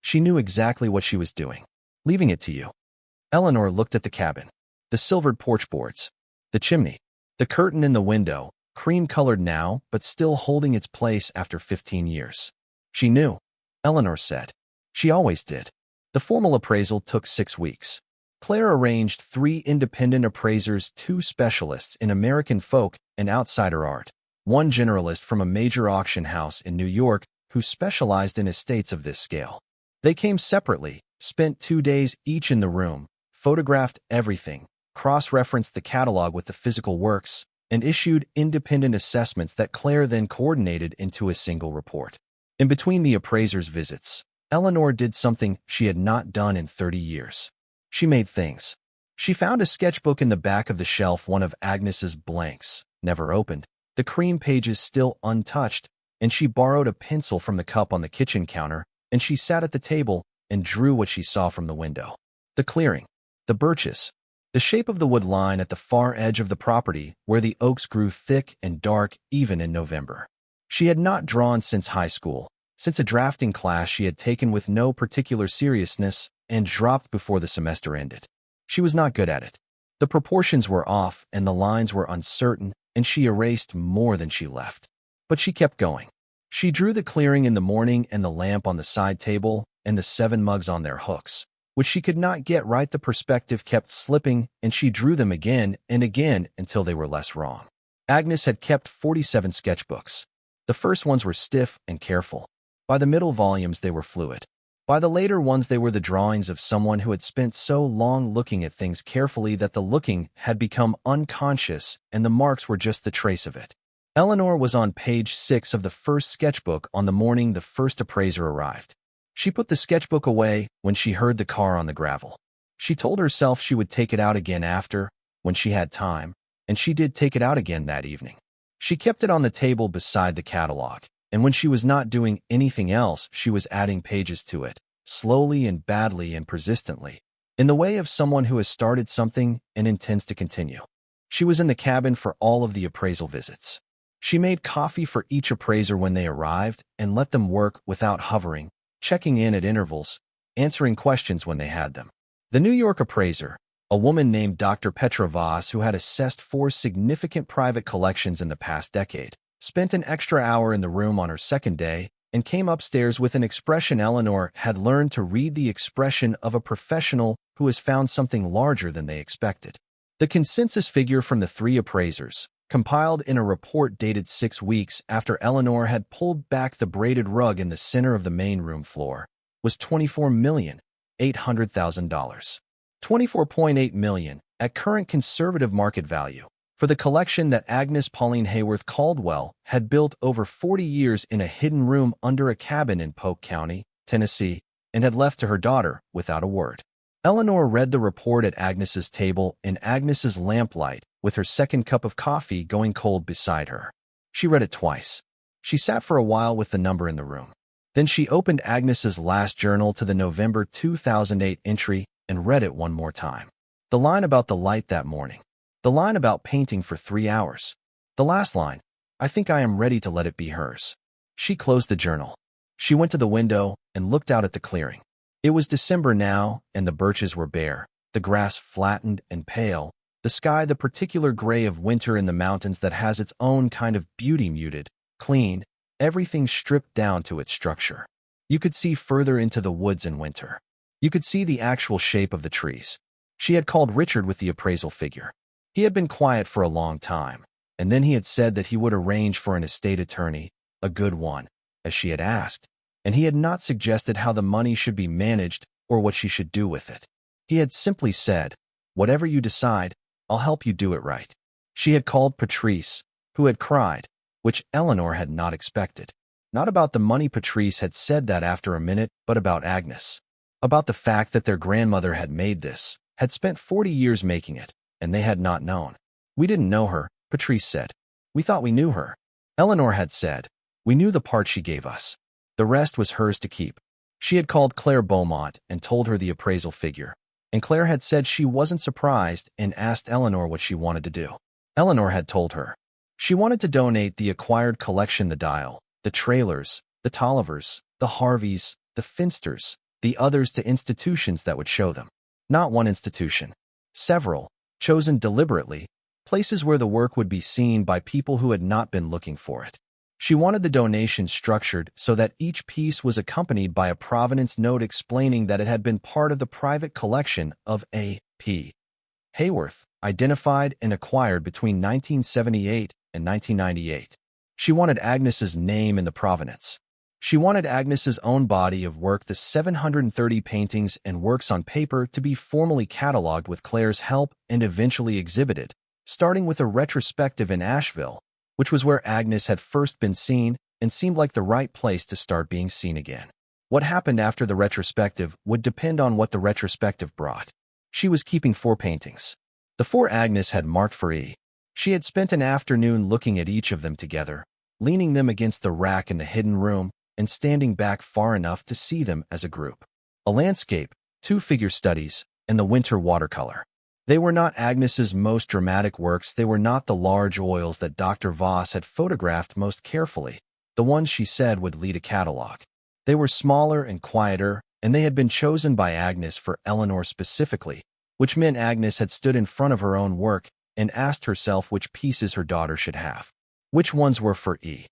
She knew exactly what she was doing. Leaving it to you. Eleanor looked at the cabin. The silvered porch boards. The chimney. The curtain in the window, cream-colored now, but still holding its place after 15 years. She knew. Eleanor said. She always did. The formal appraisal took 6 weeks. Claire arranged 3 independent appraisers, 2 specialists in American folk and outsider art, 1 generalist from a major auction house in New York who specialized in estates of this scale. They came separately, spent 2 days each in the room, photographed everything, cross-referenced the catalog with the physical works, and issued independent assessments that Claire then coordinated into a single report. In between the appraiser's visits, Eleanor did something she had not done in 30 years. She made things. She found a sketchbook in the back of the shelf, one of Agnes's blanks, never opened, the cream pages still untouched, and she borrowed a pencil from the cup on the kitchen counter, and she sat at the table and drew what she saw from the window. The clearing, the birches, the shape of the wood line at the far edge of the property where the oaks grew thick and dark even in November. She had not drawn since high school, since a drafting class she had taken with no particular seriousness and dropped before the semester ended. She was not good at it. The proportions were off and the lines were uncertain, and she erased more than she left. But she kept going. She drew the clearing in the morning and the lamp on the side table and the 7 mugs on their hooks, which she could not get right. The perspective kept slipping, and she drew them again and again until they were less wrong. Agnes had kept 47 sketchbooks. The first ones were stiff and careful. By the middle volumes they were fluid. By the later ones they were the drawings of someone who had spent so long looking at things carefully that the looking had become unconscious and the marks were just the trace of it. Eleanor was on page 6 of the first sketchbook on the morning the first appraiser arrived. She put the sketchbook away when she heard the car on the gravel. She told herself she would take it out again after, when she had time, and she did take it out again that evening. She kept it on the table beside the catalog, and when she was not doing anything else, she was adding pages to it, slowly and badly and persistently, in the way of someone who has started something and intends to continue. She was in the cabin for all of the appraisal visits. She made coffee for each appraiser when they arrived and let them work without hovering, checking in at intervals, answering questions when they had them. The New York appraiser, a woman named Dr. Petra Voss who had assessed 4 significant private collections in the past decade, spent an extra hour in the room on her second day and came upstairs with an expression Eleanor had learned to read, the expression of a professional who has found something larger than they expected. The consensus figure from the 3 appraisers, compiled in a report dated 6 weeks after Eleanor had pulled back the braided rug in the center of the main room floor, was $24,800,000. $24.8 million at current conservative market value for the collection that Agnes Pauline Haworth Caldwell had built over 40 years in a hidden room under a cabin in Polk County, Tennessee, and had left to her daughter without a word. Eleanor read the report at Agnes's table in Agnes's lamplight with her second cup of coffee going cold beside her. She read it twice. She sat for a while with the number in the room. Then she opened Agnes's last journal to the November 2008 entry and read it one more time. The line about the light that morning. The line about painting for 3 hours. The last line, I think I am ready to let it be hers. She closed the journal. She went to the window and looked out at the clearing. It was December now, and the birches were bare, the grass flattened and pale, the sky the particular gray of winter in the mountains that has its own kind of beauty, muted, clean, everything stripped down to its structure. You could see further into the woods in winter. You could see the actual shape of the trees. She had called Richard with the appraisal figure. He had been quiet for a long time, and then he had said that he would arrange for an estate attorney, a good one, as she had asked, and he had not suggested how the money should be managed or what she should do with it. He had simply said, whatever you decide, I'll help you do it right. She had called Patrice, who had cried, which Eleanor had not expected. Not about the money. Patrice had said that after a minute, but about Agnes. About the fact that their grandmother had made this, had spent 40 years making it, and they had not known. We didn't know her, Patrice said. We thought we knew her. Eleanor had said, we knew the part she gave us. The rest was hers to keep. She had called Claire Beaumont and told her the appraisal figure, and Claire had said she wasn't surprised and asked Eleanor what she wanted to do. Eleanor had told her, She wanted to donate the acquired collection, the Dial, the Trailers, the Tollivers, the Harveys, the Finsters, the others, to institutions that would show them. Not one institution. Several, chosen deliberately, places where the work would be seen by people who had not been looking for it. She wanted the donation structured so that each piece was accompanied by a provenance note explaining that it had been part of the private collection of A.P. Haworth, identified and acquired between 1978 and 1998. She wanted Agnes's name in the provenance. She wanted Agnes's own body of work, the 730 paintings and works on paper, to be formally catalogued with Claire's help and eventually exhibited, starting with a retrospective in Asheville, which was where Agnes had first been seen and seemed like the right place to start being seen again. What happened after the retrospective would depend on what the retrospective brought. She was keeping 4 paintings. The 4 Agnes had marked for E. She had spent an afternoon looking at each of them together, leaning them against the rack in the hidden room and standing back far enough to see them as a group. A landscape, 2 figure studies, and the winter watercolor. They were not Agnes's most dramatic works. They were not the large oils that Dr. Voss had photographed most carefully, the ones she said would lead a catalogue. They were smaller and quieter, and they had been chosen by Agnes for Eleanor specifically, which meant Agnes had stood in front of her own work and asked herself which pieces her daughter should have. Which ones were for E.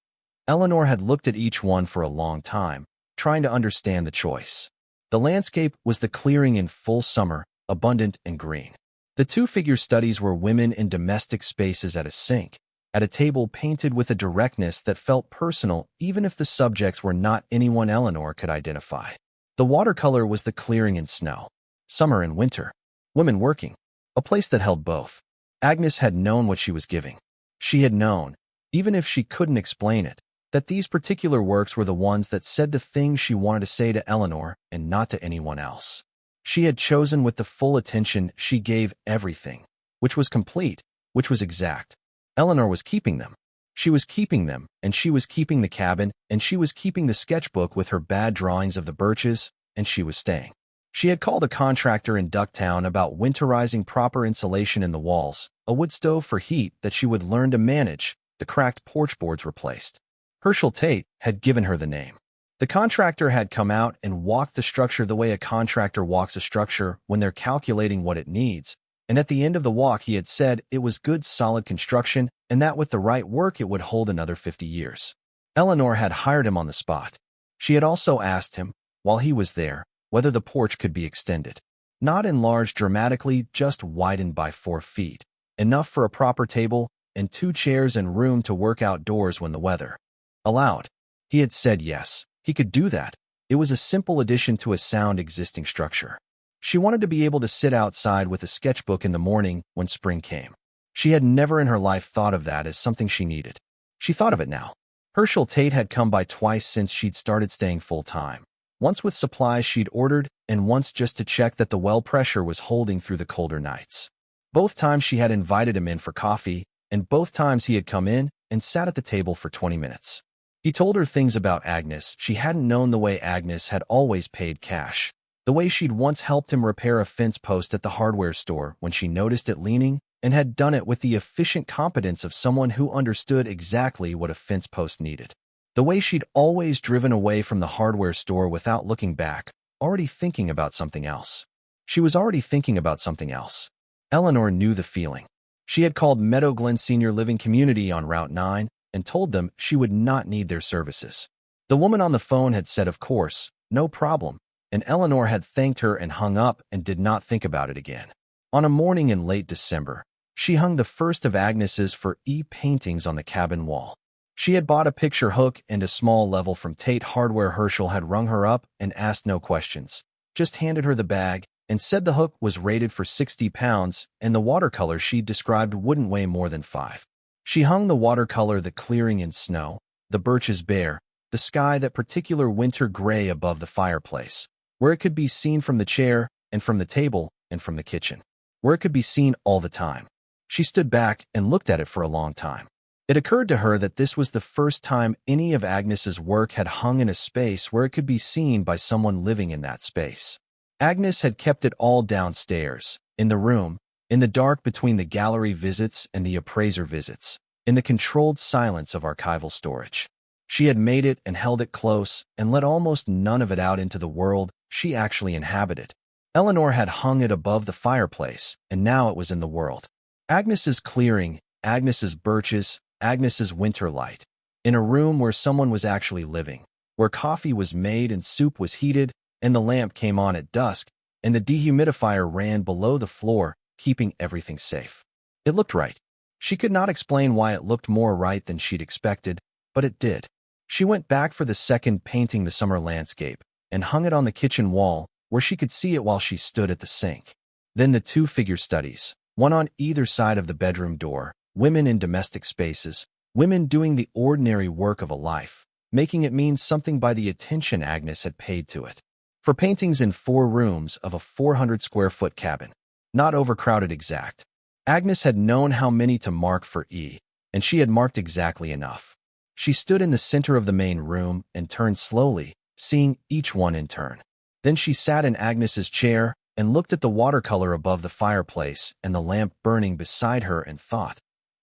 Eleanor had looked at each one for a long time, trying to understand the choice. The landscape was the clearing in full summer, abundant and green. The 2 figure studies were women in domestic spaces at a sink, at a table, painted with a directness that felt personal even if the subjects were not anyone Eleanor could identify. The watercolor was the clearing in snow, summer and winter, women working, a place that held both. Agnes had known what she was giving. She had known, even if she couldn't explain it, that these particular works were the ones that said the things she wanted to say to Eleanor and not to anyone else. She had chosen with the full attention. She gave everything, which was complete, which was exact. Eleanor was keeping them. She was keeping them, and she was keeping the cabin, and she was keeping the sketchbook with her bad drawings of the birches, and she was staying. She had called a contractor in Ducktown about winterizing proper insulation in the walls, a wood stove for heat that she would learn to manage, the cracked porch boards replaced. Herschel Tate had given her the name. The contractor had come out and walked the structure the way a contractor walks a structure when they're calculating what it needs, and at the end of the walk he had said it was good solid construction and that with the right work it would hold another 50 years. Eleanor had hired him on the spot. She had also asked him, while he was there, whether the porch could be extended. Not enlarged dramatically, just widened by 4 feet, enough for a proper table and 2 chairs and room to work outdoors when the weather allowed. He had said yes, he could do that. It was a simple addition to a sound existing structure. She wanted to be able to sit outside with a sketchbook in the morning when spring came. She had never in her life thought of that as something she needed. She thought of it now. Herschel Tate had come by twice since she'd started staying full-time. Once with supplies she'd ordered, and once just to check that the well pressure was holding through the colder nights. Both times she had invited him in for coffee, and both times he had come in and sat at the table for 20 minutes. He told her things about Agnes she hadn't known, the way Agnes had always paid cash, the way she'd once helped him repair a fence post at the hardware store when she noticed it leaning, and had done it with the efficient competence of someone who understood exactly what a fence post needed. The way she'd always driven away from the hardware store without looking back, already thinking about something else. She was already thinking about something else. Eleanor knew the feeling. She had called Meadow Glen Senior Living Community on Route 9 and told them she would not need their services. The woman on the phone had said, of course, no problem, and Eleanor had thanked her and hung up and did not think about it again. On a morning in late December, she hung the first of Agnes's for E paintings on the cabin wall. She had bought a picture hook and a small level from Tate Hardware. Herschel had rung her up and asked no questions, just handed her the bag and said the hook was rated for 60 pounds and the watercolor she'd described wouldn't weigh more than 5. She hung the watercolor, the clearing in snow, the birches bare, the sky, that particular winter gray above the fireplace, where it could be seen from the chair and from the table and from the kitchen, where it could be seen all the time. She stood back and looked at it for a long time. It occurred to her that this was the first time any of Agnes's work had hung in a space where it could be seen by someone living in that space. Agnes had kept it all downstairs, in the room, in the dark between the gallery visits and the appraiser visits, in the controlled silence of archival storage. She had made it and held it close and let almost none of it out into the world she actually inhabited. Eleanor had hung it above the fireplace, and now it was in the world. Agnes's clearing, Agnes's birches, Agnes's winter light. In a room where someone was actually living, where coffee was made and soup was heated, and the lamp came on at dusk, and the dehumidifier ran below the floor, keeping everything safe. It looked right. She could not explain why it looked more right than she'd expected, but it did. She went back for the second painting the summer landscape, and hung it on the kitchen wall, where she could see it while she stood at the sink. Then the two figure studies, one on either side of the bedroom door, women in domestic spaces, women doing the ordinary work of a life, making it mean something by the attention Agnes had paid to it. For paintings in 4 rooms of a 400-square-foot cabin, not overcrowded exact. Agnes had known how many to mark for E, and she had marked exactly enough. She stood in the center of the main room and turned slowly, seeing each one in turn. Then she sat in Agnes's chair and looked at the watercolor above the fireplace and the lamp burning beside her and thought,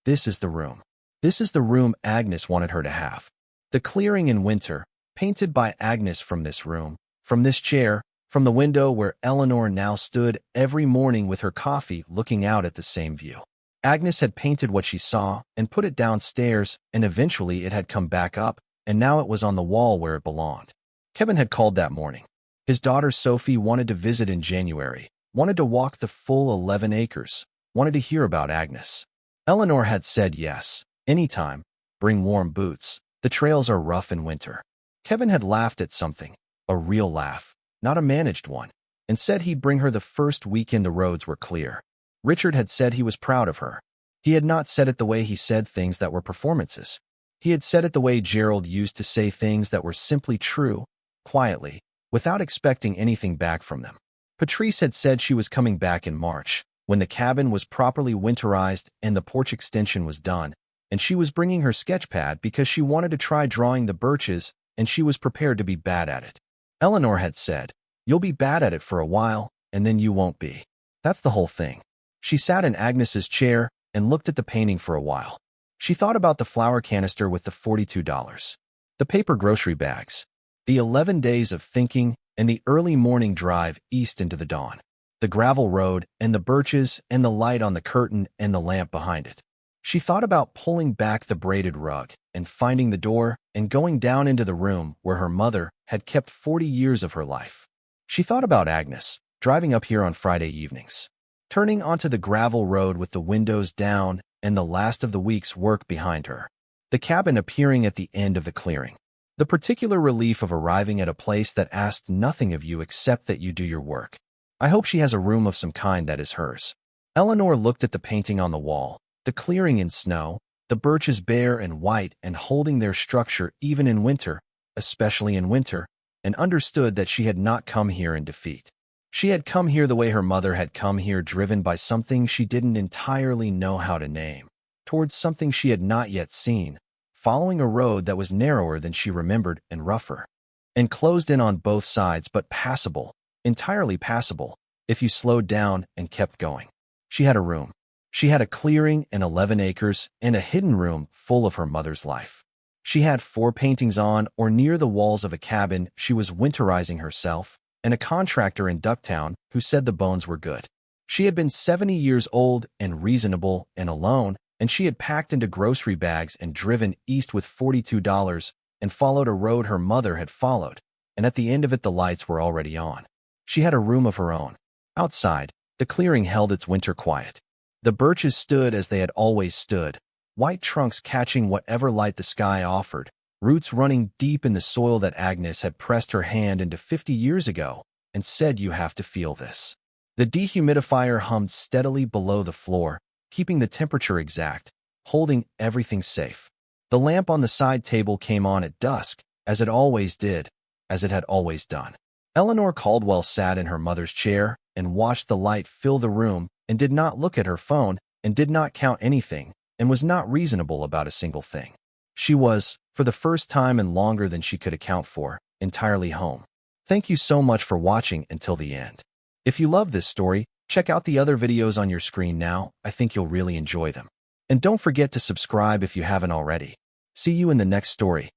this is the room. This is the room Agnes wanted her to have. The clearing in winter, painted by Agnes from this room, from this chair, from the window where Eleanor now stood every morning with her coffee looking out at the same view. Agnes had painted what she saw and put it downstairs, and eventually it had come back up, and now it was on the wall where it belonged. Kevin had called that morning. His daughter Sophie wanted to visit in January, wanted to walk the full 11 acres, wanted to hear about Agnes. Eleanor had said yes, anytime, bring warm boots. The trails are rough in winter. Kevin had laughed at something, a real laugh, not a managed one, and said he'd bring her the first weekend the roads were clear. Richard had said he was proud of her. He had not said it the way he said things that were performances. He had said it the way Gerald used to say things that were simply true, quietly, without expecting anything back from them. Patrice had said she was coming back in March, when the cabin was properly winterized and the porch extension was done, and she was bringing her sketch pad because she wanted to try drawing the birches, and she was prepared to be bad at it. Eleanor had said, you'll be bad at it for a while, and then you won't be. That's the whole thing. She sat in Agnes's chair and looked at the painting for a while. She thought about the flour canister with the $42, the paper grocery bags, the 11 days of thinking, and the early morning drive east into the dawn, the gravel road and the birches and the light on the curtain and the lamp behind it. She thought about pulling back the braided rug and finding the door and going down into the room where her mother had kept 40 years of her life. She thought about Agnes, driving up here on Friday evenings, turning onto the gravel road with the windows down and the last of the week's work behind her, the cabin appearing at the end of the clearing, the particular relief of arriving at a place that asked nothing of you except that you do your work. I hope she has a room of some kind that is hers. Eleanor looked at the painting on the wall, the clearing in snow, the birches bare and white and holding their structure even in winter, especially in winter, and understood that she had not come here in defeat. She had come here the way her mother had come here, driven by something she didn't entirely know how to name, towards something she had not yet seen, following a road that was narrower than she remembered and rougher, and closed in on both sides but passable, entirely passable, if you slowed down and kept going. She had a room. She had a clearing and 11 acres and a hidden room full of her mother's life. She had 4 paintings on or near the walls of a cabin she was winterizing herself, and a contractor in Ducktown who said the bones were good. She had been 70 years old and reasonable and alone, and she had packed into grocery bags and driven east with $42 and followed a road her mother had followed, and at the end of it the lights were already on. She had a room of her own. Outside, the clearing held its winter quiet. The birches stood as they had always stood, white trunks catching whatever light the sky offered, roots running deep in the soil that Agnes had pressed her hand into 50 years ago and said, you have to feel this. The dehumidifier hummed steadily below the floor, keeping the temperature exact, holding everything safe. The lamp on the side table came on at dusk, as it always did, as it had always done. Eleanor Caldwell sat in her mother's chair and watched the light fill the room and did not look at her phone and did not count anything and was not reasonable about a single thing. She was, for the first time and longer than she could account for, entirely home. Thank you so much for watching until the end. If you love this story, check out the other videos on your screen now. I think you'll really enjoy them. And don't forget to subscribe if you haven't already. See you in the next story.